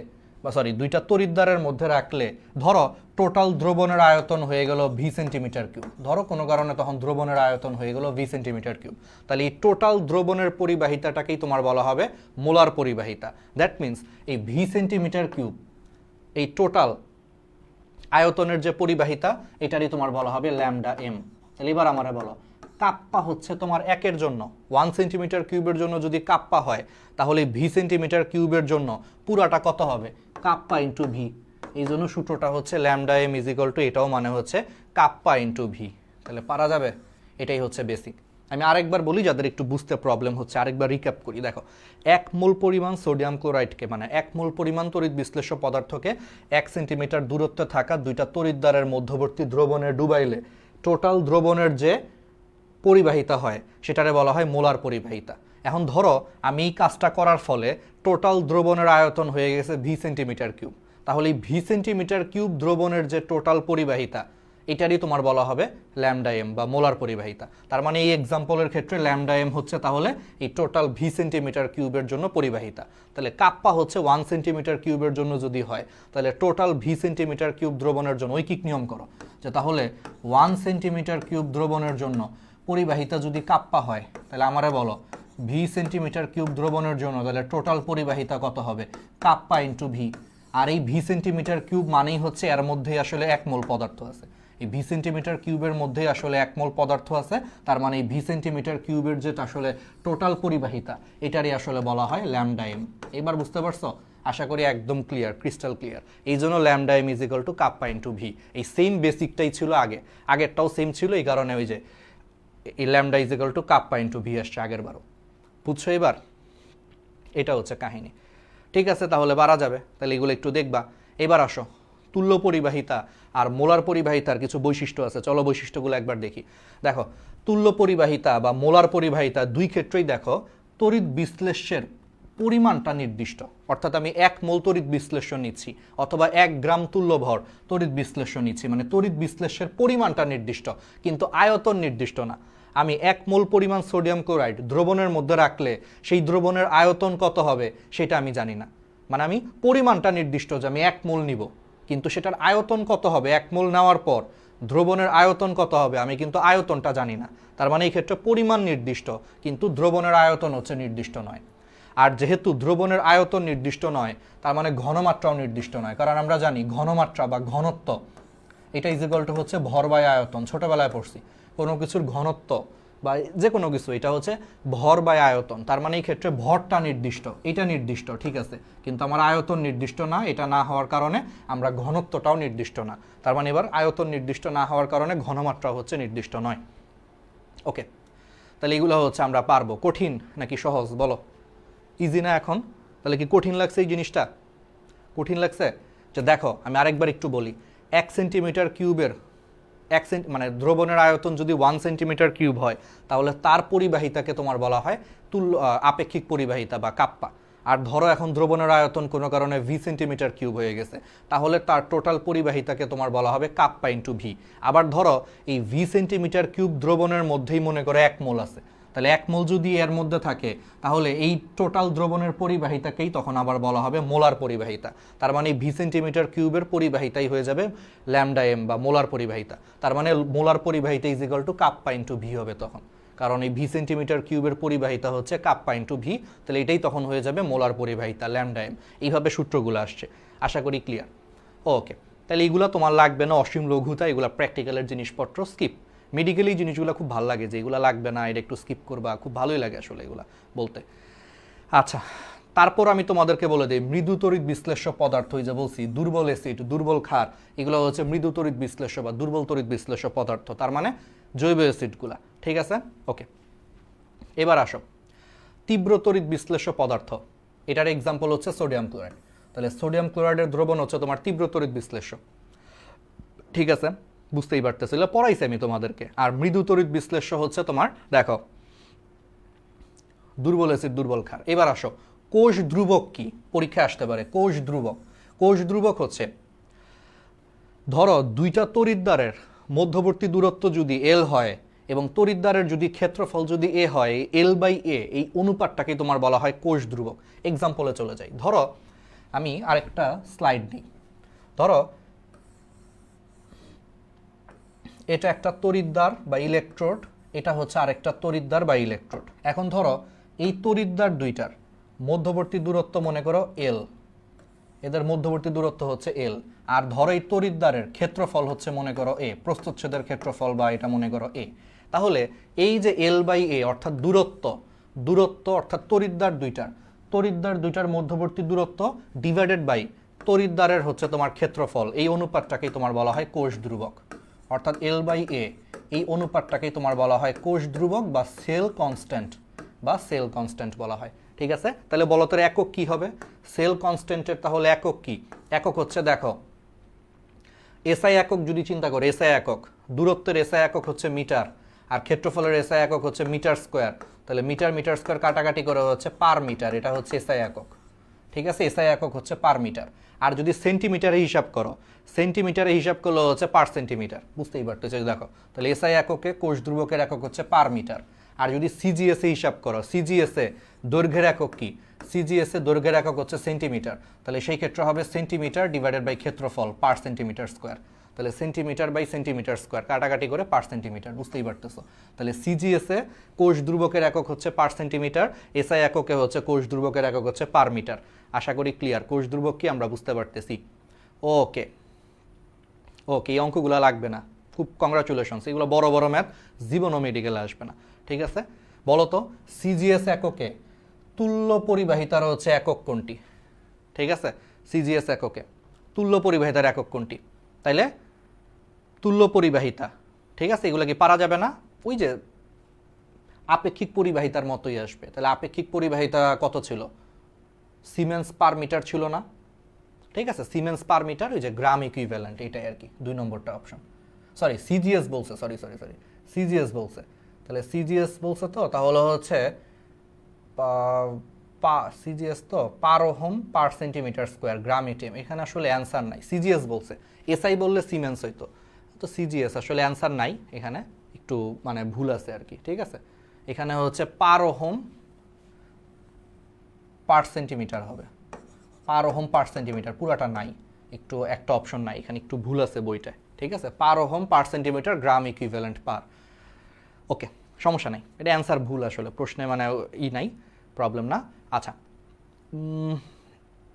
দুইটা তড়িৎদ্বারের মধ্যে রাখলে ধরো টোটাল দ্রবণের আয়তন হয়ে গেল ভি সেন্টিমিটার কিউব। ধরো কোনো কারণে তখন দ্রবণের আয়তন হয়ে গেল ভি সেন্টিমিটার কিউব। তাহলে এই টোটাল দ্রবণের পরিবাহিতাটাকেই তোমার বলা হবে মোলার পরিবাহিতা। দ্যাট মিনস এই ভি সেন্টিমিটার কিউব এই টোটাল আয়তনের যে পরিবাহিতা এটারই তোমার বলা হবে ল্যামডা এম। তাহলে এবার আমারে বলো কাপ্পা হচ্ছে তোমার একের জন্য 1 সেন্টিমিটার কিউবের জন্য যদি কাপ্পা হয় তাহলে ভি সেন্টিমিটার কিউবের জন্য পুরাটা কত হবে কাপ্পা ইন্টু ভি। এই জন্য সূত্রটা হচ্ছে lambda m is equal to এটাও মানে হচ্ছে কাপ্পা ইন্টু ভি। তাহলে পারা যাবে, এটাই হচ্ছে বেসিক। আমি আরেকবার বলি যাদের একটু বুঝতে প্রবলেম হচ্ছে, আরেকবার রিক্যাপ করি। দেখো 1 মোল পরিমাণ সোডিয়াম ক্লোরাইডকে মানে 1 মোল পরিমাণ তড়িৎ বিশ্লেষ্য পদার্থকে 1 সেন্টিমিটার দূরত্বে থাকা দুইটা তড়িৎদ্বারের মধ্যবর্তী দ্রবণে ডুবাইলে টোটাল দ্রবণের যে পরিবাহিতা হয় সেটারে বলা হয় মোলার পরিবাহিতা। এখন ধরো আমি এই কাজটা করার ফলে টোটাল দ্রবণের আয়তন হয়ে গেছে ভি সেন্টিমিটার কিউব, তাহলে এই ভি সেন্টিমিটার কিউব দ্রবণের যে টোটাল পরিবাহিতা এটারই তোমার বলা হবে ল্যামডা এম বা মোলার পরিবাহিতা। তার মানে এই এক্সাম্পলের ক্ষেত্রে ল্যামডা এম হচ্ছে তাহলে এই টোটাল ভি সেন্টিমিটার কিউবের জন্য পরিবাহিতা। তাহলে কাপ্পা হচ্ছে 1 সেন্টিমিটার কিউবের জন্য যদি হয় তাহলে টোটাল ভি সেন্টিমিটার কিউব দ্রবণের জন্য ঐকিক নিয়ম করো যে তাহলে 1 সেন্টিমিটার কিউব দ্রবণের জন্য পরিবাহিতা যদি কাপ্পা হয় তাহলে আমারে বলো ভি সেন্টিমিটার কিউব দ্রবণের জন্য তাহলে টোটাল পরিবাহিতা কত হবে কাপ্পা ইন্টু ভি। আর এই ভি সেন্টিমিটার কিউব মানেই হচ্ছে এর মধ্যেই আসলে 1 মোল পদার্থ আছে। এই ভি সেন্টিমিটার কিউবের মধ্যেই আসলে 1 মোল পদার্থ আছে, তার মানে এই ভি সেন্টিমিটার কিউবের যেটা আসলে টোটাল পরিবাহিতা এটারই আসলে বলা হয় ল্যামডা এম। এবার বুঝতে পারছো? আশা করি একদম ক্লিয়ার, ক্রিস্টাল ক্লিয়ার। এই জন্য lambda m is equal to kappa into v. এই সেম বেসিকটাই ছিল আগেরটাও সেম ছিল, এই কারণে ওই যে এই lambda is equal to kappa into v আসছে আগের বারও। বুঝছো এবার? এটা হচ্ছে কাহিনী। ঠিক আছে, তাহলে বাড়া যাবে, তাহলে এগুলো একটু দেখবা। এবার আসো তুল্য পরিবাহিতা আর মোলার পরিবাহিতার কিছু বৈশিষ্ট্য আছে, চলো বৈশিষ্ট্যগুলো একবার দেখি। দেখো তুল্য পরিবাহিতা বা মোলার পরিবাহিতা দুই ক্ষেত্রেই দেখো তড়িৎ বিশ্লেষ্যের পরিমাণটা নির্দিষ্ট, অর্থাৎ আমি 1 মোল তড়িৎ বিশ্লেষ্য নিচ্ছি অথবা 1 গ্রাম তুল্য ভর তড়িৎ বিশ্লেষ্য নিচ্ছি, মানে তড়িৎ বিশ্লেষ্যের পরিমাণটা নির্দিষ্ট কিন্তু আয়তন নির্দিষ্ট না। আমি 1 মোল পরিমাণ সোডিয়াম ক্লোরাইড দ্রবণের মধ্যে রাখলে সেই দ্রবণের আয়তন কত হবে সেটা আমি জানি না, মানে আমি পরিমাণটা নির্দিষ্ট যে আমি 1 মোল নিব, কিন্তু সেটার আয়তন কত হবে 1 মোল নেওয়ার পর দ্রবণের আয়তন কত হবে আমি কিন্তু আয়তনটা জানি না। তার মানে এই ক্ষেত্রে পরিমাণ নির্দিষ্ট কিন্তু দ্রবণের আয়তন হচ্ছে নির্দিষ্ট নয়। আর যেহেতু দ্রবণের আয়তন নির্দিষ্ট নয় তার মানে ঘনমাত্রাও নির্দিষ্ট নয়, কারণ আমরা জানি ঘনমাত্রা বা ঘনত্ব এটা ইজ ইকুয়াল টু হচ্ছে ভর বাই আয়তন। ছোটবেলায় পড়ছি কোনো কিছুর ঘনত্ব বা যে কোনো কিছু এটা হচ্ছে ভর বাই আয়তন। তার মানে এই ক্ষেত্রে ভরটা নির্দিষ্ট, এটা নির্দিষ্ট, ঠিক আছে, কিন্তু আমার আয়তন নির্দিষ্ট না। এটা না হওয়ার কারণে আমরা ঘনত্বটাও নির্দিষ্ট না। তার মানে এবার আয়তন নির্দিষ্ট না হওয়ার কারণে ঘনমাত্রা হচ্ছে নির্দিষ্ট নয়। ওকে, তাহলে এগুলো হচ্ছে আমরা পারবো। কঠিন নাকি সহজ বলো? ইজি না এখন? তাহলে কি কঠিন লাগছে এই জিনিসটা? কঠিন লাগছে? যে দেখো আমি আরেকবার একটু বলি, 1 সেন্টিমিটার কিউবের মানে দ্রবণের আয়তন যদি 1 সেন্টিমিটার কিউব হয় তাহলে তার পরিবাহিতাকে তোমার বলা হয় তুল্য আপেক্ষিক পরিবাহিতা বা কাপ্পা। আর ধরো এখন দ্রবণের আয়তন কোনো কারণে ভি সেন্টিমিটার কিউব হয়ে গেছে তাহলে তার টোটাল পরিবাহিতাকে তোমার বলা হবে কাপ্পা ইন্টু ভি। আবার ধরো এই ভি সেন্টিমিটার কিউব দ্রবণের মধ্যেই মনে করে 1 মোল আছে, তাহলে 1 মোল যদি এর মধ্যে থাকে তাহলে এই টোটাল দ্রবণের পরিবাহিতাকেই তখন আবার বলা হবে মোলার পরিবাহিতা। তার মানে ভি সেন্টিমিটার কিউবের পরিবাহিতাই হয়ে যাবে ল্যামডা এম বা মোলার পরিবাহিতা। তার মানে মোলার পরিবাহিতা is equal to kappa into V হবে তখন, কারণ এই ভি সেন্টিমিটার কিউবের পরিবাহিতা হচ্ছে কাপ্পা ইন্টু ভি, তাহলে এটাই তখন হয়ে যাবে মোলার পরিবাহিতা ল্যামডা এম। এইভাবে সূত্রগুলো আসছে, আশা করি ক্লিয়ার। ওকে, তাহলে এইগুলো তোমার লাগবে না, অসীম লঘুতা, এগুলো প্র্যাকটিক্যালের জিনিসপত্র, স্কিপ। মেডিকেলি জিনিসগুলো খুব ভালো লাগে যে এগুলো লাগবে না, এটা একটু স্কিপ করবা, খুব ভালোই লাগে আসলে এগুলো বলতে। আচ্ছা, তারপর আমি তোমাদেরকে বলে দিই মৃদু তড়িৎ বিশ্লেষ্য পদার্থ, যে বলছি দুর্বল অ্যাসিড, দুর্বল ক্ষার, এগুলো হচ্ছে মৃদু তড়িৎ বিশ্লেষ্য বা দুর্বল তড়িৎ বিশ্লেষ্য পদার্থ, তার মানে জৈব অ্যাসিডগুলা, ঠিক আছে? ওকে, এবার আসো তীব্র তড়িৎ বিশ্লেষ্য পদার্থ, এটার এক্সাম্পল হচ্ছে সোডিয়াম ক্লোরাইড। তাহলে সোডিয়াম ক্লোরাইডের দ্রবণ হচ্ছে তোমার তীব্র তড়িৎ বিশ্লেষ্য, ঠিক আছে? বুঝতেই পারতেছিল, পড়াইছি আমি তোমাদেরকে। আর মৃদু তড়িৎ বিশ্লেষ্য হচ্ছে তোমার দেখো দুর্বল অ্যাসিড, দুর্বল ক্ষার। এবার আসো কোষ ধ্রুবক কি, পরীক্ষায় আসতে পারে। কোষ ধ্রুবক, কোষ ধ্রুবক হচ্ছে ধরো দুইটা তড়িৎদ্বারের মধ্যবর্তী দূরত্ব যদি এল হয় এবং তড়িৎদ্বারের যদি ক্ষেত্রফল যদি এ হয়, এল বাই এ, এই অনুপাতটাকে তোমার বলা হয় কোষ ধ্রুবক। এক্সাম্পলে চলে যাই, ধরো আমি আরেকটা স্লাইড দিই। ধরো এটা একটা তড়িৎদ্বার বা ইলেকট্রোড, এটা হচ্ছে আরেকটা তড়িৎদ্বার বা ইলেকট্রোড। এখন ধরো এই তড়িৎদ্বার দুইটার মধ্যবর্তী দূরত্ব মনে করো এল, এদের মধ্যবর্তী দূরত্ব হচ্ছে এল। আর ধরো এই তড়িৎদ্বারের ক্ষেত্রফল হচ্ছে মনে করো এ, প্রস্থচ্ছেদের ক্ষেত্রফল বা এটা মনে করো এ। তাহলে এই যে এল বাই এ অর্থাৎ দূরত্ব অর্থাৎ তড়িৎদ্বার দুইটার মধ্যবর্তী দূরত্ব ডিভাইডেড বাই তড়িৎদ্বারের হচ্ছে তোমার ক্ষেত্রফল, এই অনুপাতটাকেই তোমার বলা হয় কোষ ধ্রুবক। অর্থাৎ এল বাই এ এই অনুপাতটাকেই তোমার বলা হয় কোষ ধ্রুবক বা সেল কনস্ট্যান্ট বলা হয়। ঠিক আছে, তাহলে বলো তোর একক কি হবে সেল কনস্ট্যান্টের? তাহলে একক কি? একক হচ্ছে দেখো এসআই একক যদি চিন্তা করো, এসআই একক দূরত্বের এসআই একক হচ্ছে মিটার, আর ক্ষেত্রফলের এসআই একক হচ্ছে মিটার স্কোয়ার। তাহলে মিটার স্কোয়ার কাটাকাটি করে হচ্ছে পার মিটার, এটা হচ্ছে এসআই একক। ঠিক আছে, এসআই একক হচ্ছে পার মিটার। আর যদি সেন্টিমিটারে হিসাব করো, সেন্টিমিটারে হিসাব করলে হচ্ছে পার সেন্টিমিটার। বুঝতেই পারতেছো, দেখো তাহলে এসআই এককে কোষ ধ্রুবকের একক হচ্ছে পার মিটার। আর যদি সিজিএসে হিসাব করো, সিজিএসে দৈর্ঘ্যের একক কি? সিজিএসে দৈর্ঘ্যের একক হচ্ছে সেন্টিমিটার। তাহলে সেই ক্ষেত্রে হবে সেন্টিমিটার ডিভাইডেড বাই ক্ষেত্রফল পার সেন্টিমিটার স্কোয়ার। তাহলে সেন্টিমিটার বাই সেন্টিমিটার স্কোয়ার কাটাকাটি করে পার সেন্টিমিটার। বুঝতেই পারতেছো, তাহলে সিজিএসে কোষ ধ্রুবকের একক হচ্ছে পার সেন্টিমিটার, এসআই এককে হচ্ছে কোষ ধ্রুবকের একক হচ্ছে পার মিটার। আশা করি ক্লিয়ার। কোষ ধ্রুবক কি আমরা বুঝতে পারতেছি। ওকে, এই অঙ্কগুলো লাগবে না, খুব কংগ্রাচুলেশনস। এগুলো বড় বড় ম্যাথ, জীবনও মেডিকেলে আসবে না। ঠিক আছে, বলো তো সিজিএস এককে তুল্য পরিবাহিতার হচ্ছে একক কোনটি? ঠিক আছে, সিজিএস এককে তুল্য পরিবাহিতার একক কোনটি? তাইলে তুল্য পরিবাহিতা, ঠিক আছে, এগুলো কি পারা যাবে না? ওই যে আপেক্ষিক পরিবাহিতার মতোই আসবে। তাহলে আপেক্ষিক পরিবাহিতা কত ছিল? সিমেন্স পার মিটার ছিল না? ঠিক আছে, সিমেন্স পার মিটার, ওই যে গ্রাম ইকুইভ্যালেন্ট, এটাই আর কি 2 নম্বরটা অপশন। সরি সিজিএস বলছে, সরি সিজিএস বলছে। তাহলে সিজিএস বলছে তো, তাহলে হচ্ছে সিজিএস তো পার ওহম পার সেন্টিমিটার স্কোয়ার গ্রাম এটিএম। এখানে আসলে অ্যান্সার নাই, সিজিএস বলছে। এসআই বললে সিমেন্স হইতো, তো সিজিএস আসলে অ্যান্সার নাই এখানে, একটু মানে ভুল আছে আর কি। ঠিক আছে, এখানে হচ্ছে পার ওহম পার সেন্টিমিটার হবে, পার ওহম পার সেন্টিমিটার, পুরাটা নাই, একটু একটা অপশন নাই এখানে, একটু ভুল আছে বইটায়। ঠিক আছে, per ohm per centimetre gram equivalent per. Okay, সমস্যা নেই, এটা অ্যান্সার ভুল আসলে, প্রশ্নে মানে নাই, প্রবলেম না। আচ্ছা,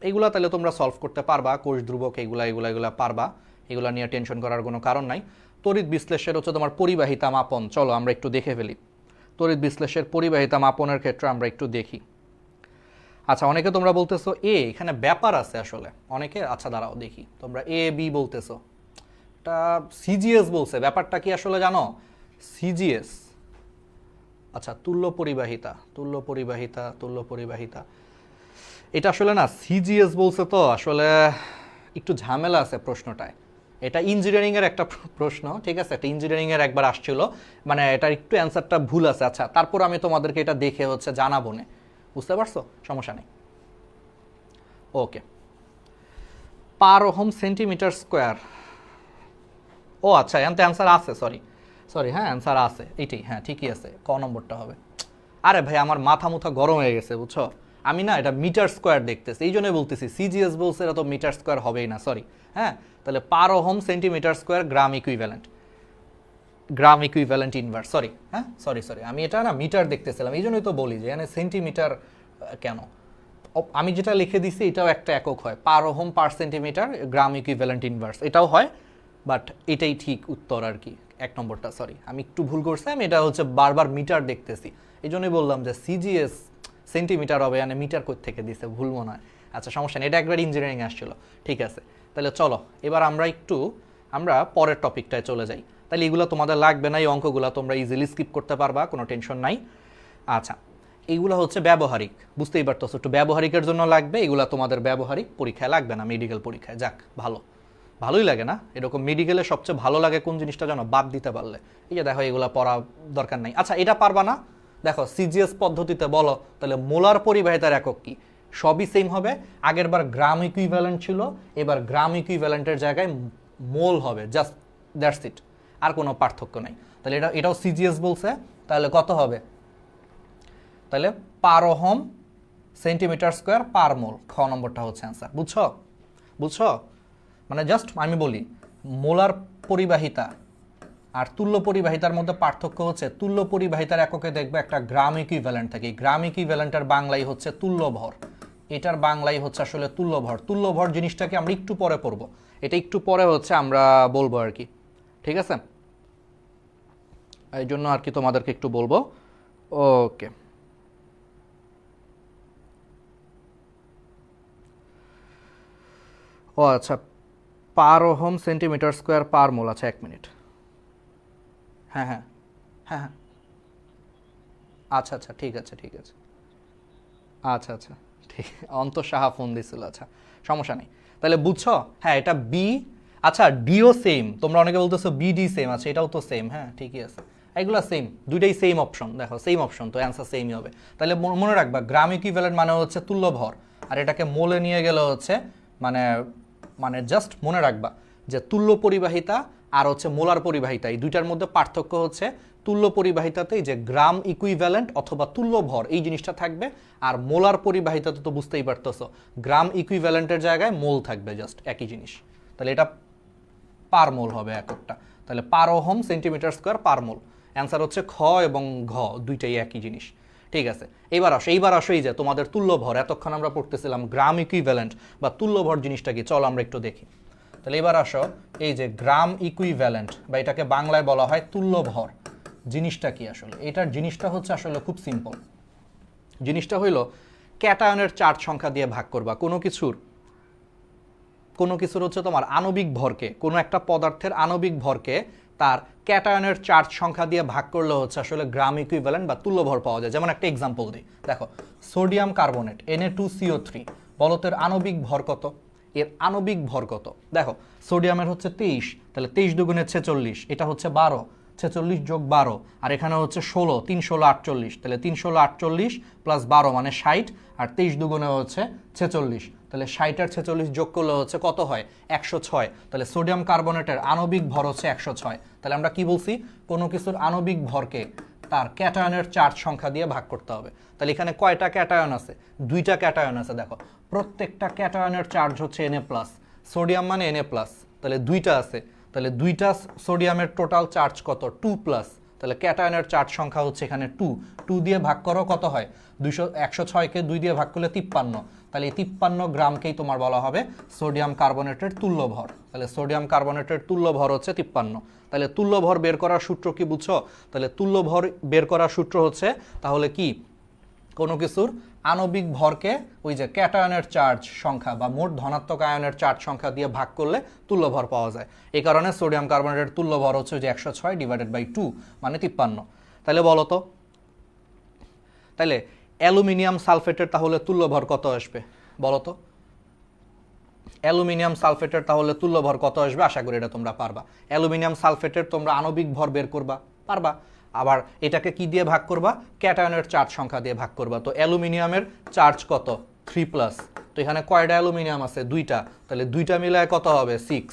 এইগুলা তাহলে তোমরা সলভ করতে পারবা, কোষ ধ্রুবক এগুলা পারবা, এগুলা নিয়ে টেনশন করার কোনো কারণ নাই। তড়িৎ বিশ্লেষের হচ্ছে তোমার পরিবাহিতা মাপন, চলো আমরা একটু দেখে ফেলি। তড়িৎ বিশ্লেষের পরিবাহিতা মাপনের ক্ষেত্রে আমরা একটু দেখি। আচ্ছা, অনেকে তোমরা বলতেছো এখানে ব্যাপার আছে আসলে অনেকে। আচ্ছা দাঁড়াও দেখি, তোমরা এ বি বলতেছো, এটা সিজিএস বলছে। ব্যাপারটা কি আসলে জানো? সিজিএস, আচ্ছা তুল্য পরিবাহিতা এটা আসলে না সিজিএস বলছে, তো আসলে একটু ঝামেলা আছে প্রশ্নটায়। এটা ইঞ্জিনিয়ারিং এর একটা প্রশ্ন, ঠিক আছে, এটা ইঞ্জিনিয়ারিং এর একবার আসছিল, মানে এটার একটু অ্যান্সারটা ভুল আছে। আচ্ছা, তারপর আমি তোমাদেরকে এটা দেখে হচ্ছে জানাবো না, বুঝতে পারছো, সমস্যা নেই। ওকে, পার ওহম সেন্টিমিটার স্কোয়ার, ও আচ্ছা এখানে অ্যান্সার আছে, সরি হ্যাঁ অ্যান্সার আছে, এইটাই, হ্যাঁ ঠিকই আছে, ক নম্বরটা হবে। আরে ভাই আমার মাথা গরম হয়ে গেছে বুঝছো, আমি না এটা মিটার স্কোয়ার দেখতেছি, এই জন্যই বলতেছি সিজিএস বলছে, এটা তো মিটার স্কোয়ার হবেই না, সরি। হ্যাঁ, তাহলে per ohm centimetre square gram equivalent inverse, sorry আমি এটা না মিটার দেখতেছিলাম, এই জন্যই তো বলি যে এখানে সেন্টিমিটার কেন। আমি যেটা লিখে দিছি এটাও একটা একক হয়, per ohm per centimetre gram equivalent inverse, এটাও হয়, বাট এটাই ঠিক উত্তর আর কি, 1 নম্বরটা। সরি আমি একটু ভুল করছি, আমি এটা হচ্ছে বারবার মিটার দেখতেছি, এই জন্যই বললাম যে সিজিএস সেন্টিমিটার হবে, মানে মিটার কোথা থেকে দিছে, ভুল মনে হয়। আচ্ছা সমস্যা নেই, এটা একবার ইঞ্জিনিয়ারিং আসছিল। ঠিক আছে, তাহলে চলো এবার আমরা পরের টপিকটায় চলে যাই। তাহলে এগুলো তোমাদের লাগবে না, এই অঙ্কগুলো তোমরা ইজিলি স্কিপ করতে পারবা, কোনো টেনশন নাই। আচ্ছা, এইগুলো হচ্ছে ব্যবহারিক, বুঝতেই পারতেছো, একটু ব্যবহারিকের জন্য লাগবে, এগুলো তোমাদের ব্যবহারিক পরীক্ষায় লাগবে না, মেডিকেল পরীক্ষায়। যাক ভালোই লাগে না এরকম। মেডিকেলে সবচেয়ে ভালো লাগে কোন জিনিসটা জানো? বাদ দিতে পারলে। এই যে দেখো এগুলো পড়া দরকার নাই। আচ্ছা এটা পারবা না, দেখো সিজিএস পদ্ধতিতে বলো, তাহলে মোলার পরিবাহিতার একক কি? সবই সেম হবে, আগের বার গ্রাম ইকুইভ্যালেন্ট ছিল, এবার গ্রাম ইকুইভ্যালেন্টের জায়গায় মোল হবে, জাস্ট দ্যাটস ইট, আর কোনো পার্থক্য নাই। তাহলে এটাও সিজিএস বলছে, তাহলে কত হবে? তাহলে পার ওহম সেন্টিমিটার স্কোয়ার পার মোল, খ নম্বরটা হচ্ছে অ্যান্সার। বুঝছো? মানে জাস্ট আমি বলি, মোলার পরিবাহিতা আর তুল্য পরিবাহিতার মধ্যে পার্থক্য হচ্ছে, তুল্য পরিবাহিতার এককে দেখবে একটা গ্রাম ইকুইভ্যালেন্ট থাকে, গ্রাম ইকুইভ্যালেন্টের বাংলাই হচ্ছে তুল্য ভর। এটার বাংলাই হচ্ছে আসলে তুল্যভর। তুল্যভর জিনিসটাকে আমরা একটু পরে পড়ব, এটা একটু পরে হচ্ছে আমরা বলবো আর কি, ঠিক আছে? এই জন্য আর কি তোমাদেরকে একটু বলবো। ওকে, ও আচ্ছা, পার ওহম সেন্টিমিটার স্কোয়ার পার মোল। আচ্ছা 1 মিনিট। হ্যাঁ হ্যাঁ হ্যাঁ হ্যাঁ, আচ্ছা আচ্ছা, ঠিক আছে ঠিক আছে, আচ্ছা আচ্ছা, ঠিক। অন্তর সাহা ফোন দিছিল, আচ্ছা সমস্যা নেই। তাহলে বুঝছো? হ্যাঁ এটা বি। আচ্ছা ডিও সেম, তোমরা অনেকে বলতেছো বিডি সেম, আচ্ছা এটাও তো সেম, হ্যাঁ ঠিকই আছে, এগুলো সেম, দুইটাই সেম অপশন, দেখো সেম অপশন, তো অ্যান্সার সেমই হবে। তাহলে মনে রাখবা গ্রাম ইকুইভ্যালেন্ট মানে হচ্ছে তুল্য ভর, আর এটাকে মোলে নিয়ে গেলে হচ্ছে মানে মানে জাস্ট মনে রাখবা যে তুল্য পরিবাহিতা আর হচ্ছে মোলার পরিবাহিতা, এই দুইটার মধ্যে পার্থক্য হচ্ছে তুল্য পরিবাহিতাতেই যে গ্রাম ইকুইভ্যালেন্ট অথবা তুল্য ভর এই জিনিসটা থাকবে, আর মোলার পরিবাহিতাতে তো বুঝতেই পারতেছো গ্রাম ইকুইভ্যালেন্টের জায়গায় মোল থাকবে, জাস্ট একই জিনিস। তাহলে এটা পার মোল হবে এককটা, তাহলে পার ওহম সেন্টিমিটার স্কোয়ার পার মোল। অ্যান্সার হচ্ছে খ এবং ঘ দুইটাই একই জিনিস, ঠিক আছে? এইবার আসো এই যে তোমাদের তুল্য ভর, এতক্ষণ আমরা পড়তেছিলাম গ্রাম ইকুইভ্যালেন্ট বা তুল্য ভর জিনিসটা কি, চলো আমরা একটু দেখি। তাহলে এবার আসো এই যে গ্রাম ইকুইভ্যালেন্ট বা এটাকে বাংলায় বলা হয় তুল্য ভর জিনিসটা কি আসলে? এটার জিনিসটা হচ্ছে আসলে খুব সিম্পল। জিনিসটা হইল ক্যাটায়নের চার্জ সংখ্যা দিয়ে ভাগ করবা কোনো কিছুর হচ্ছে তোমার আণবিক ভরকে, কোনো একটা পদার্থের আণবিক ভরকে তার ক্যাটায়নের চার্জ সংখ্যা দিয়ে ভাগ করলে হচ্ছে আসলে গ্রাম ইকুইভ্যালেন্ট বা তুল্য ভর পাওয়া যায়। যেমন একটা এক্সাম্পল দিই, দেখো সোডিয়াম কার্বনেট Na2CO3, বলো তো এর আণবিক ভর কত? এর আণবিক ভর কত? দেখো সোডিয়ামের হচ্ছে 23, তাহলে 23 দুগুণে 46, এটা হচ্ছে 12, 46 যোগ 12, আর এখানে হচ্ছে 16, 3 16 48, তাহলে 3 16 48 প্লাস 12 মানে 60, আর 23 দুগুণে হচ্ছে 46, তাহলে 60 আর 46 যোগ করলে হচ্ছে কত হয়? 106। তাহলে সোডিয়াম কার্বনেটের আণবিক ভর হচ্ছে 106। তাহলে আমরা কি বলছি? কোনো কিছুর আণবিক ভরকে তার ক্যাটায়নের চার্জ সংখ্যা দিয়ে ভাগ করতে হবে। তাহলে এখানে কয়টা ক্যাটায়ন আছে? দুইটা ক্যাটায়ন আছে, দেখো প্রত্যেকটা ক্যাটায়নের চার্জ হচ্ছে Na+, সোডিয়াম মানে Na+, তাহলে দুইটা আছে, তাহলে দুইটা সোডিয়ামের টোটাল চার্জ কত? 2+, তাহলে ক্যাটায়নের চার্জ সংখ্যা হচ্ছে এখানে 2, 2 দিয়ে ভাগ করো কত হয়? 106কে 2 দিয়ে ভাগ করলে 53, তাহলে এই 53 গ্রামকেই তোমার বলা হবে সোডিয়াম কার্বনেটের তুল্য ভর। তাহলে সোডিয়াম কার্বনেটের তুল্য ভর হচ্ছে 53। তাহলে তুল্য ভর বের করার সূত্র কি বুঝছো? তাহলে তুল্য ভর বের করার সূত্র হচ্ছে তাহলে কি, কোনো কিছুর আণবিক ভরকে ওই যে ক্যাটায়নের চার্জ সংখ্যা বা মোট ধনাত্মক আয়নের চার্জ সংখ্যা দিয়ে ভাগ করলে তুল্য ভর পাওয়া যায়। এই কারণে সোডিয়াম কার্বনেটের তুল্য ভর হচ্ছে যে 106 ডিভাইডেড বাই 2 মানে 53। তাহলে বলো তো, তাহলে অ্যালুমিনিয়াম সালফেটের তাহলে তুল্য ভর কত আসবে বলো তো? অ্যালুমিনিয়াম সালফেটের তাহলে তুল্য ভর কত আসবে? আশা করি এটা তোমরা পারবা। অ্যালুমিনিয়াম সালফেটের তোমরা আণবিক ভর বের করবা, পারবা। আবার এটাকে কি দিয়ে ভাগ করবা? ক্যাটায়নের চার্জ সংখ্যা দিয়ে ভাগ করবা। তো অ্যালুমিনিয়ামের চার্জ কত? 3+। তো এখানে কয়টা অ্যালুমিনিয়াম আছে? দুইটা, তাহলে দুইটা মিলায় কত হবে? 6।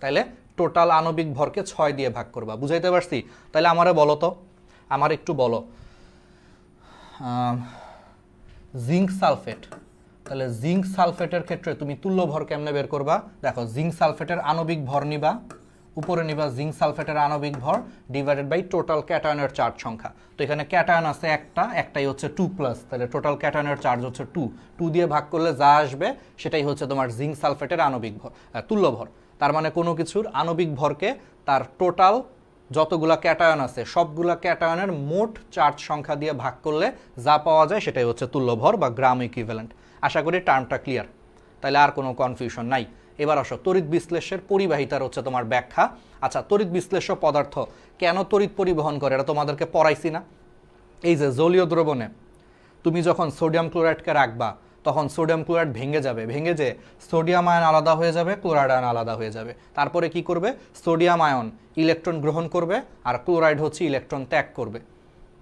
তাহলে টোটাল আণবিক ভরকে 6 দিয়ে ভাগ করবা। বুঝাইতে পারছি? তাহলে আমারে বলো তো, আমার একটু বলো জিঙ্ক সালফেট, তাহলে জিঙ্ক সালফেটের ক্ষেত্রে তুমি তুল্য ভর কেমনে বের করবা? দেখো জিঙ্ক সালফেটের আণবিক ভর নিবা, উপরে নিবা জিঙ্ক সালফেটের আণবিক ভর ডিভাইডেড বাই টোটাল ক্যাটায়নের চার্জ সংখ্যা। তো এখানে ক্যাটায়ন আছে একটাই হচ্ছে 2+, তাহলে টোটাল ক্যাটায়নের চার্জ হচ্ছে 2, 2 দিয়ে ভাগ করলে যা আসবে সেটাই হচ্ছে তোমার জিঙ্ক সালফেটের আণবিক ভর, তুল্য ভর। তার মানে কোনো কিছুর আণবিক ভরকে তার টোটাল যতগুলা ক্যাটায়ন আছে সবগুলা ক্যাটায়নের মোট চার্জ সংখ্যা দিয়ে ভাগ করলে যা পাওয়া যায় সেটাই হচ্ছে তুল্য ভর বা গ্রাম ইকুইভ্যালেন্ট। আশা করি টার্মটা ক্লিয়ার, তাহলে আর কোনো কনফিউশন নাই। এবার আসো তড়িৎ বিশ্লেষের পরিবাহিতার হচ্ছে তোমার ব্যাখ্যা। আচ্ছা তড়িৎ বিশ্লেষ্য পদার্থ কেন তড়িৎ পরিবহন করে এটা তোমাদেরকে পড়াইছি না? এই যে জলীয় দ্রবণে তুমি যখন সোডিয়াম ক্লোরাইডকে রাখবা তখন সোডিয়াম ক্লোরাইড ভেঙে যাবে, ভেঙে যে সোডিয়াম আয়ন আলাদা হয়ে যাবে, ক্লোরাইড আয়ন আলাদা হয়ে যাবে। তারপরে কি করবে? সোডিয়াম আয়ন ইলেকট্রন গ্রহণ করবে আর ক্লোরাইড হচ্ছে ইলেকট্রন ত্যাগ করবে,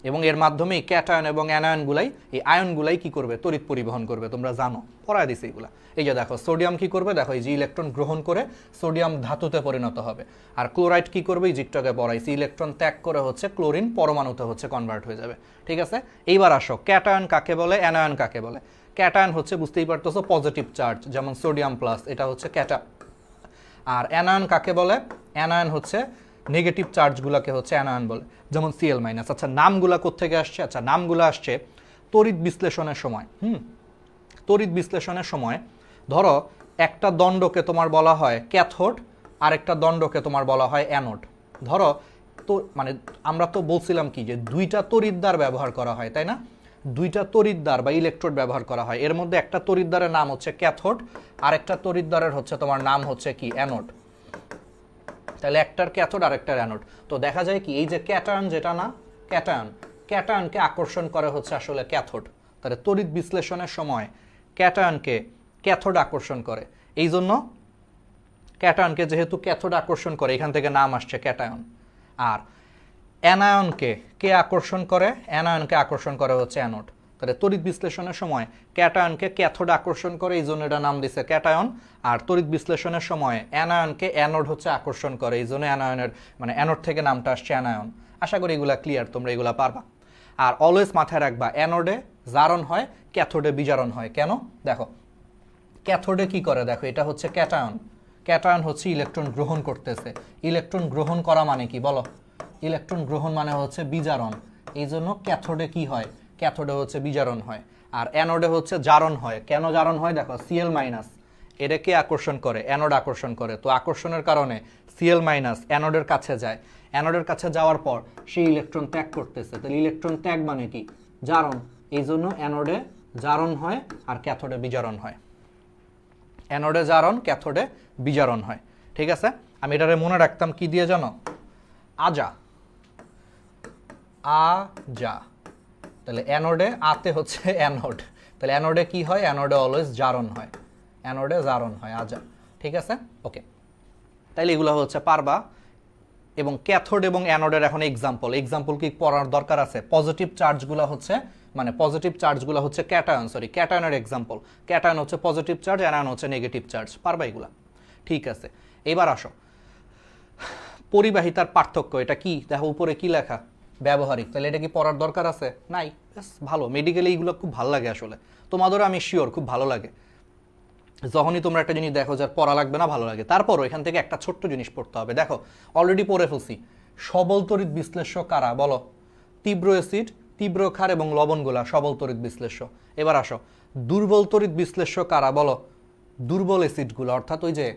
এবং এর মাধ্যমেই ক্যাটায়ন এবং অ্যানায়নগুলাই, এই আয়নগুলাই কি করবে? তড়িৎ পরিবহন করবে। তোমরা জানো, পড়ায় দিছে এগুলা। এই যে দেখো সোডিয়াম কি করবে? দেখো এই যে ইলেকট্রন গ্রহণ করে সোডিয়াম ধাতুতে পরিণত হবে, আর ক্লোরাইড কি করবে? এই জিকটাকে পড়াইছি, ইলেকট্রন ত্যাগ করে হচ্ছে ক্লোরিন পরমাণুতে হচ্ছে কনভার্ট হয়ে যাবে। ঠিক আছে, এইবার আসো ক্যাটায়ন কাকে বলে, অ্যানায়ন কাকে বলে। ক্যাটায়ন হচ্ছে বুঝতেই পারতেছো পজিটিভ চার্জ, যেমন সোডিয়াম প্লাস, এটা হচ্ছে ক্যাটা। আর অ্যানায়ন কাকে বলে? অ্যানায়ন হচ্ছে নেগেটিভ চার্জগুলোকে হচ্ছে অ্যানায়ন বলে, যেমন Cl-। আচ্ছা নামগুলা কোত্থেকে আসছে? আচ্ছা নামগুলো আসছে তড়িৎ বিশ্লেষণের সময়। তড়িৎ বিশ্লেষণের সময় ধরো একটা দণ্ডকে তোমার বলা হয় ক্যাথোড, আরেকটা দণ্ডকে তোমার বলা হয় অ্যানোড। ধরো তো মানে আমরা তো বলছিলাম কি যে দুইটা তড়িৎদ্বার ব্যবহার করা হয়, তাই না? দুইটা তড়িৎদ্বার বা ইলেকট্রোড ব্যবহার করা হয়। এর মধ্যে একটা তড়িৎদ্বারের নাম হচ্ছে ক্যাথোড, আরেকটা তড়িৎদ্বারের হচ্ছে তোমার নাম হচ্ছে কি অ্যানোড। তাহলে একটার ক্যাথোড আর একটার অ্যানোড। তো দেখা যায় কি এই যে ক্যাটায়ন, যেটা না ক্যাটায়নকে আকর্ষণ করে হচ্ছে আসলে ক্যাথোড। তাহলে তড়িৎ বিশ্লেষণের সময় ক্যাটায়নকে ক্যাথোড আকর্ষণ করে, এই জন্য ক্যাটায়নকে যেহেতু ক্যাথোড আকর্ষণ করে এখান থেকে নাম আসছে ক্যাটায়ন। আর অ্যানায়নকে কে আকর্ষণ করে? অ্যানায়নকে আকর্ষণ করে হচ্ছে অ্যানোড। তাহলে তড়িৎ বিশ্লেষণের সময় ক্যাটায়নকে ক্যাথোড আকর্ষণ করে, এই জন্য এটা নাম দিছে ক্যাটায়ন। আর তড়িৎ বিশ্লেষণের সময় অ্যানায়নকে অ্যানোড হচ্ছে আকর্ষণ করে, এই জন্য অ্যানায়নের মানে অ্যানোড থেকে নামটা আসছে অ্যানায়ন। আশা করি এগুলা ক্লিয়ার, তোমরা এগুলা পারবা। আর অলওয়েজ মাথায় রাখবা অ্যানোডে জারণ হয়, ক্যাথোডে বিজারণ হয়। কেন? দেখো ক্যাথোডে কি করে, দেখো এটা হচ্ছে ক্যাটায়ন, ক্যাটায়ন হচ্ছে ইলেকট্রন গ্রহণ করতেছে। ইলেকট্রন গ্রহণ করা মানে কি বলো? ইলেকট্রন গ্রহণ মানে হচ্ছে বিজারণ, এই জন্য ক্যাথোডে কি হয়? ক্যাথোডে হচ্ছে বিজারণ হয়। আর অ্যানোডে হচ্ছে জারণ হয়। কেন জারণ হয়? দেখো Cl মাইনাস এটা কে আকর্ষণ করে? অ্যানোড আকর্ষণ করে। তো আকর্ষণের কারণে Cl মাইনাস অ্যানোডের কাছে যায়, অ্যানোডের কাছে যাওয়ার পর সেই ইলেকট্রন ত্যাগ করতেছে। তাহলে ইলেকট্রন ত্যাগ মানে কি? জারণ। এই জন্য অ্যানোডে জারণ হয় আর ক্যাথোডে বিজারণ হয়। অ্যানোডে জারণ, ক্যাথোডে বিজারণ হয়। ঠিক আছে, আমি এটারে মনে রাখতাম কি দিয়ে জানো? আজা, আজা। তাহলে অ্যানোডে আতে হচ্ছে অ্যানোড, তাহলে অ্যানোডে কি হয়? অ্যানোডে অলওয়েজ জারণ হয়, অ্যানোডে জারণ হয় আজা। ঠিক আছে, ওকে। তাইলে এগুলো হচ্ছে পারবা। এবং ক্যাথোড এবং অ্যানোডের এখন এক্সাম্পল কি পড়ার দরকার আছে? পজিটিভ চার্জগুলো হচ্ছে মানে পজিটিভ চার্জগুলো হচ্ছে ক্যাটায়নের এক্সাম্পল। ক্যাটায়ন হচ্ছে পজিটিভ চার্জ, অ্যানায়ন হচ্ছে নেগেটিভ চার্জ। পারবা এগুলা? ঠিক আছে, এবার আসো পরিবাহিতার পার্থক্য। এটা কি দেখো উপরে কি লেখা? ব্যবহারিক। তাহলে এটা কি পড়ার দরকার আছে? নাই। ভালো, মেডিকেলে এইগুলো খুব ভালো লাগে আসলে, তোমাদেরও আমি শিওর খুব ভালো লাগে যখনই তোমরা একটা জিনিস দেখো যার পড়া লাগবে না, ভালো লাগে। তারপরও এখান থেকে একটা ছোট্ট জিনিস পড়তে হবে। দেখো অলরেডি পড়ে ফেলছি। সবল তড়িৎ বিশ্লেষ্য কারা বলো? তীব্র অ্যাসিড, তীব্র ক্ষার এবং লবণগুলা সবল তড়িৎ বিশ্লেষ্য। এবার আসো দুর্বল তড়িৎ বিশ্লেষ্য কারা বলো? দুর্বল অ্যাসিডগুলো, অর্থাৎ ওই যে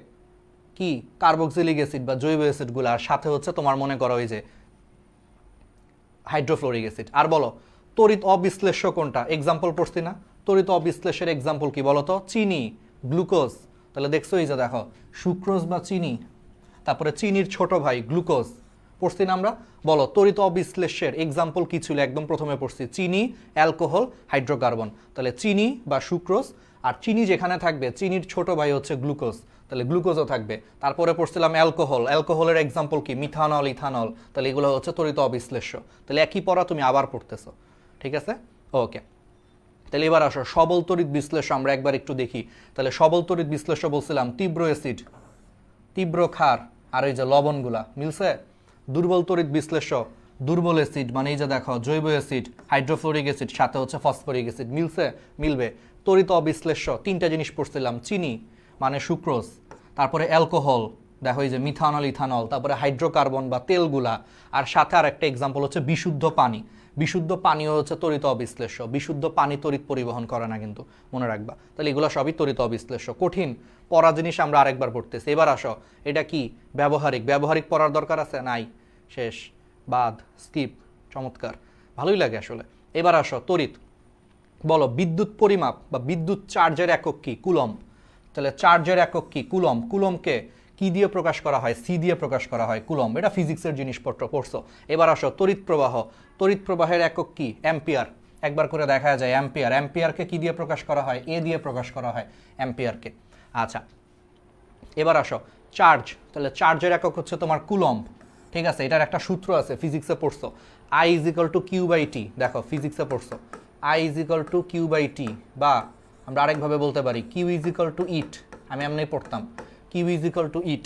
কি কার্বক্সিলিক অ্যাসিড বা জৈব অ্যাসিডগুলো, আর সাথে হচ্ছে তোমার মনে করো ওই যে হাইড্রোফ্লোরিক অ্যাসিড। আর বলো তড়িৎ অবিশ্লেষ্য কোনটা? এক্সাম্পল পড়ছি না? তড়িৎ অবিশ্লেষের এক্সাম্পল কি বলো তো? চিনি, গ্লুকোজ। তাহলে দেখছো এই যে দেখো সুক্রোজ বা চিনি, তারপরে চিনির ছোট ভাই গ্লুকোজ, পড়ছি না আমরা? বলো তড়িৎ অবিশ্লেষ্যের এক্সাম্পল কি ছিল? একদম প্রথমে পড়ছি চিনি, অ্যালকোহল, হাইড্রোকার্বন। তাহলে চিনি বা সুক্রোজ, আর চিনি যেখানে থাকবে চিনির ছোট ভাই হচ্ছে গ্লুকোজ, তাহলে গ্লুকোজও থাকবে। তারপরে পড়ছিলাম অ্যালকোহল, অ্যালকোহলের এক্সাম্পল কি? Methanol, ethanol. তাহলে এগুলো হচ্ছে তড়িৎ অবিশ্লেষ্য। তাহলে একই পড়া তুমি আবার পড়তেছো। ঠিক আছে, ওকে। তাহলে এবার আসো সবল তড়িৎ বিশ্লেষ্য আমরা একবার একটু দেখি। তাহলে সবল তড়িৎ বিশ্লেষ্য বলছিলাম তীব্র অ্যাসিড, তীব্র ক্ষার আর এই যে লবণগুলা, মিলছে? দুর্বল তড়িৎ বিশ্লেষ্য দুর্বল অ্যাসিড মানে এই যে দেখো জৈব অ্যাসিড, হাইড্রোফ্লোরিক অ্যাসিড, সাথে হচ্ছে ফসফরিক অ্যাসিড। মিলছে? মিলবে। তড়িৎ অবিশ্লেষ্য তিনটা জিনিস পড়ছিলাম, চিনি মানে সুক্রোজ, তারপরে অ্যালকোহল দেখো এই যে মিথানল, ইথানল, তারপরে হাইড্রোকার্বন বা তেলগুলা, আর সাথে আর একটা এক্সাম্পল হচ্ছে বিশুদ্ধ পানি। বিশুদ্ধ পানিও হচ্ছে তড়িৎ অবিশ্লেষ্য। বিশুদ্ধ পানি তড়িৎ পরিবহন করে না কিন্তু, মনে রাখবা। তাহলে এগুলো সবই তড়িৎ অবিশ্লেষ্য। কঠিন পড়া জিনিস আমরা আরেকবার পড়তেছি। এবার আসো এটা কি? ব্যবহারিক। ব্যবহারিক পড়ার দরকার আছে? নাই, শেষ, বাদ, স্কিপ। চমৎকার, ভালোই লাগে আসলে। এবার আসো তড়িৎ। বলো বিদ্যুৎ পরিমাপ বা বিদ্যুৎ চার্জের একক কি? কুলম্ব। তাহলে চার্জের একক কি? কুলম্ব। কুলম্বকে কি দিয়ে প্রকাশ করা হয়? সি দিয়ে প্রকাশ করা হয়, কুলম্ব। এটা ফিজিক্সের জিনিসপত্র পড়ছো। এবার আসো তড়িৎ প্রবাহ। তড়িৎ প্রবাহের একক কি? অ্যাম্পিয়ার। একবার করে দেখা যায় অ্যাম্পিয়ার। অ্যাম্পিয়ারকে কি দিয়ে প্রকাশ করা হয়? এ দিয়ে প্রকাশ করা হয় অ্যাম্পিয়ারকে। আচ্ছা, এবার আসো চার্জ। তাহলে চার্জের একক হচ্ছে তোমার কুলম্ব। ঠিক আছে, এটার একটা সূত্র আছে, ফিজিক্সে পড়ছো, I is equal to Q by T. দেখো ফিজিক্সে পড়ছো I is equal to Q by T, বা আমরা আরেকভাবে বলতে পারি Q is equal to it. আমি এমনি পড়তাম Q is equal to it.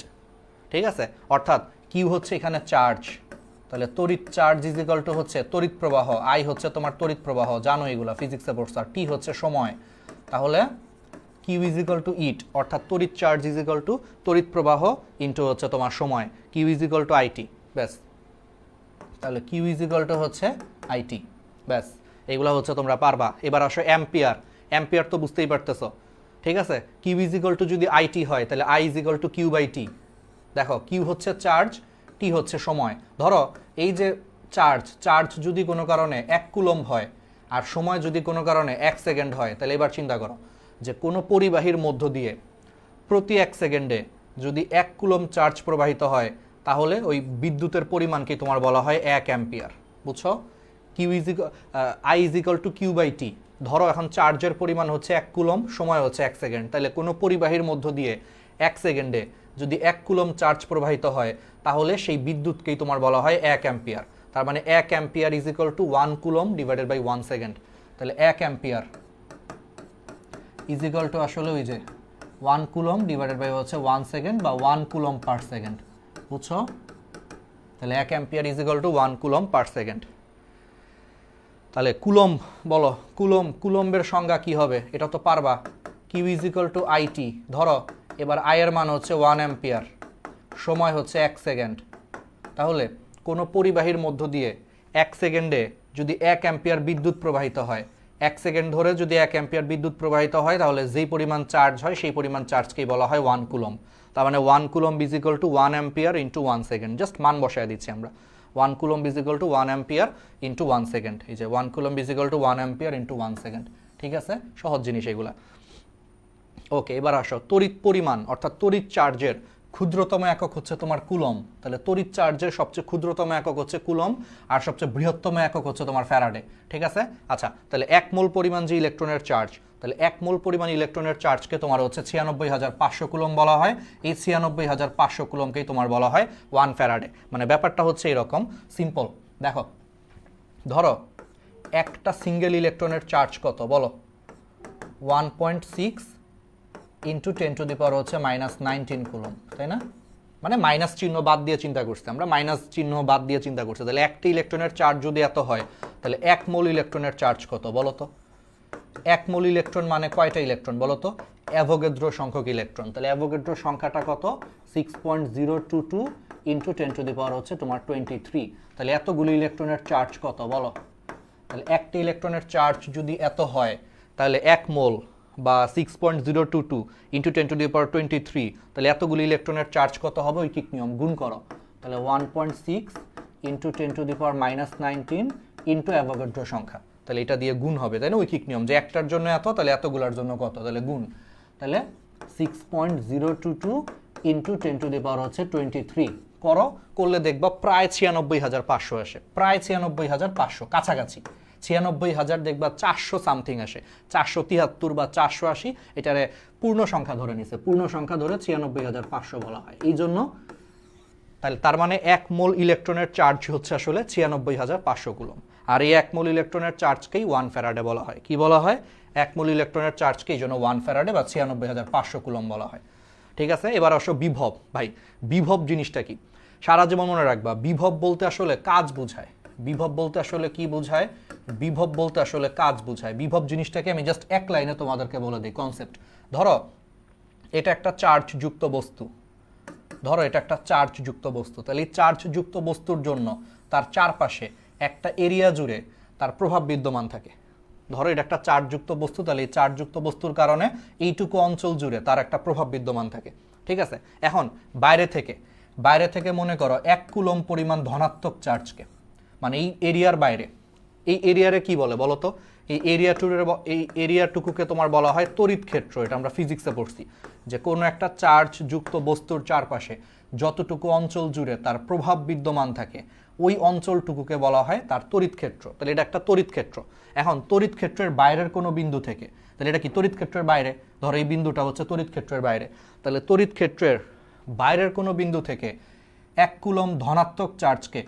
ঠিক আছে, অর্থাৎ কিউ হচ্ছে এখানে চার্জ, তাহলে তড়িৎ চার্জ ইজ ইকাল টু হচ্ছে তড়িৎ প্রবাহ, আই হচ্ছে তোমার তড়িৎ প্রবাহ, জানো এগুলো ফিজিক্সে পড়ছো। আর টি হচ্ছে সময়, তাহলে কিউ ইজ ইকাল টু ইট, অর্থাৎ তড়িৎ চার্জ ইজ ইকাল টু তড়িৎ প্রবাহ ইন্টু হচ্ছে তোমার সময়, q is equal to i t. ব্যাস, তাহলে কিউ ইজ ইকাল টু হচ্ছে আইটি। ব্যাস, এগুলো হচ্ছে তোমরা পারবা। এবার আসো অ্যাম্পিয়ার। অ্যাম্পিয়ার তো বুঝতেই পারতেছো, ঠিক আছে। কিউ ইজ ইকুয়াল টু যদি আইটি হয় তাহলে I is equal to Q by T. দেখো কিউ হচ্ছে চার্জ, টি হচ্ছে সময়। ধরো এই যে চার্জ যদি কোনো কারণে 1 কুলম্ব হয় আর সময় যদি কোনো কারণে 1 সেকেন্ড হয়, তাহলে এবার চিন্তা করো যে কোনো পরিবাহীর মধ্য দিয়ে প্রতি 1 সেকেন্ডে যদি 1 কুলম্ব চার্জ প্রবাহিত হয়, তাহলে ওই বিদ্যুতের পরিমাণকে তোমার বলা হয় 1 অ্যাম্পিয়ার। বুঝছো? Q is I is equal to Q by T. ধরো এখন চার্জের পরিমাণ হচ্ছে 1 কুলম্ব, সময় হচ্ছে 1 সেকেন্ড, তাহলে কোনো পরিবাহীর মধ্য দিয়ে 1 সেকেন্ডে যদি 1 কুলম্ব চার্জ প্রবাহিত হয়, তাহলে সেই বিদ্যুৎকেই তোমার বলা হয় 1 অ্যাম্পিয়ার। তার মানে 1 ampere is equal to 1 coulomb divided by 1 second. তাহলে 1 অ্যাম্পিয়ার ইজ ইকুয়াল টু আসলে ওই যে 1 কুলম্ব ডিভাইডেড বাই হচ্ছে 1 সেকেন্ড বা 1 কুলম্ব পার সেকেন্ড। বুঝছো? তাহলে 1 ampere is equal to 1 coulomb per second. তাহলে কুলম্ব বলো, কুলম্বের সংজ্ঞা কি হবে এটা তো পারবা। Q is equal to i t. ধরো এবার আই এর মান হচ্ছে 1 অ্যাম্পিয়ার, সময় হচ্ছে 1 সেকেন্ড। তাহলে কোনো পরিবাহীর মধ্য দিয়ে 1 সেকেন্ডে যদি 1 অ্যাম্পিয়ার বিদ্যুৎ প্রবাহিত হয়, 1 সেকেন্ড ধরে যদি 1 অ্যাম্পিয়ার বিদ্যুৎ প্রবাহিত হয়, তাহলে যেই পরিমাণ চার্জ হয় সেই পরিমাণ চার্জকেই বলা হয় 1 কুলম্ব। তার মানে 1 coulomb is equal to 1 ampere into 1 second. Just মান বসায় দিচ্ছি আমরা। 1 coulomb is equal to 1 ampere into 1 second. এই যে 1 coulomb is equal to 1 ampere into 1 second. ঠিক আছে, সহজ জিনিস এগুলা। ওকে, এবার আসো তড়িৎ পরিমাণ অর্থাৎ তড়িৎ চার্জের ক্ষুদ্রতম একক হচ্ছে তোমার কুলম্ব। তাহলে তড়িৎ চার্জের সবচেয়ে ক্ষুদ্রতম একক হচ্ছে কুলম্ব আর সবচেয়ে বৃহত্তম একক হচ্ছে তোমার ফ্যারাডে। ঠিক আছে, আচ্ছা তাহলে 1 মোল পরিমাণ যে ইলেকট্রনের চার্জ, তাহলে 1 মোল পরিমাণ ইলেকট্রনের চার্জকে তোমার হচ্ছে 96,500 কুলম্ব বলা হয়। এই 96,500 কুলম্বকেই তোমার বলা হয় 1 ফ্যারাডে। মানে ব্যাপারটা হচ্ছে এরকম সিম্পল। দেখো ধরো একটা সিঙ্গেল ইলেকট্রনের চার্জ কত বলো? 1.6 ইন্টু 10 টু দি পাওয়ার হচ্ছে -19 কুলম্ব, তাই না? মানে মাইনাস চিহ্ন বাদ দিয়ে চিন্তা করছি আমরা, মাইনাস চিহ্ন বাদ দিয়ে চিন্তা করছি। তাহলে একটা ইলেকট্রনের চার্জ যদি এত হয়, তাহলে 1 মোল ইলেকট্রনের চার্জ কত বলো তো? 1 মোল ইলেকট্রন মানে কয়টা ইলেকট্রন বলো তো? অ্যাভোগাড্রো সংখ্যক ইলেকট্রন। তাহলে অ্যাভোগাড্রো সংখ্যাটা কত? 6.022 ইন্টু 10 টু দি পাওয়ার হচ্ছে তোমার 23। তাহলে এতগুলো ইলেকট্রনের চার্জ কত বলো? তাহলে একটা ইলেকট্রনের চার্জ যদি এত হয়, তাহলে 1 মোল বা 6.022 ইন্টু 10 টু দি পাওয়ার 23, তাহলে এতগুলো ইলেকট্রনের চার্জ কত হবে? ঐকিক নিয়ম, গুণ করো। তাহলে 1.6 into 10 to the power -19 into Avogadro সংখ্যা, তাহলে এটা দিয়ে গুণ হবে, তাই না? ঐকিক নিয়ম যে একটার জন্য এত, তাহলে এতগুলোর জন্য কত, তাহলে গুণ। তাহলে 6.022 ইন্টু 10 টু দি পাওয়ার হচ্ছে 23 করলে দেখবা প্রায় 96,500 আসে। প্রায় 96,500, কাছাকাছি 96,000 দেখবা 400 সামথিং আসে, 473 বা 480। এটারে পূর্ণ সংখ্যা ধরে নিছে, পূর্ণ সংখ্যা ধরে 96,500 বলা হয় এই জন্য। তাহলে তার মানে 1 মোল ইলেকট্রনের চার্জ হচ্ছে আসলে 96,500 কুলম্ব। আর এই 1 মোল ইলেকট্রনের চার্জকেই 1 ফ্যারাডে বলা হয়। কি বলা হয়? 1 মোল ইলেকট্রনের চার্জকে এই জন্য 1 ফ্যারাডে বা 96,500 কুলম্ব বলা হয়। ঠিক আছে, এবার আসো বিভব। ভাই বিভব জিনিসটা কি? সারা জীবন মনে রাখবা, বিভব বলতে আসলে কাজ বোঝায়। বিভব বলতে আসলে কি বোঝায়? বিভব বলতে আসলে কাজ বোঝায়। বিভব জিনিসটাকে আমি জাস্ট এক লাইনে তোমাদেরকে বলে দিই কনসেপ্ট। ধরো এটা একটা চার্জ যুক্ত বস্তু, ধরো এটা একটা চার্জ যুক্ত বস্তু। তাহলে এই চার্জ যুক্ত বস্তুর জন্য তার চারপাশে একটা এরিয়া জুড়ে তার প্রভাব বিদ্যমান থাকে। ধরো এটা একটা চার্জ যুক্ত বস্তু, তাহলে এই চার্জ যুক্ত বস্তুর কারণে এইটুকু অঞ্চল জুড়ে তার একটা প্রভাব বিদ্যমান থাকে। ঠিক আছে, এখন বাইরে থেকে মনে করো 1 কুলম্ব পরিমাণ ধনাত্মক চার্জকে, মানে এই এরিয়ার বাইরে, এই এরিয়ারে কি বলে বলো তো? এই এরিয়াটুকুকে তোমার বলা হয় তড়িৎ ক্ষেত্র। এটা আমরা ফিজিক্সে পড়ছি যে কোনো একটা চার্জ যুক্ত বস্তুর চারপাশে যতটুকু অঞ্চল জুড়ে তার প্রভাব বিদ্যমান থাকে, ওই অঞ্চলটুকুকে বলা হয় তার তড়িৎ ক্ষেত্র। তাহলে এটা একটা তড়িৎ ক্ষেত্র। এখন তড়িৎ ক্ষেত্রের বাইরের কোনো বিন্দু থেকে, তাহলে এটা কি তড়িৎ ক্ষেত্রের বাইরে? ধরো এই বিন্দুটা হচ্ছে তড়িৎ ক্ষেত্রের বাইরে। তাহলে তড়িৎ ক্ষেত্রের বাইরের কোনো বিন্দু থেকে 1 কুলম্ব ধনাত্মক চার্জকে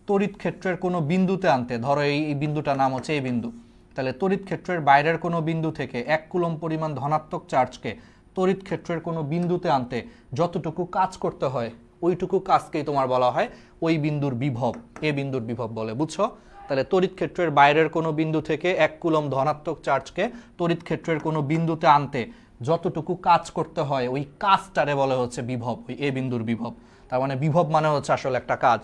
তড়িৎ ক্ষেত্রের কোনো বিন্দুতে আনতে, ধরো এই বিন্দুটার নাম হচ্ছে এই বিন্দু। তাহলে তড়িৎ ক্ষেত্রের বাইরের কোনো বিন্দু থেকে 1 কুলম্ব পরিমাণ ধনাত্মক চার্জকে তড়িৎ ক্ষেত্রের কোনো বিন্দুতে আনতে যতটুকু কাজ করতে হয়, ওইটুকু কাজকেই তোমার বলা হয় ওই বিন্দুর বিভব, এ বিন্দুর বিভব বলে। বুঝছো? তাহলে তড়িৎ ক্ষেত্রের বাইরের কোনো বিন্দু থেকে 1 কুলম্ব ধনাত্মক চার্জকে তড়িৎ ক্ষেত্রের কোনো বিন্দুতে আনতে যতটুকু কাজ করতে হয়, ওই কাজটারে বলে হচ্ছে বিভব, ওই এ বিন্দুর বিভব। তার মানে বিভব মানে হচ্ছে আসলে একটা কাজ।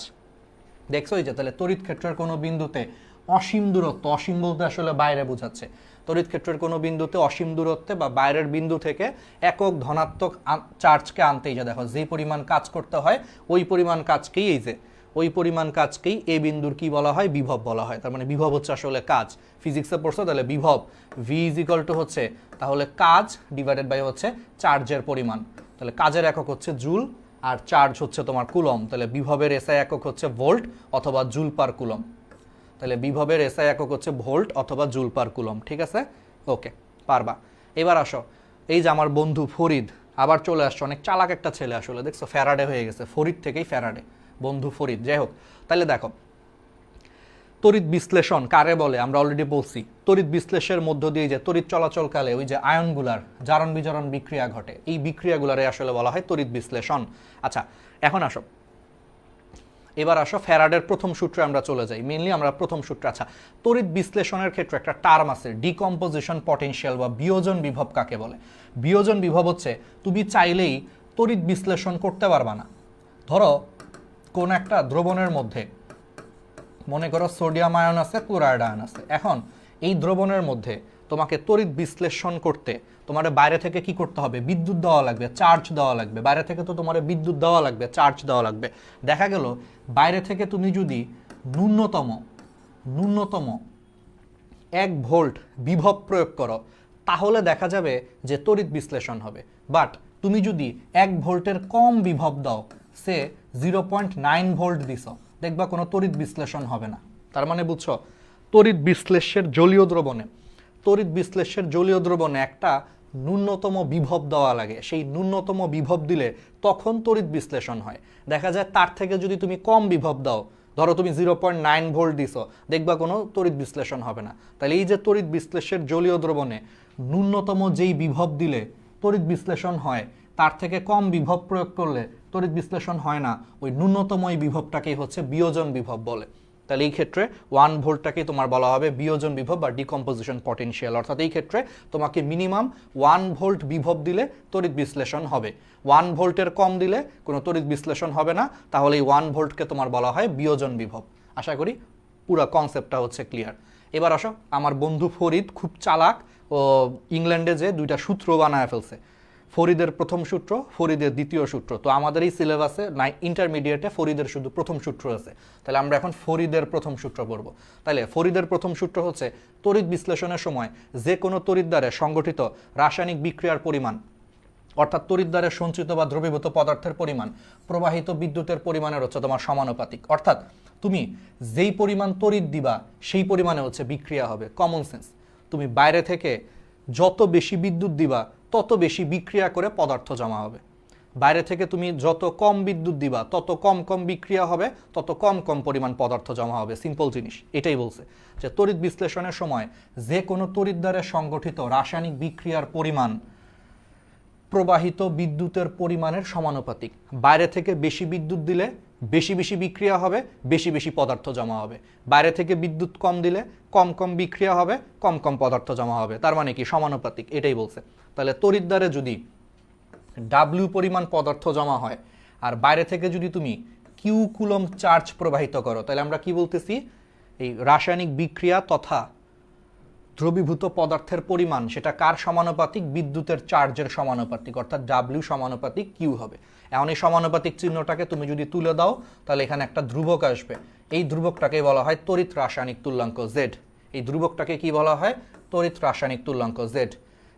দেখছো এই যে, তাহলে তড়িৎ ক্ষেত্রের কোনো বিন্দুতে অসীম দূরত্ব, অসীম বলতে আসলে বাইরে বোঝাচ্ছে। তড়িৎ ক্ষেত্রের কোনো বিন্দুতে অসীম দূরত্বে বা বাইরের বিন্দু থেকে একক ধনাত্মক চার্জকে আনতেই যে দেখো যে পরিমাণ কাজ করতে হয় ওই পরিমাণ কাজকেই ওই পরিমাণ কাজকেই এ বিন্দুর কি বলা হয়, বিভব বলা হয়। তার মানে বিভব হচ্ছে আসলে কাজ। ফিজিক্সে পড়ছো তাহলে বিভব ভি ইজ ইকুয়াল টু হচ্ছে তাহলে কাজ ডিভাইডেড বাই হচ্ছে চার্জের পরিমাণ। তাহলে কাজের একক হচ্ছে জুল আর চার্জ হচ্ছে তোমার কুলম। তাহলে বিভবের এসআই একক হচ্ছে ভোল্ট অথবা জুল পার কুলম। তাহলে বিভবের এসআই একক হচ্ছে ভোল্ট অথবা জুল পার কুলম। ঠিক আছে, ওকে, পারবা। এবার আসো, এই যে আমার বন্ধু ফরিদ আবার চলে আসছে, অনেক চালাক একটা ছেলে আসলে, দেখছো ফ্যারাডে হয়ে গেছে, ফরিদ থেকেই ফ্যারাডে, বন্ধু ফরিদ। যাই হোক, তাহলে দেখো তড়িৎ বিশ্লেষণ কারে বলে আমরা অলরেডি বলছি। তড়িৎ বিশ্লেষণের মধ্য দিয়ে যে তড়িৎ চলাচলকালে ওই যে আয়নগুলার জারণ বিজারণ বিক্রিয়া ঘটে, এই বিক্রিয়াগুলারে আসলে বলা হয় তড়িৎ বিশ্লেষণ। আচ্ছা, এখন আসো, এবার আসো ফ্যারাডের প্রথম সূত্রে আমরা চলে যাই। মেইনলি আমরা প্রথম সূত্র, আচ্ছা তড়িৎ বিশ্লেষণের ক্ষেত্রে একটা টার্ম আছে ডিকম্পোজিশন পটেনশিয়াল বা বিয়োজন বিভব কাকে বলে। বিয়োজন বিভব হচ্ছে তুমি চাইলেই তড়িৎ বিশ্লেষণ করতে পারবা না। ধরো কোন একটা দ্রবণের মধ্যে মনে করো সোডিয়াম আয়ন আছে, ক্লোরাইড আয়ন আছে। এখন এই দ্রবণের মধ্যে তোমাকে তড়িৎ বিশ্লেষণ করতে তোমার বাইরে থেকে কি করতে হবে, বিদ্যুৎ দেওয়া লাগবে, চার্জ দেওয়া লাগবে। বাইরে থেকে তো তোমার বিদ্যুৎ দেওয়া লাগবে, চার্জ দেওয়া লাগবে। দেখা গেল বাইরে থেকে তুমি যদি ন্যূনতম 1 ভোল্ট বিভব প্রয়োগ করো তাহলে দেখা যাবে যে তড়িৎ বিশ্লেষণ হবে। বাট তুমি যদি 1 ভোল্টের কম বিভব দাও, সে 0.9 ভোল্ট দিছ, দেখবা কোনো তড়িৎ বিশ্লেষণ হবে না। তার মানে বুঝছো, তড়িৎ বিশ্লেষের জলীয় দ্রবণে একটা ন্যূনতম বিভব দেওয়া লাগে। সেই ন্যূনতম বিভব দিলে তখন তড়িৎ বিশ্লেষণ হয়। দেখা যায় তার থেকে যদি তুমি কম বিভব দাও, ধরো তুমি 0.9 ভোল্ট দিছো, দেখবা কোনো তড়িৎ বিশ্লেষণ হবে না। তাহলে এই যে তড়িৎ বিশ্লেষের জলীয় দ্রবণে ন্যূনতম যেই বিভব দিলে তড়িৎ বিশ্লেষণ হয়, তার থেকে কম বিভব প্রয়োগ করলে তড়িৎ বিশ্লেষণ হয় না। ওই ন্যূনতম এই বিভবটাকেই হচ্ছে বিয়োজন বিভব বলে। তাহলে এই ক্ষেত্রে 1 ভোল্টটাকেই তোমার বলা হবে বিয়োজন বিভব বা ডিকম্পোজিশন পটেনশিয়াল। অর্থাৎ এই ক্ষেত্রে তোমাকে মিনিমাম 1 ভোল্ট বিভব দিলে তড়িৎ বিশ্লেষণ হবে। 1 ভোল্টের কম দিলে কোনো তড়িৎ বিশ্লেষণ হবে না। তাহলে এই 1 ভোল্টকে তোমার বলা হয় বিয়োজন বিভব। আশা করি পুরো কনসেপ্টটা হচ্ছে ক্লিয়ার। এবার আসো, আমার বন্ধু ফরিদ খুব চালাক, ও ইংল্যান্ডে যে 2টা সূত্র বানায় ফেলছে। ফরিদের প্রথম সূত্র, ফরিদের দ্বিতীয় সূত্র। তো আমাদের এই সিলেবাসে ইন্টারমিডিয়েটে ফরিদের শুধু প্রথম সূত্র আছে। তাহলে আমরা এখন ফরিদের প্রথম সূত্র পড়ব। তাহলে ফরিদের প্রথম সূত্র হচ্ছে তড়িৎ বিশ্লেষণের সময় যে কোনো তড়িৎ দ্বারে সংগঠিত রাসায়নিক বিক্রিয়ার পরিমাণ, অর্থাৎ তড়িৎ দ্বারে সঞ্চিত বা দ্রবীভূত পদার্থের পরিমাণ প্রবাহিত বিদ্যুতের পরিমাণের হচ্ছে তোমার সমানুপাতিক। অর্থাৎ তুমি যেই পরিমাণ তড়িৎ দিবা সেই পরিমাণে হচ্ছে বিক্রিয়া হবে। Common sense. তুমি বাইরে থেকে যত বেশি বিদ্যুৎ দিবা তত বেশি বিক্রিয়া করে পদার্থ জমা হবে। বাইরে থেকে তুমি যত কম বিদ্যুৎ দিবা তত কম বিক্রিয়া হবে, তত কম পরিমাণ পদার্থ জমা হবে। সিম্পল জিনিস, এটাই বলছে যে তড়িৎ বিশ্লেষণের সময় যে কোনো তড়িৎ দ্বারে সংগঠিত রাসায়নিক বিক্রিয়ার পরিমাণ প্রবাহিত বিদ্যুতের পরিমাণের সমানুপাতিক। বাইরে থেকে বেশি বিদ্যুৎ দিলে বেশি বিক্রিয়া হবে, বেশি পদার্থ জমা হবে। বাইরে থেকে বিদ্যুৎ কম দিলে কম বিক্রিয়া হবে, কম পদার্থ জমা হবে। তার মানে কি সমানুপাতিক, এটাই বলছে। তাহলে তড়িৎ দ্বারে যদি ডাব্লিউ পরিমাণ পদার্থ জমা হয় আর বাইরে থেকে যদি তুমি কিউ কুলম চার্জ প্রবাহিত করো, তাহলে আমরা কি বলতেছি, এই রাসায়নিক বিক্রিয়া তথা দ্রবীভূত পদার্থের পরিমাণ সেটা কার সমানুপাতিক, বিদ্যুতের চার্জের সমানুপাতিক। অর্থাৎ ডাব্লিউ সমানুপাতিক কিউ হবে। এখন এই সমানুপাতিক চিহ্নটাকে তুমি যদি তুলে দাও তাহলে এখানে একটা ধ্রুবক আসবে। এই ধ্রুবকটাকে বলা হয় তড়িৎ রাসায়নিক তুল্যাঙ্ক জেড। এই ধ্রুবকটাকে কি বলা হয়, তড়িৎ রাসায়নিক তুল্যাঙ্ক জেড।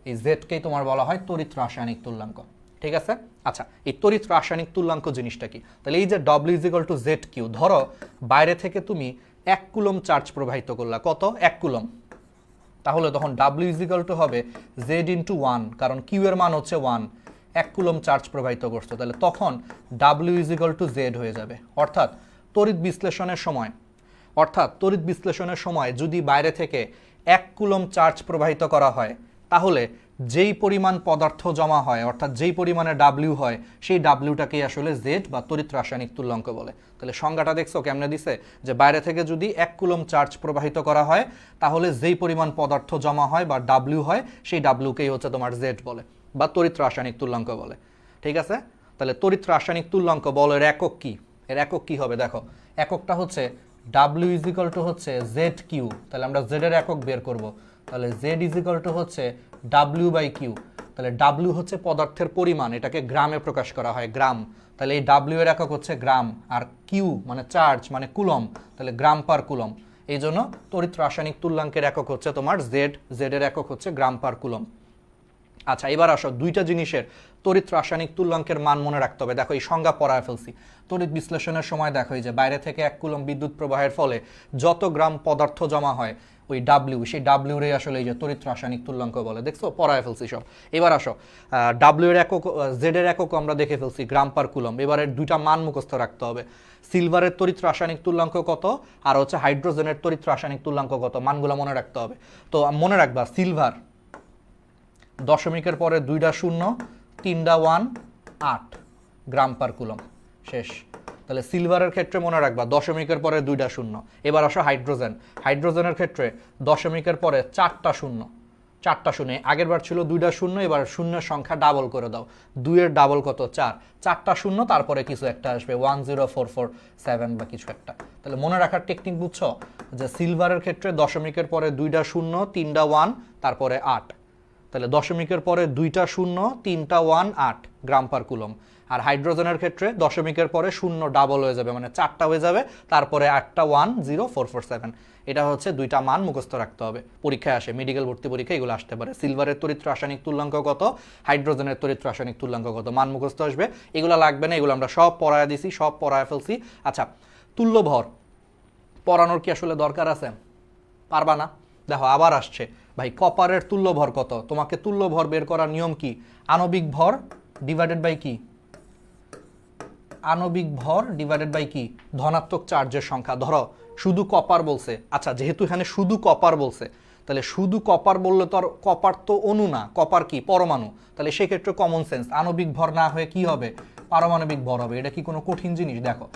এই জেডকেই তোমার বলা হয় তড়িৎ রাসায়নিক তুল্যাঙ্ক। ঠিক আছে, আচ্ছা এই তড়িৎ রাসায়নিক তুল্যাঙ্ক জিনিসটা কি? তাহলে এই যে ডব্লিউ is equal to z q, ধরো বাইরে থেকে তুমি 1 কুলম চার্জ প্রবাহিত করলা, কত, 1 কুলম। তাহলে তখন ডাব্লিউ ইজ ইকুয়াল টু হবে জেড ইন্টু 1, কারণ কিউ এর মান হচ্ছে 1, 1 কুলম চার্জ প্রবাহিত করছো। তাহলে তখন W is equal to Z হয়ে যাবে। অর্থাৎ তড়িৎ বিশ্লেষণের সময় যদি বাইরে থেকে 1 কুলম চার্জ প্রবাহিত করা হয় তাহলে যেই পরিমাণ পদার্থ জমা হয়, অর্থাৎ যেই পরিমাণে ডাব্লিউ হয়, সেই ডাব্লিউটাকেই আসলে জেড বা তড়িৎ রাসায়নিক তুল্যাঙ্ক বলে। তাহলে সংজ্ঞাটা দেখছো কেমনে দিছে, যে বাইরে থেকে যদি 1 কুলম চার্জ প্রবাহিত করা হয় তাহলে যেই পরিমাণ পদার্থ জমা হয় বা ডাব্লিউ হয় সেই ডাব্লিউকেই হচ্ছে তোমার জেড বলে বা তড়িৎ রাসায়নিক তুল্যাঙ্ক বলে। ঠিক আছে, তাহলে তড়িৎ রাসায়নিক তুল্যাঙ্ক বলের একক কি, এর একক কি হবে দেখো, এককটা হচ্ছে ডাব্লিউ ইজ ইকুয়াল টু হচ্ছে জেড কিউ, তাহলে আমরা জেড এর একক বের করব, তাহলে জেড ইজ ইকুয়াল টু হচ্ছে ডাব্লিউ বাই কিউ, তাহলে ডাব্লিউ হচ্ছে পদার্থের পরিমাণ, এটাকে গ্রামে প্রকাশ করা হয় গ্রাম, তাহলে এই ডাব্লিউ এর একক হচ্ছে গ্রাম, আর কিউ মানে চার্জ মানে কুলম, তাহলে গ্রাম পার কুলম। এই জন্য তড়িৎ রাসায়নিক তুল্যাঙ্কের একক হচ্ছে তোমার জেড, জেড এর একক হচ্ছে গ্রাম পার কুলম। আচ্ছা এবার আসো দুইটা জিনিসের তড়িৎ রাসায়নিক তুল্যাঙ্কের মান মনে রাখতে হবে। দেখো এই সংজ্ঞা পড়ায় ফেলছি। তড়িৎ বিশ্লেষণের সময় দেখো এই যে বাইরে থেকে 1 কুলম বিদ্যুৎ প্রবাহের ফলে যত গ্রাম পদার্থ জমা হয় ওই ডাব্লিউ, সেই ডাব্লিউ রে আসলে এই যে তড়িৎ রাসায়নিক তুল্যাঙ্ক বলে। দেখছো পড়ায় ফেলছি সব। এবার আসো ডাব্লিউ এর একক, জেড এর একক আমরা দেখে ফেলছি গ্রাম পার কুলম। এবারে দুইটা মান মুখস্থ রাখতে হবে। সিলভারের তড়িৎ রাসায়নিক তুল্যাঙ্ক কত আর হচ্ছে হাইড্রোজেনের তড়িৎ রাসায়নিক তুল্যাঙ্ক কত, মানগুলো মনে রাখতে হবে। তো মনে রাখবা সিলভার দশমিকের পরে 2টা 0 3টা 1 8 গ্রাম পার কুলম, শেষ। তাহলে সিলভারের ক্ষেত্রে মনে রাখবা দশমিকের পরে 2টা 0। এবার আসো হাইড্রোজেন, হাইড্রোজেনের ক্ষেত্রে দশমিকের পরে 4টা 0, 4টা 0, আগের বার ছিল 2টা 0, এবার শূন্যের সংখ্যা ডাবল করে দাও, 2 এর ডাবল কত 4, 4টা 0 তারপরে কিছু একটা আসবে 10447 বা কিছু একটা। তাহলে মনে রাখার টেকনিক বুঝছো যে সিলভারের ক্ষেত্রে দশমিকের পরে 2টা 0 3টা 1 তারপরে 8, তাহলে দশমিকের পরে 2টা 0 3টা 1 8 গ্রাম পার কুলম। আর হাইড্রোজেনের ক্ষেত্রে দশমিকের পরে 0 ডাবল হয়ে যাবে, মানে 4টা হয়ে যাবে, তারপরে 8টা 10447। এটা হচ্ছে দুইটা মান মুখস্থ রাখতে হবে, পরীক্ষায় আসে, মেডিকেল ভর্তি পরীক্ষা এগুলো আসতে পারে। সিলভারের তড়িৎ রাসায়নিক তুল্যাঙ্ক কত, হাইড্রোজেনের তড়িৎ রাসায়নিক তুল্যাঙ্ক কত, মান মুখস্থ আসবে। এগুলো লাগবে না, এগুলো আমরা সব পড়ায় দিছি, সব পড়ায় ফেলছি। আচ্ছা তুল্যভর পড়ানোর কি আসলে দরকার আছে? পারবা না? দেখো আবার আসছে ভাই, কপারের তুল্যভর কত? তোমাকে তুল্যভর বের করার নিয়ম কি? আণবিক ভর ডিভাইডেড বাই কি? আণবিক ভর ডিভাইডেড বাই কি? ধনাত্মক চার্জের সংখ্যা। ধরো শুধু কপার বলছে, আচ্ছা যেহেতু এখানে শুধু কপার বলছে, তাহলে শুধু কপার বললে তো আর কপার তো অণু না, কপার কি পরমাণু, তাহলে সেক্ষেত্রে কমন সেন্স আণবিক ভর না হয়ে কি হবে? পারমাণবিক ভর হবে। এটা কি কোনো কঠিন জিনিস? দেখো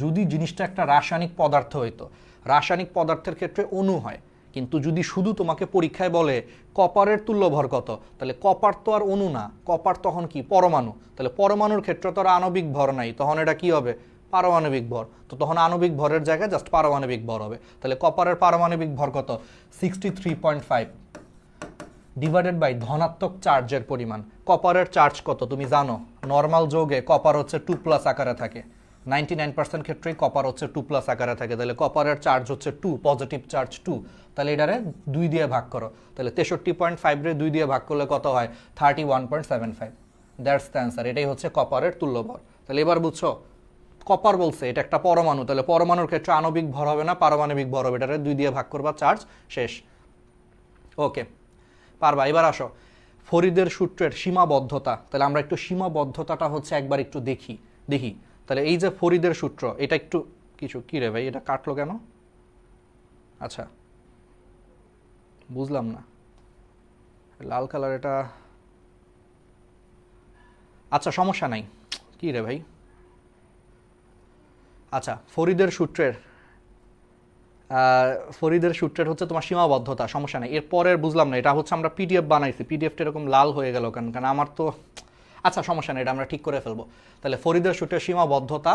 যদি জিনিসটা একটা রাসায়নিক পদার্থ হইতো, রাসায়নিক পদার্থের ক্ষেত্রে অণু হয়, কিন্তু যদি শুধু তোমাকে পরীক্ষায় বলে কপারের তুল্যভর কত, তাহলে কপার তো আর অণু না, কপার তখন কি পরমাণু, তাহলে পরমাণুর ক্ষেত্রে তো আর আণবিক ভর নাই, তখন এটা কি হবে? পারমাণবিক ভর। তো তখন আণবিক ভরের জায়গায় জাস্ট পারমাণবিক ভর হবে। তাহলে কপারের পারমাণবিক ভর কত? 63.5 ডিভাইডেড বাই ধনাত্মক চার্জের পরিমাণ। কপারের চার্জ কত তুমি জানো? নর্মাল যৌগে কপার হচ্ছে 2+ আকারে থাকে, 99% ক্ষেত্রেই কপার হচ্ছে 2+ আকারে থাকে। তাহলে কপারের চার্জ হচ্ছে 2, পজিটিভ চার্জ 2। তাহলে এটারে 2 দিয়ে ভাগ করো, তাহলে 63.5 রে 2 দিয়ে ভাগ করলে কত হয়? 31.75। That's the answer. এটাই হচ্ছে কপারের তুল্যভর। তাহলে এবার বুঝছো, কপার বলছে এটা একটা পরমাণু, তাহলে পরমাণুর ক্ষেত্রে আণবিক ভর হবে না, পারমাণবিক ভর হবে। এটারে 2 দিয়ে ভাগ করবা, চার্জ শেষ। ওকে পারবা। এবার আসো ফরিদের সূত্রের সীমাবদ্ধতা। তাহলে আমরা একটু সীমাবদ্ধতাটা হচ্ছে একবার একটু দেখি। তাহলে এই যে ফরিদের সূত্র, এটা একটু কিছু কি রে ভাই, এটা কাটলো কেন? আচ্ছা বুঝলাম না, লাল কালার এটা, আচ্ছা সমস্যা নাই। কি রে ভাই, আচ্ছা ফরিদের সূত্রের হচ্ছে তোমার সীমাবদ্ধতা, সমস্যা নাই। এরপরের বুঝলাম না, এটা হচ্ছে আমরা পিডিএফ বানাইছি, পিডিএফটা এরকম লাল হয়ে গেল কেন? কারণ আমার তো, আচ্ছা সমস্যা নেই, এটা আমরা ঠিক করে ফেলবো। তাহলে ফরিদের সূত্রের সীমাবদ্ধতা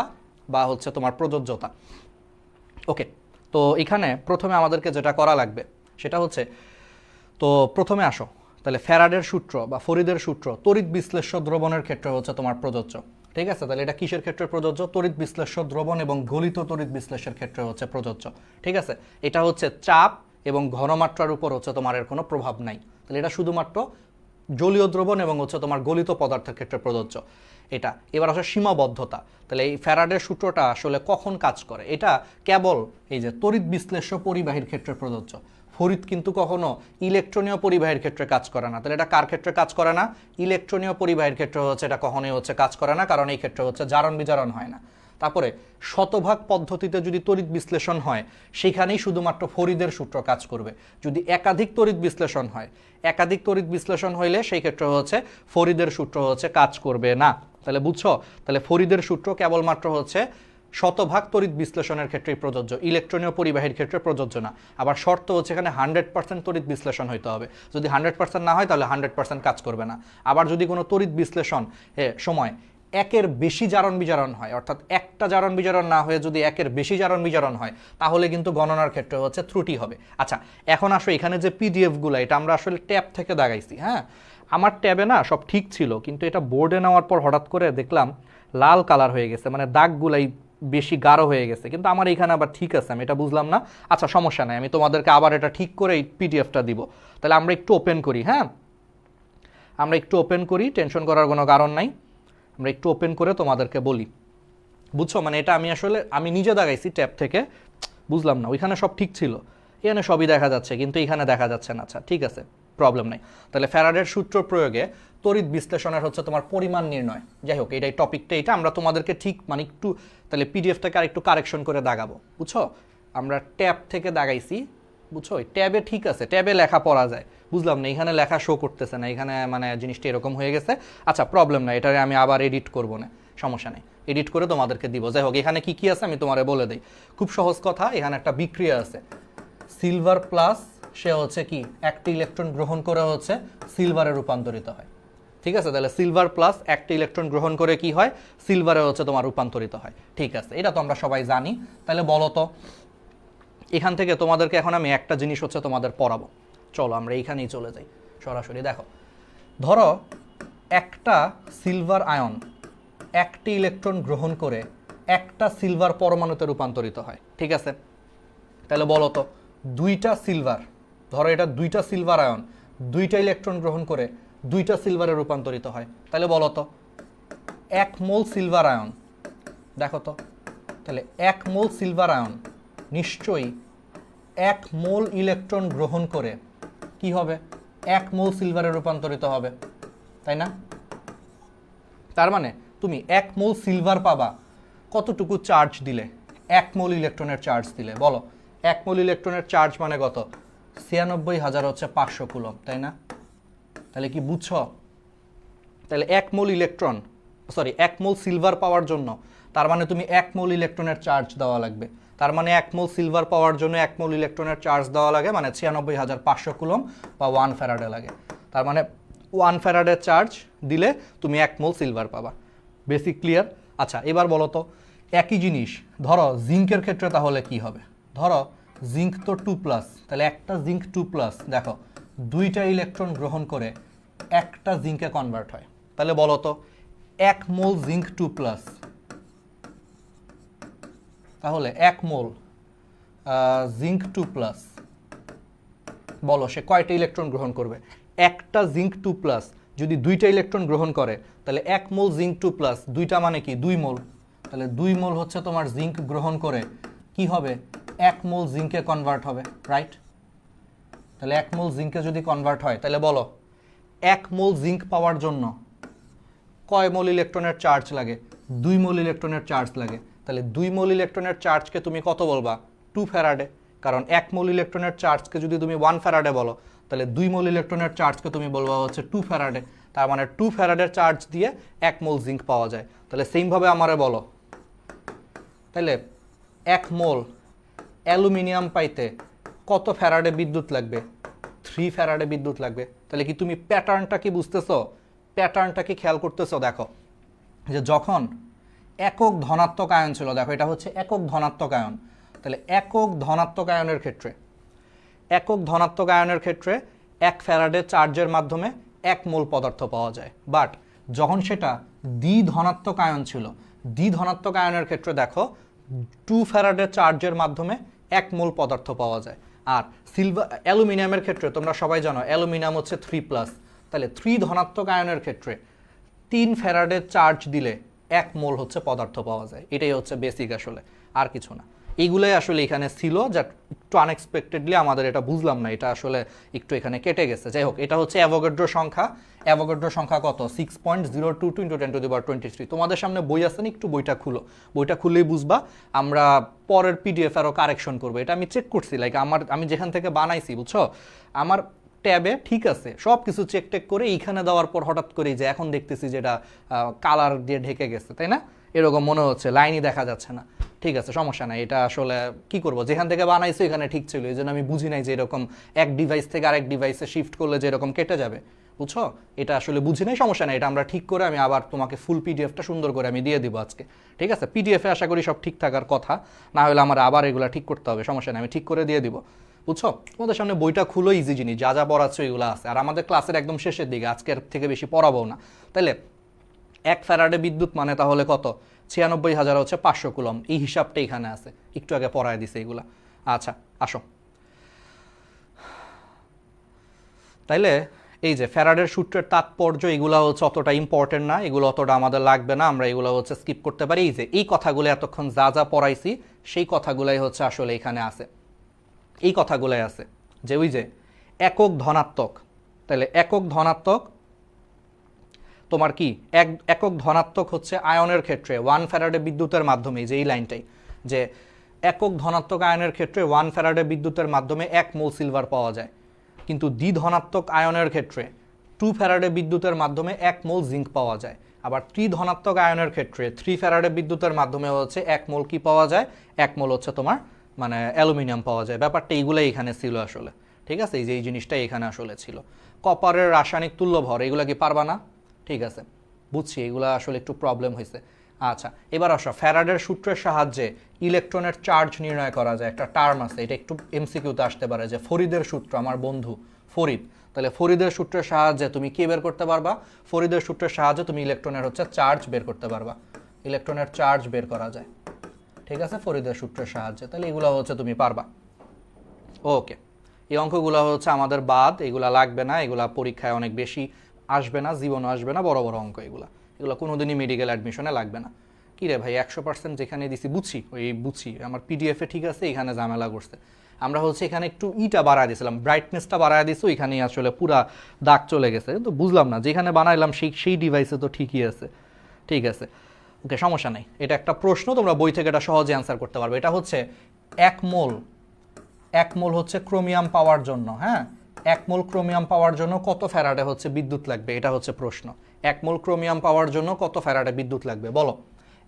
বা হচ্ছে তোমার প্রযোজ্যতা। ওকে, তো এখানে প্রথমে আমাদেরকে যেটা করা লাগবে সেটা হচ্ছে, তো প্রথমে আসো তাহলে ফ্যারাডের সূত্র বা ফরিদের সূত্র তড়িৎ বিশ্লেষ্য দ্রবণের ক্ষেত্রে হচ্ছে তোমার প্রযোজ্য। ঠিক আছে, তাহলে এটা কিসের ক্ষেত্রে প্রযোজ্য? তড়িৎ বিশ্লেষ্য দ্রবণ এবং গলিত তড়িৎ বিশ্লেষের ক্ষেত্রে হচ্ছে প্রযোজ্য। ঠিক আছে, এটা হচ্ছে চাপ এবং ঘনমাত্রার উপর হচ্ছে তোমার এর কোনো প্রভাব নাই। তাহলে এটা শুধুমাত্র জলীয় দ্রবণ এবং হচ্ছে তোমার গলিত পদার্থের ক্ষেত্রে প্রযোজ্য এটা। এবার আসলে সীমাবদ্ধতা। তাহলে এই ফ্যারাডের সূত্রটা আসলে কখন কাজ করে? এটা কেবল এই যে তড়িৎ বিশ্লেষ্য পরিবাহীর ক্ষেত্রে প্রযোজ্য। ফরিদ কিন্তু কখনো ইলেকট্রনীয় পরিবাহীর ক্ষেত্রে কাজ করে না। তাহলে এটা কার ক্ষেত্রে কাজ করে না? ইলেকট্রনীয় পরিবাহীর ক্ষেত্রে হচ্ছে এটা কখনোই হচ্ছে কাজ করে না, কারণ এই ক্ষেত্রে হচ্ছে জারণ বিজারণ হয় না। তারপরে শতভাগ পদ্ধতিতে যদি তড়িৎ বিশ্লেষণ হয় সেখানেই শুধুমাত্র ফরিদের সূত্র কাজ করবে। যদি একাধিক তড়িৎ বিশ্লেষণ হয়, একাধিক তড়িৎ বিশ্লেষণ হইলে সেই ক্ষেত্রে হচ্ছে ফরিদের সূত্র হচ্ছে কাজ করবে না। তাহলে বুঝছো, তাহলে ফরিদের সূত্র কেবলমাত্র হচ্ছে শতভাগ তড়িৎ বিশ্লেষণের ক্ষেত্রেই প্রযোজ্য, ইলেকট্রনীয় পরিবাহীর ক্ষেত্রে প্রযোজ্য না। আবার শর্ত হচ্ছে এখানে 100% তড়িৎ বিশ্লেষণ হইতে হবে। যদি 100% না হয় তাহলে 100% কাজ করবে না। আবার যদি কোনো তড়িৎ বিশ্লেষণ সময় একের বেশি জারণ বিজারণ হয়, অর্থাৎ একটা জারণ বিজারণ না হয়ে যদি একের বেশি জারণ বিজারণ হয়, তাহলে কিন্তু গণনার ক্ষেত্রে হচ্ছে ত্রুটি হবে। আচ্ছা, এখন আসো এখানে যে পিডিএফগুলো, এটা আমরা আসলে ট্যাব থেকে দাগাইছি। হ্যাঁ, আমার ট্যাবে না সব ঠিক ছিল, কিন্তু এটা বোর্ডে নেওয়ার পর হঠাৎ করে দেখলাম লাল কালার হয়ে গেছে, মানে দাগগুলাই বেশি গাঢ় হয়ে গেছে, কিন্তু আমার এখানে আবার ঠিক আছে, আমি এটা বুঝলাম না। আচ্ছা, সমস্যা নাই, আমি তোমাদেরকে আবার এটা ঠিক করে এই পিডিএফটা দিব। তাহলে আমরা একটু ওপেন করি। হ্যাঁ, আমরা একটু ওপেন করি, টেনশন করার কোনো কারণ নাই। আমরা একটু ওপেন করে তোমাদেরকে বলি, বুঝছো? মানে এটা আমি নিজে দাগাইছি ট্যাব থেকে, বুঝলাম না, ওইখানে সব ঠিক ছিল, এখানে সবই দেখা যাচ্ছে, কিন্তু এখানে দেখা যাচ্ছে না। আচ্ছা, ঠিক আছে, প্রবলেম নাই। তাহলে ফ্যারাডের সূত্র প্রয়োগে তড়িৎ বিশ্লেষণের হচ্ছে তোমার পরিমাণ নির্ণয়। যাই হোক, এটাই টপিকটা, এটা আমরা তোমাদেরকে ঠিক মানে একটু তাহলে পিডিএফটাকে আর একটু কারেকশন করে দাগাবো, বুঝছো? আমরা ট্যাব থেকে দাগাইছি, বুঝছো? ট্যাবে ঠিক আছে, ট্যাবে লেখা পড়া যায়, বুঝলাম না এখানে লেখা শো করতেছে না, এখানে মানে জিনিসটা এরকম হয়ে গেছে। আচ্ছা, প্রবলেম না, এটারে আমি আবার এডিট করব না, সমস্যা নেই, এডিট করে তোমাদেরকে দিব। যাই হোক, এখানে কি কি আছে আমি তোমারে বলে দিই, খুব সহজ কথা। এখানে একটা বিক্রিয়া আছে, সিলভার প্লাস, সে হচ্ছে কি একটা ইলেকট্রন গ্রহণ করে হচ্ছে সিলভারে রূপান্তরিত হয়। ঠিক আছে, তাহলে সিলভার প্লাস একটা ইলেকট্রন গ্রহণ করে কি হয়, সিলভারে হচ্ছে তোমার রূপান্তরিত হয়। ঠিক আছে, এটা তো আমরা সবাই জানি। তাহলে বলো তো, এখান থেকে তোমাদেরকে এখন আমি একটা জিনিস হচ্ছে তোমাদের পড়াবো। চলো আমরা এইখানেই চলে যাই সরাসরি। দেখো, ধরো একটা সিলভার আয়ন একটি ইলেকট্রন গ্রহণ করে একটা সিলভার পরমাণুতে রূপান্তরিত হয়। ঠিক আছে, তাহলে বলো তো, দুইটা সিলভার, ধরো এটা দুইটা সিলভার আয়ন দুইটা ইলেকট্রন গ্রহণ করে দুইটা সিলভারে রূপান্তরিত হয়, তাহলে বলো তো 1 মোল সিলভার আয়ন, দেখো তো, তাহলে 1 মোল সিলভার আয়ন নিশ্চয়ই 1 মোল ইলেকট্রন গ্রহণ করে কি হবে, 1 মোল সিলভারে রূপান্তরিত হবে, তাই না? তার মানে তুমি 1 মোল সিলভার পাবা কতটুকু চার্জ দিলে, 1 মোল ইলেকট্রনের চার্জ দিলে। বলো, 1 মোল ইলেকট্রনের চার্জ মানে কত, 96,000 হচ্ছে 500 কুলম, তাই না? তাহলে কি বুঝছো? তাহলে 1 মোল ইলেকট্রন, সরি 1 মোল সিলভার পাওয়ার জন্য তার মানে তুমি 1 মোল ইলেকট্রনের চার্জ দেওয়া লাগবে। তার মানে 1 মোল সিলভার পাওয়ার জন্য 1 মোল ইলেকট্রনের চার্জ দেওয়া লাগে, মানে 96,500 কুলম বা 1 ফ্যারাডে লাগে। তার মানে 1 ফ্যারাডের চার্জ দিলে তুমি 1 মোল সিলভার পাবা। Basic clear? আচ্ছা, এবার বলো তো, একই জিনিস ধরো জিঙ্কের ক্ষেত্রে তাহলে কি হবে? ধরো জিঙ্ক তো 2+, তাহলে একটা জিঙ্ক 2+, দেখো দুইটা ইলেকট্রন গ্রহণ করে একটা জিঙ্কে কনভার্ট হয়। তাহলে বলো তো 1 মোল জিঙ্ক 2+, তাহলে 1 মোল জিঙ্ক 2+, বলো সে কয়টা ইলেকট্রন গ্রহণ করবে? একটা জিঙ্ক 2+ যদি দুইটা ইলেকট্রন গ্রহণ করে, তাহলে 1 মোল জিঙ্ক 2+, দুইটা মানে কি 2 মোল, তাহলে 2 মোল হচ্ছে তোমার জিঙ্ক গ্রহণ করে কি হবে, 1 মোল জিঙ্কে কনভার্ট হবে, রাইট? তাহলে 1 মোল জিঙ্কে যদি কনভার্ট হয়, তাহলে বলো 1 মোল জিঙ্ক পাওয়ার জন্য কয় মোল ইলেকট্রনের চার্জ লাগে? 2 মোল ইলেকট্রনের চার্জ লাগে। তাহলে 2 মোল ইলেকট্রনের চার্জকে তুমি কত বলবা? 2 ফ্যারাডে। কারণ 1 মোল ইলেকট্রনের চার্জকে যদি তুমি 1 ফ্যারাডে বলো, তাহলে 2 মোল ইলেকট্রনের চার্জকে তুমি বলবা হচ্ছে 2 ফ্যারাডে। তার মানে 2 ফ্যারাডের চার্জ দিয়ে 1 মোল জিঙ্ক পাওয়া যায়। তাহলে সেমভাবে আমারে বলো, তাহলে 1 মোল অ্যালুমিনিয়াম পাইতে কত ফ্যারাডে বিদ্যুৎ লাগবে? 3 ফ্যারাডে বিদ্যুৎ লাগবে। তাহলে কি তুমি প্যাটার্নটা কি বুঝতেছো? প্যাটার্নটা কি খেয়াল করতেছো? দেখো যে যখন একক ধনাত্মক আয়ন ছিল, দেখো এটা হচ্ছে একক ধনাত্মক আয়ন, তাহলে একক ধনাত্মক আয়নের ক্ষেত্রে 1 ফ্যারাডে চার্জের মাধ্যমে 1 মোল পদার্থ পাওয়া যায়। বাট যখন সেটা দ্বি ধনাত্মক আয়ন ছিল, দ্বি ধনাত্মক আয়নের ক্ষেত্রে দেখো 2 ফ্যারাডে চার্জের মাধ্যমে 1 মোল পদার্থ পাওয়া যায়। আর অ্যালুমিনিয়ামের ক্ষেত্রে তোমরা সবাই জানো অ্যালুমিনিয়াম হচ্ছে 3+, তাহলে 3 ধনাত্মক আয়নের ক্ষেত্রে 3 ফ্যারাডের চার্জ দিলে 1 মোল হচ্ছে পদার্থ পাওয়া যায়। এটাই হচ্ছে বেসিক, আসলে আর কিছু না। এইগুলোই আসলে এখানে ছিল, যা একটু আনএক্সপেক্টেডলি আমাদের এটা বুঝলাম না, এটা আসলে একটু এখানে কেটে গেছে। যাই হোক, এটা হচ্ছে অ্যাভোগাড্রো সংখ্যা। অ্যাভোগাড্রো সংখ্যা কত? 6.022 × 10⁻23। তোমাদের সামনে বই আছে না, একটু বইটা খুলো, বইটা খুলেই বুঝবা। আমরা পরের পিডিএফ আরও কারেকশন করবো, এটা আমি চেক করছি, লাইক আমি যেখান থেকে বানাইছি, বুঝছো, আমার ট্যাবে ঠিক আছে সব কিছু চেক টেক করে এইখানে দেওয়ার পর হঠাৎ করেই যে এখন দেখতেছি যেটা কালার দিয়ে ঢেকে গেছে, তাই না? এরকম মনে হচ্ছে, লাইনই দেখা যাচ্ছে না। ঠিক আছে, সমস্যা নাই, এটা আসলে কি করব, যেখান থেকে বানাইছো এখানে ঠিক ছিল, এই জন্য আমি বুঝি নাই যে এরকম এক ডিভাইস থেকে আরেক ডিভাইসে শিফট করলে যে এরকম কেটে যাবে, বুঝছো? এটা আসলে বুঝি নাই, সমস্যা নাই, এটা আমরা ঠিক করে আমি আবার তোমাকে ফুল পিডিএফটা সুন্দর করে আমি দিয়ে দিব আজকে, ঠিক আছে? পিডিএফে আশা করি সব ঠিক থাকার কথা, না হলে আমার আবার এগুলা ঠিক করতে হবে, সমস্যা নেই, আমি ঠিক করে দিয়ে দিব, বুঝছো? তোমাদের সামনে বইটা খুলো, ইজি জিনিস, যা যা পড়াচ্ছ এগুলো আছে, আর আমাদের ক্লাসের একদম শেষের দিকে, আজকের থেকে বেশি পড়াবো না। তাইলে 1 ফ্যারাডে বিদ্যুৎ মানে তাহলে কত? 96,000 হচ্ছে 500 কুলম, এই হিসাবটা এখানে আছে, একটু আগে পড়ায় দিছে এগুলা। আচ্ছা আসো, তাইলে এই যে ফ্যারাডের সূত্রের তাৎপর্য, এগুলো হচ্ছে অতটা ইম্পর্টেন্ট না, এগুলো অতটা আমাদের লাগবে না, আমরা এগুলো হচ্ছে স্কিপ করতে পারি। এই যে এই কথাগুলো এতক্ষণ যা যা পড়াইছি সেই কথাগুলাই হচ্ছে আসলে এখানে আছে, এই কথাগুলাই আছে, যে ওই যে একক ধনাত্মক, তাহলে একক ধনাত্মক তোমার কি একক ধনাত্মক হচ্ছে আয়নের ক্ষেত্রে 1 ফ্যারাডে বিদ্যুতের মাধ্যমে, যে এই লাইনটাই, যে একক ধনাত্মক আয়নের ক্ষেত্রে 1 ফ্যারাডে বিদ্যুতের মাধ্যমে 1 মোল সিলভার পাওয়া যায়, কিন্তু দ্বিধনাত্মক আয়নের ক্ষেত্রে 2 ফ্যারাডে বিদ্যুতের মাধ্যমে 1 মোল জিঙ্ক পাওয়া যায়। আবার ত্রিধনাত্মক আয়নের ক্ষেত্রে 3 ফ্যারাডে বিদ্যুতের মাধ্যমে হচ্ছে 1 মোল কি পাওয়া যায়? 1 মোল হচ্ছে তোমার মানে অ্যালুমিনিয়াম পাওয়া যায়। ব্যাপারটা এইগুলাই এখানে ছিল আসলে, ঠিক আছে? এই যে এই জিনিসটাই এখানে আসলে ছিল। কপারের রাসায়নিক তুল্যভর, এগুলো কি পারবা না? ঠিক আছে, বুঝছি, এগুলো আসলে একটু প্রবলেম হয়েছে। আচ্ছা এবার আসো, ফ্যারাডের সূত্রের সাহায্যে ইলেকট্রনের চার্জ নির্ণয় করা যায়, একটা টার্ম আছে, এটা একটু এমসিকিউতে আসতে পারে, যে ফরিদের সূত্র, আমার বন্ধু ফরিদ, তাহলে ফরিদের সূত্রের সাহায্যে তুমি কি বের করতে পারবা? ফরিদের সূত্রের সাহায্যে তুমি ইলেকট্রনের হচ্ছে চার্জ বের করতে পারবা, ইলেকট্রনের চার্জ বের করা যায়, ঠিক আছে, ফরিদের সূত্রের সাহায্যে, তাহলে এগুলো হচ্ছে তুমি পারবা। ওকে, এই অঙ্কগুলো হচ্ছে আমাদের বাদ, এগুলা লাগবে না, এগুলা পরীক্ষায় অনেক বেশি আসবে না, জীবনও আসবে না, বড় বড় অঙ্ক এগুলো, এগুলো কোনোদিনই মেডিকেল অ্যাডমিশনে লাগবে না। কী রে ভাই 100% যেখানে দিছি বুঝছি, ওই বুঝছি আমার পিডিএফে ঠিক আছে, এখানে ঝামেলা করছে, আমরা হচ্ছে এখানে একটু ইটা বাড়ায় দিয়েছিলাম, ব্রাইটনেসটা বাড়ায় দিয়েছি, ওইখানেই আসলে পুরা দাগ চলে গেছে, কিন্তু বুঝলাম না যেখানে বানাইলাম সেই ডিভাইসে তো ঠিকই আছে, ঠিক আছে, ওকে সমস্যা নেই। এটা একটা প্রশ্ন, তোমরা বই থেকে এটা সহজে অ্যান্সার করতে পারবে। এটা হচ্ছে 1 মোল হচ্ছে ক্রোমিয়াম পাওয়ার জন্য, হ্যাঁ 1 মোল ক্রোমিয়াম পাওয়ার জন্য কত ফ্যারাডে হচ্ছে বিদ্যুৎ লাগবে, এটা হচ্ছে প্রশ্ন। 1 মোল ক্রোমিয়াম পাওয়ার জন্য কত ফ্যারাডে বিদ্যুৎ লাগবে বলো?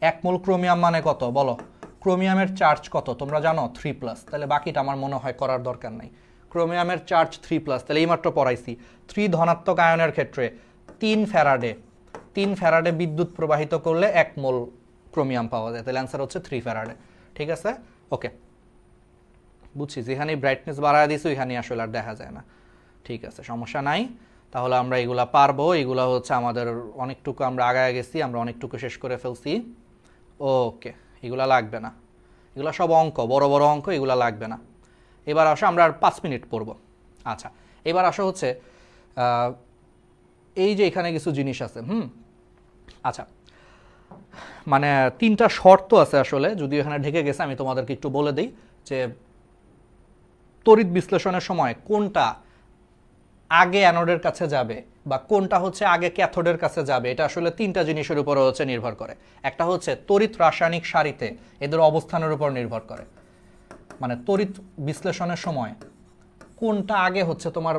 1 মোল ক্রোমিয়াম মানে কত বলো? ক্রোমিয়ামের চার্জ কত তোমরা জানো? 3+, তাহলে বাকিটা আমার মনে হয় করার দরকার নাই। ক্রোমিয়ামের চার্জ 3+, তাহলে এইমাত্র পড়াইছি, 3 ধনাত্মক আয়নের ক্ষেত্রে 3 ফ্যারাডে বিদ্যুৎ প্রবাহিত করলে 1 মোল ক্রোমিয়াম পাওয়া যায়, তাহলে অ্যান্সার হচ্ছে 3 ফ্যারাডে, ঠিক আছে? ওকে, বুঝছি, যেখানে ব্রাইটনেস বাড়ায় দিছি ওইখানে আসলে আর দেখা যায় না, ঠিক আছে, সমস্যা নাই। তাহলে আমরা এগুলা পারবো, এগুলা হচ্ছে আমাদের অনেকটুকু আমরা আগায় গেছি, আমরা অনেকটুকু শেষ করে ফেলছি। ওকে, এগুলা লাগবে না, এগুলা সব অঙ্ক, বড় বড় অঙ্ক, এগুলা লাগবে না। এবার আসো, আমরা আর 5 মিনিট পড়বো। আচ্ছা এবার আসো হচ্ছে এই যে এখানে কিছু জিনিস আছে, আচ্ছা মানে 3টা শর্ত আছে আসলে, যদিও এখানে ঢেকে গেছে, আমি তোমাদেরকে একটু বলে দিই যে তড়িৎ বিশ্লেষণের সময় কোনটা আগে অ্যানোডের কাছে যাবে বা কোনটা হচ্ছে আগে ক্যাথোডের কাছে যাবে, এটা আসলে 3টা জিনিসের উপর হচ্ছে নির্ভর করে। একটা হচ্ছে তড়িৎ রাসায়নিক সারিতে এদের অবস্থানের উপর নির্ভর করে, মানে তড়িৎ বিশ্লেষণের সময় কোনটা আগে হচ্ছে তোমার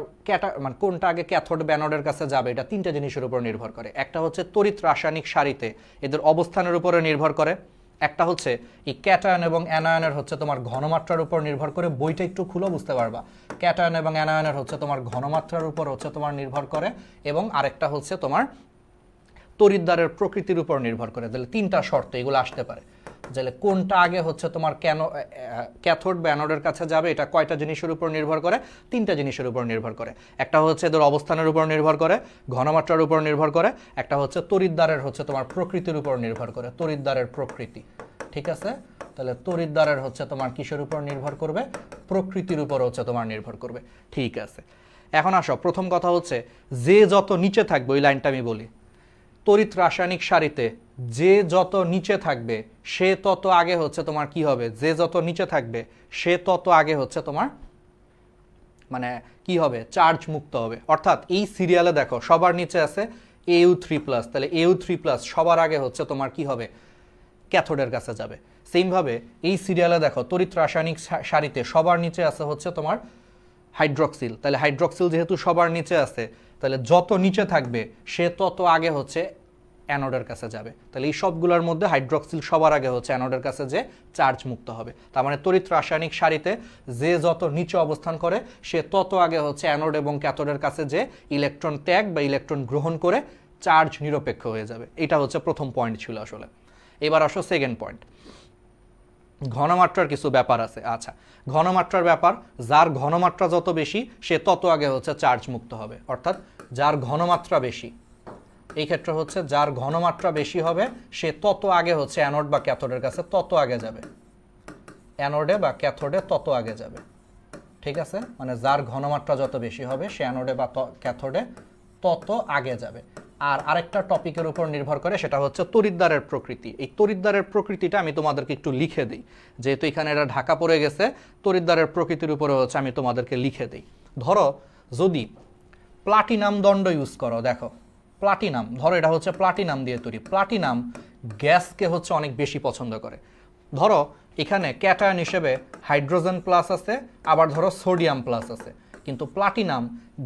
মানে কোনটা আগে ক্যাথোড বা অ্যানোডের কাছে যাবে, এটা 3টা জিনিসের উপর নির্ভর করে। একটা হচ্ছে তড়িৎ রাসায়নিক সারিতে এদের অবস্থানের উপরে নির্ভর করে, একটা হচ্ছে এই ক্যাটায়ন এবং অ্যানায়নের হচ্ছে তোমার ঘনমাত্রার উপর নির্ভর করে, বইটা একটু খুলে বুঝতে পারবা, ক্যাটায়ন এবং অ্যানায়নের হচ্ছে তোমার ঘনমাত্রার উপর হচ্ছে তোমার নির্ভর করে, এবং আরেকটা হচ্ছে তোমার তড়িৎদ্বারের প্রকৃতির উপর নির্ভর করে। তাহলে 3টা শর্ত এগুলো আসতে পারে, তাহলে কোনটা আগে হচ্ছে তোমার ক্যাথোড বা অ্যানোডের কাছে যাবে, এটা কয়টা জিনিসের উপর নির্ভর করে? 3টা জিনিসের উপর নির্ভর করে। একটা হচ্ছে এদের অবস্থানের উপর নির্ভর করে, ঘনমাত্রার উপর নির্ভর করে, একটা হচ্ছে তড়িৎদ্বারের হচ্ছে তোমার প্রকৃতির উপর নির্ভর করে, তড়িৎদ্বারের প্রকৃতি, ঠিক আছে? তাহলে তড়িৎদ্বারের হচ্ছে তোমার কিসের উপর নির্ভর করবে? প্রকৃতির উপর হচ্ছে তোমার নির্ভর করবে, ঠিক আছে? এখন আসো, প্রথম কথা হচ্ছে যে যত নিচে থাকবে, ওই লাইনটা আমি বলি, তড়িৎ রাসায়নিক সারিতে যে যত নিচে থাকবে সে তত আগে হচ্ছে তোমার কি হবে? যে যত নিচে থাকবে সে তত আগে হচ্ছে তোমার মানে কি হবে? চার্জ মুক্ত হবে। অর্থাৎ এই সিরিয়ালে দেখো সবার নিচে আছে Au3+, তাহলে Au3+ সবার আগে হচ্ছে তোমার কি হবে? ক্যাথোডের কাছে যাবে। সেমভাবে এই সিরিয়ালে দেখো তড়িৎ রাসায়নিক সারিতে সবার নিচে আছে হচ্ছে তোমার হাইড্রক্সিল, তাহলে হাইড্রক্সিল যেহেতু সবার নিচে আছে, তাহলে যত নিচে থাকবে সে তত আগে হচ্ছে অ্যানোডের কাছে যাবে। তাহলে এই সবগুলোর মধ্যে হাইড্রক্সিল সবার আগে হচ্ছে অ্যানোডের কাছে যে চার্জ মুক্ত হবে। তার মানে তড়িৎ রাসায়নিক সারিতে যে যত নিচে অবস্থান করে সে তত আগে হচ্ছে অ্যানোড এবং ক্যাথোডের কাছে যে ইলেকট্রন ত্যাগ বা ইলেকট্রন গ্রহণ করে চার্জ নিরপেক্ষ হয়ে যাবে। এটা হচ্ছে প্রথম পয়েন্ট ছিল আসলে। এবার আসো সেকেন্ড পয়েন্ট, ঘনমাত্রার কিছু ব্যাপার আছে। আচ্ছা, ঘনমাত্রার ব্যাপার, যার ঘনমাত্রা যত বেশি সে তত আগে হচ্ছে চার্জ মুক্ত হবে। অর্থাৎ যার ঘনমাত্রা বেশি, এই ক্ষেত্রে হচ্ছে যার ঘনমাত্রা বেশি হবে সে তত আগে হচ্ছে অ্যানোড বা ক্যাথোডের কাছে তত আগে যাবে, অ্যানোডে বা ক্যাথোডে তত আগে যাবে। ঠিক আছে, মানে যার ঘনমাত্রা যত বেশি হবে সে অ্যানোডে বা ক্যাথোডে তত আগে যাবে। আর আরেকটা টপিকের উপর নির্ভর করে, সেটা হচ্ছে তড়িৎদ্বারের প্রকৃতি। এই তড়িৎদ্বারের প্রকৃতিটা আমি তোমাদেরকে একটু লিখে দিই, যেহেতু এখানে এটা ঢাকা পড়ে গেছে, তড়িৎদ্বারের প্রকৃতির উপরে হচ্ছে আমি তোমাদেরকে লিখে দিই। ধরো যদি প্লাটিনাম দণ্ড ইউজ করো, দেখো প্লাটিনাম, ধরো এটা হচ্ছে প্লাটিনাম দিয়ে তৈরি। প্লাটিনাম গ্যাসকে হচ্ছে অনেক বেশি পছন্দ করে। ধরো এখানে ক্যাটায়ন হিসেবে হাইড্রোজেন প্লাস আছে, আবার ধরো সোডিয়াম প্লাস আছে, কিন্তু প্লাটিনাম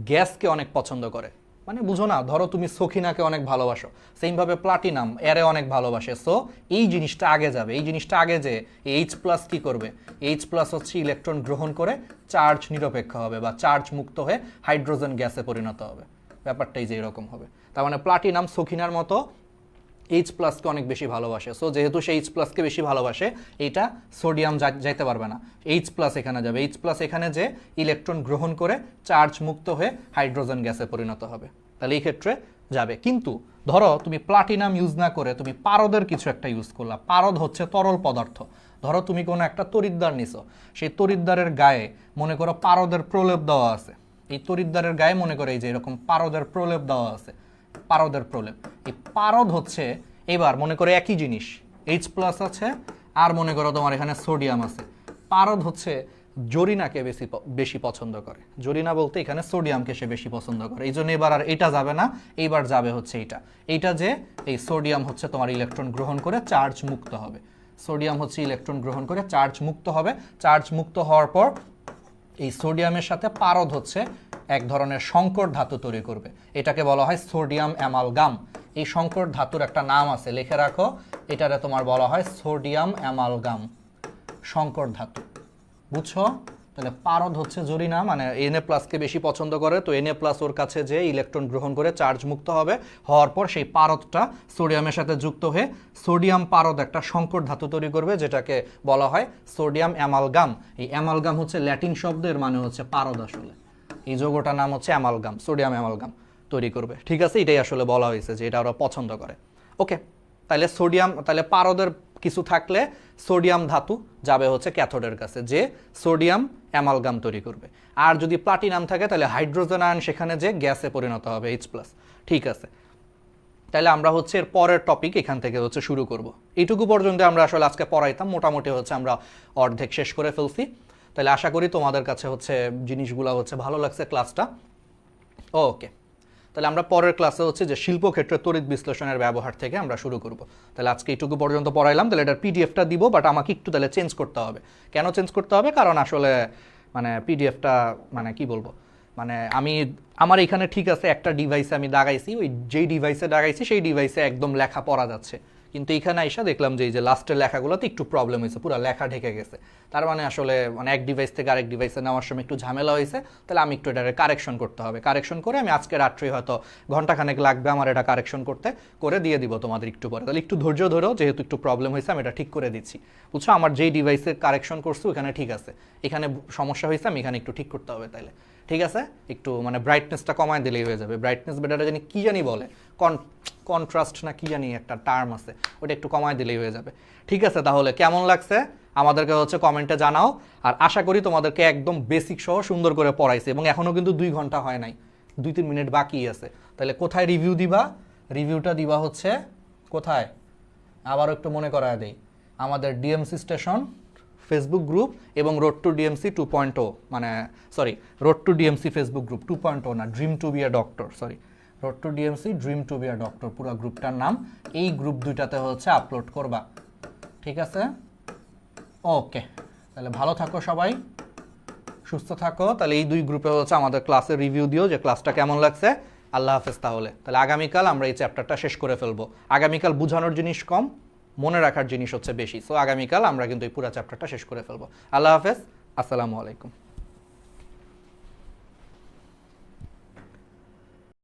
গ্যাসকে অনেক পছন্দ করে। মানে বুঝো না, ধরো তুমি সখিনাকে অনেক ভালোবাসো, সেইভাবে প্লাটিনাম এরে অনেক ভালোবাসে। সো এই জিনিসটা আগে যাবে, এই জিনিসটা আগে যে এইচ প্লাস কী করবে, এইচ প্লাস হচ্ছে ইলেকট্রন গ্রহণ করে চার্জ নিরপেক্ষ হবে বা চার্জ মুক্ত হয়ে হাইড্রোজেন গ্যাসে পরিণত হবে। ব্যাপারটাই যে এরকম হবে। তার মানে প্লাটিনাম সখিনার মতো এইচ প্লাসকে অনেক বেশি ভালোবাসে। সো যেহেতু সে এইচ প্লাসকে বেশি ভালোবাসে, এইটা সোডিয়াম যাইতে পারবে না, এইচ প্লাস এখানে যাবে। এইচ প্লাস এখানে যে ইলেকট্রন গ্রহণ করে চার্জ মুক্ত হয়ে হাইড্রোজেন গ্যাসে পরিণত হবে, তাহলে এই ক্ষেত্রে যাবে। কিন্তু ধরো তুমি প্লাটিনাম ইউজ না করে তুমি পারদের কিছু একটা ইউজ করলা। পারদ হচ্ছে তরল পদার্থ। ধরো তুমি কোনো একটা তড়িৎদ্বার নিছো, সেই তড়িৎদ্বারের গায়ে মনে করো পারদের প্রলেপ দেওয়া আছে। এই তড়িৎদ্বারের গায়ে মনে করো এই যে এরকম পারদের প্রলেপ দেওয়া আছে, পারদের প্রলেপ। এই পারদ হচ্ছে, এবার মনে করো একই জিনিস, এইচ প্লাস আছে আর মনে করো তোমার এখানে সোডিয়াম আছে। পারদ হচ্ছে জরিনাকে বেশি পছন্দ করে। জরিনা বলতে এখানে সোডিয়ামকে সে বেশি পছন্দ করে। এই জন্য এবার আর এটা যাবে না, এইবার যাবে হচ্ছে এইটা যে এই সোডিয়াম হচ্ছে তোমার ইলেকট্রন গ্রহণ করে চার্জ মুক্ত হবে। সোডিয়াম হচ্ছে ইলেকট্রন গ্রহণ করে চার্জ মুক্ত হবে। চার্জ মুক্ত হওয়ার পর এই সোডিয়ামের সাথে পারদ হচ্ছে এক ধরনের সংকর ধাতু তৈরি করবে। এটাকে বলা হয় সোডিয়াম অ্যামালগাম। এই সংকর ধাতুর একটা নাম আছে, লিখে রাখো, এটারে তোমার বলা হয় সোডিয়াম অ্যামালগাম, সংকর ধাতু। বুঝছো? তাহলে পারদ হচ্ছে জরিনা, মানে Na প্লাসকে বেশি পছন্দ করে, তো Na প্লাস ওর কাছে যে ইলেকট্রন গ্রহণ করে চার্জ মুক্ত হবে, হওয়ার পর সেই পারদটা সোডিয়ামের সাথে যুক্ত হয়ে সোডিয়াম পারদ একটা সংকর ধাতু তৈরি করবে, যেটাকে বলা হয় সোডিয়াম অ্যামালগাম। এই অ্যামালগাম হচ্ছে ল্যাটিন শব্দের মানে হচ্ছে পারদ। আসলে এই যৌগটার নাম হচ্ছে অ্যামালগাম, সোডিয়াম অ্যামালগাম তৈরি করবে। ঠিক আছে, এটাই আসলে বলা হয়েছে যে এটা ওরা পছন্দ করে। ওকে, তাহলে সোডিয়াম, তাহলে পারদের কিছু থাকলে সোডিয়াম ধাতু যাবে হচ্ছে ক্যাথোডের কাছে, যে সোডিয়াম অ্যামালগাম তৈরি করবে। আর যদি প্লাটিনাম থাকে তাহলে হাইড্রোজেন আয়ন সেখানে যে গ্যাসে পরিণত হবে, এইচ প্লাস। ঠিক আছে, তাহলে আমরা হচ্ছে এর পরের টপিক এখান থেকে হচ্ছে শুরু করব। এইটুকু পর্যন্ত আমরা আসলে আজকে পড়াইতাম, মোটামুটি হচ্ছে আমরা অর্ধেক শেষ করে ফেলছি। তাহলে আশা করি তোমাদের কাছে হচ্ছে জিনিসগুলো হচ্ছে ভালো লাগছে ক্লাসটা। ওকে, তাহলে আমরা পরের ক্লাসে হচ্ছে যে শিল্পক্ষেত্রে তড়িৎ বিশ্লেষণের ব্যবহার থেকে আমরা শুরু করব। তাহলে আজকে এইটুকু পর্যন্ত পড়াইলাম। তাহলে এটার পিডিএফটা দিব, বাট আমাকে একটু তাহলে চেঞ্জ করতে হবে। কেন চেঞ্জ করতে হবে? কারণ আসলে মানে পিডিএফটা মানে কি বলবো, মানে আমার এখানে ঠিক আছে একটা ডিভাইসে আমি দাগাইছি, ওই যেই ডিভাইসে দাগাইছি সেই ডিভাইসে একদম লেখা পড়া যাচ্ছে, কিন্তু এখানে আইসা দেখলাম যে এই যে লাস্টের লেখাগুলোতে একটু প্রবলেম হয়েছে, পুরো লেখা ঢেকে গেছে। তার মানে আসলে মানে এক ডিভাইস থেকে আরেক ডিভাইসে নেওয়ার সময় একটু ঝামেলা হয়েছে। তাহলে আমি একটু এটা কারেকশন করতে হবে। কারেকশন করে আমি আজকে রাত্রে হয়তো ঘন্টাখানেক লাগবে আমার এটা কারেকশন করতে, করে দিয়ে দিব তোমাদের একটু পরে। তাহলে একটু ধৈর্য ধরো, যেহেতু একটু প্রবলেম হয়েছে আমি এটা ঠিক করে দিচ্ছি। বুঝছো, আমার যেই ডিভাইসে কারেকশন করছো ওখানে ঠিক আছে, এখানে সমস্যা হয়েছে, আমি এখানে একটু ঠিক করতে হবে। তাইলে ঠিক আছে, একটু মানে ব্রাইটনেসটা কমায় দিলেই হয়ে যাবে। ব্রাইটনেস বেটারে জানি কি জানি বলে, কন্ট্রাস্ট না কি জানি একটা টার্ম আছে, ওটা একটু কমায় দিলেই হয়ে যাবে। ঠিক আছে, তাহলে কেমন লাগছে আমাদেরকে হচ্ছে কমেন্টে জানাও। আর আশা করি তোমাদেরকে একদম বেসিক সহ সুন্দর করে পড়াইছে, এবং এখনও কিন্তু 2 ঘন্টা হয় নাই, 2-3 মিনিট বাকি আছে। তাহলে কোথায় রিভিউ দিবা? রিভিউটা দিবা হচ্ছে কোথায়, আবারও একটু মনে করায় দেই, আমাদের ডিএমসি স্টেশন ফেসবুক গ্রুপ এবং রোড টু ডিএমসি 2.0, মানে sorry, road to DMC Facebook group 2.0 না, dream to be a doctor, sorry, road to DMC dream to be a doctor পুরো গ্রুপটার নাম। এই গ্রুপ দুইটাতে হচ্ছে আপলোড করবা। ঠিক আছে, ওকে, তাহলে ভালো থাকো সবাই, সুস্থ থাকো। তাহলে এই 2 গ্রুপে হচ্ছে আমাদের ক্লাসের রিভিউ দিও যে ক্লাসটা কেমন লাগছে, আল্লাহ হাফেজ। তাহলে আগামীকাল আমরা এই চ্যাপ্টারটা শেষ করে ফেলবো। আগামীকাল বোঝানোর জিনিস কম, মনে রাখার জিনিস হচ্ছে বেশি। সো আগামীকাল আমরা কিন্তু এই পুরো চ্যাপ্টারটা শেষ করে ফেলবো। আল্লাহ হাফেজ, আসসালামু আলাইকুম।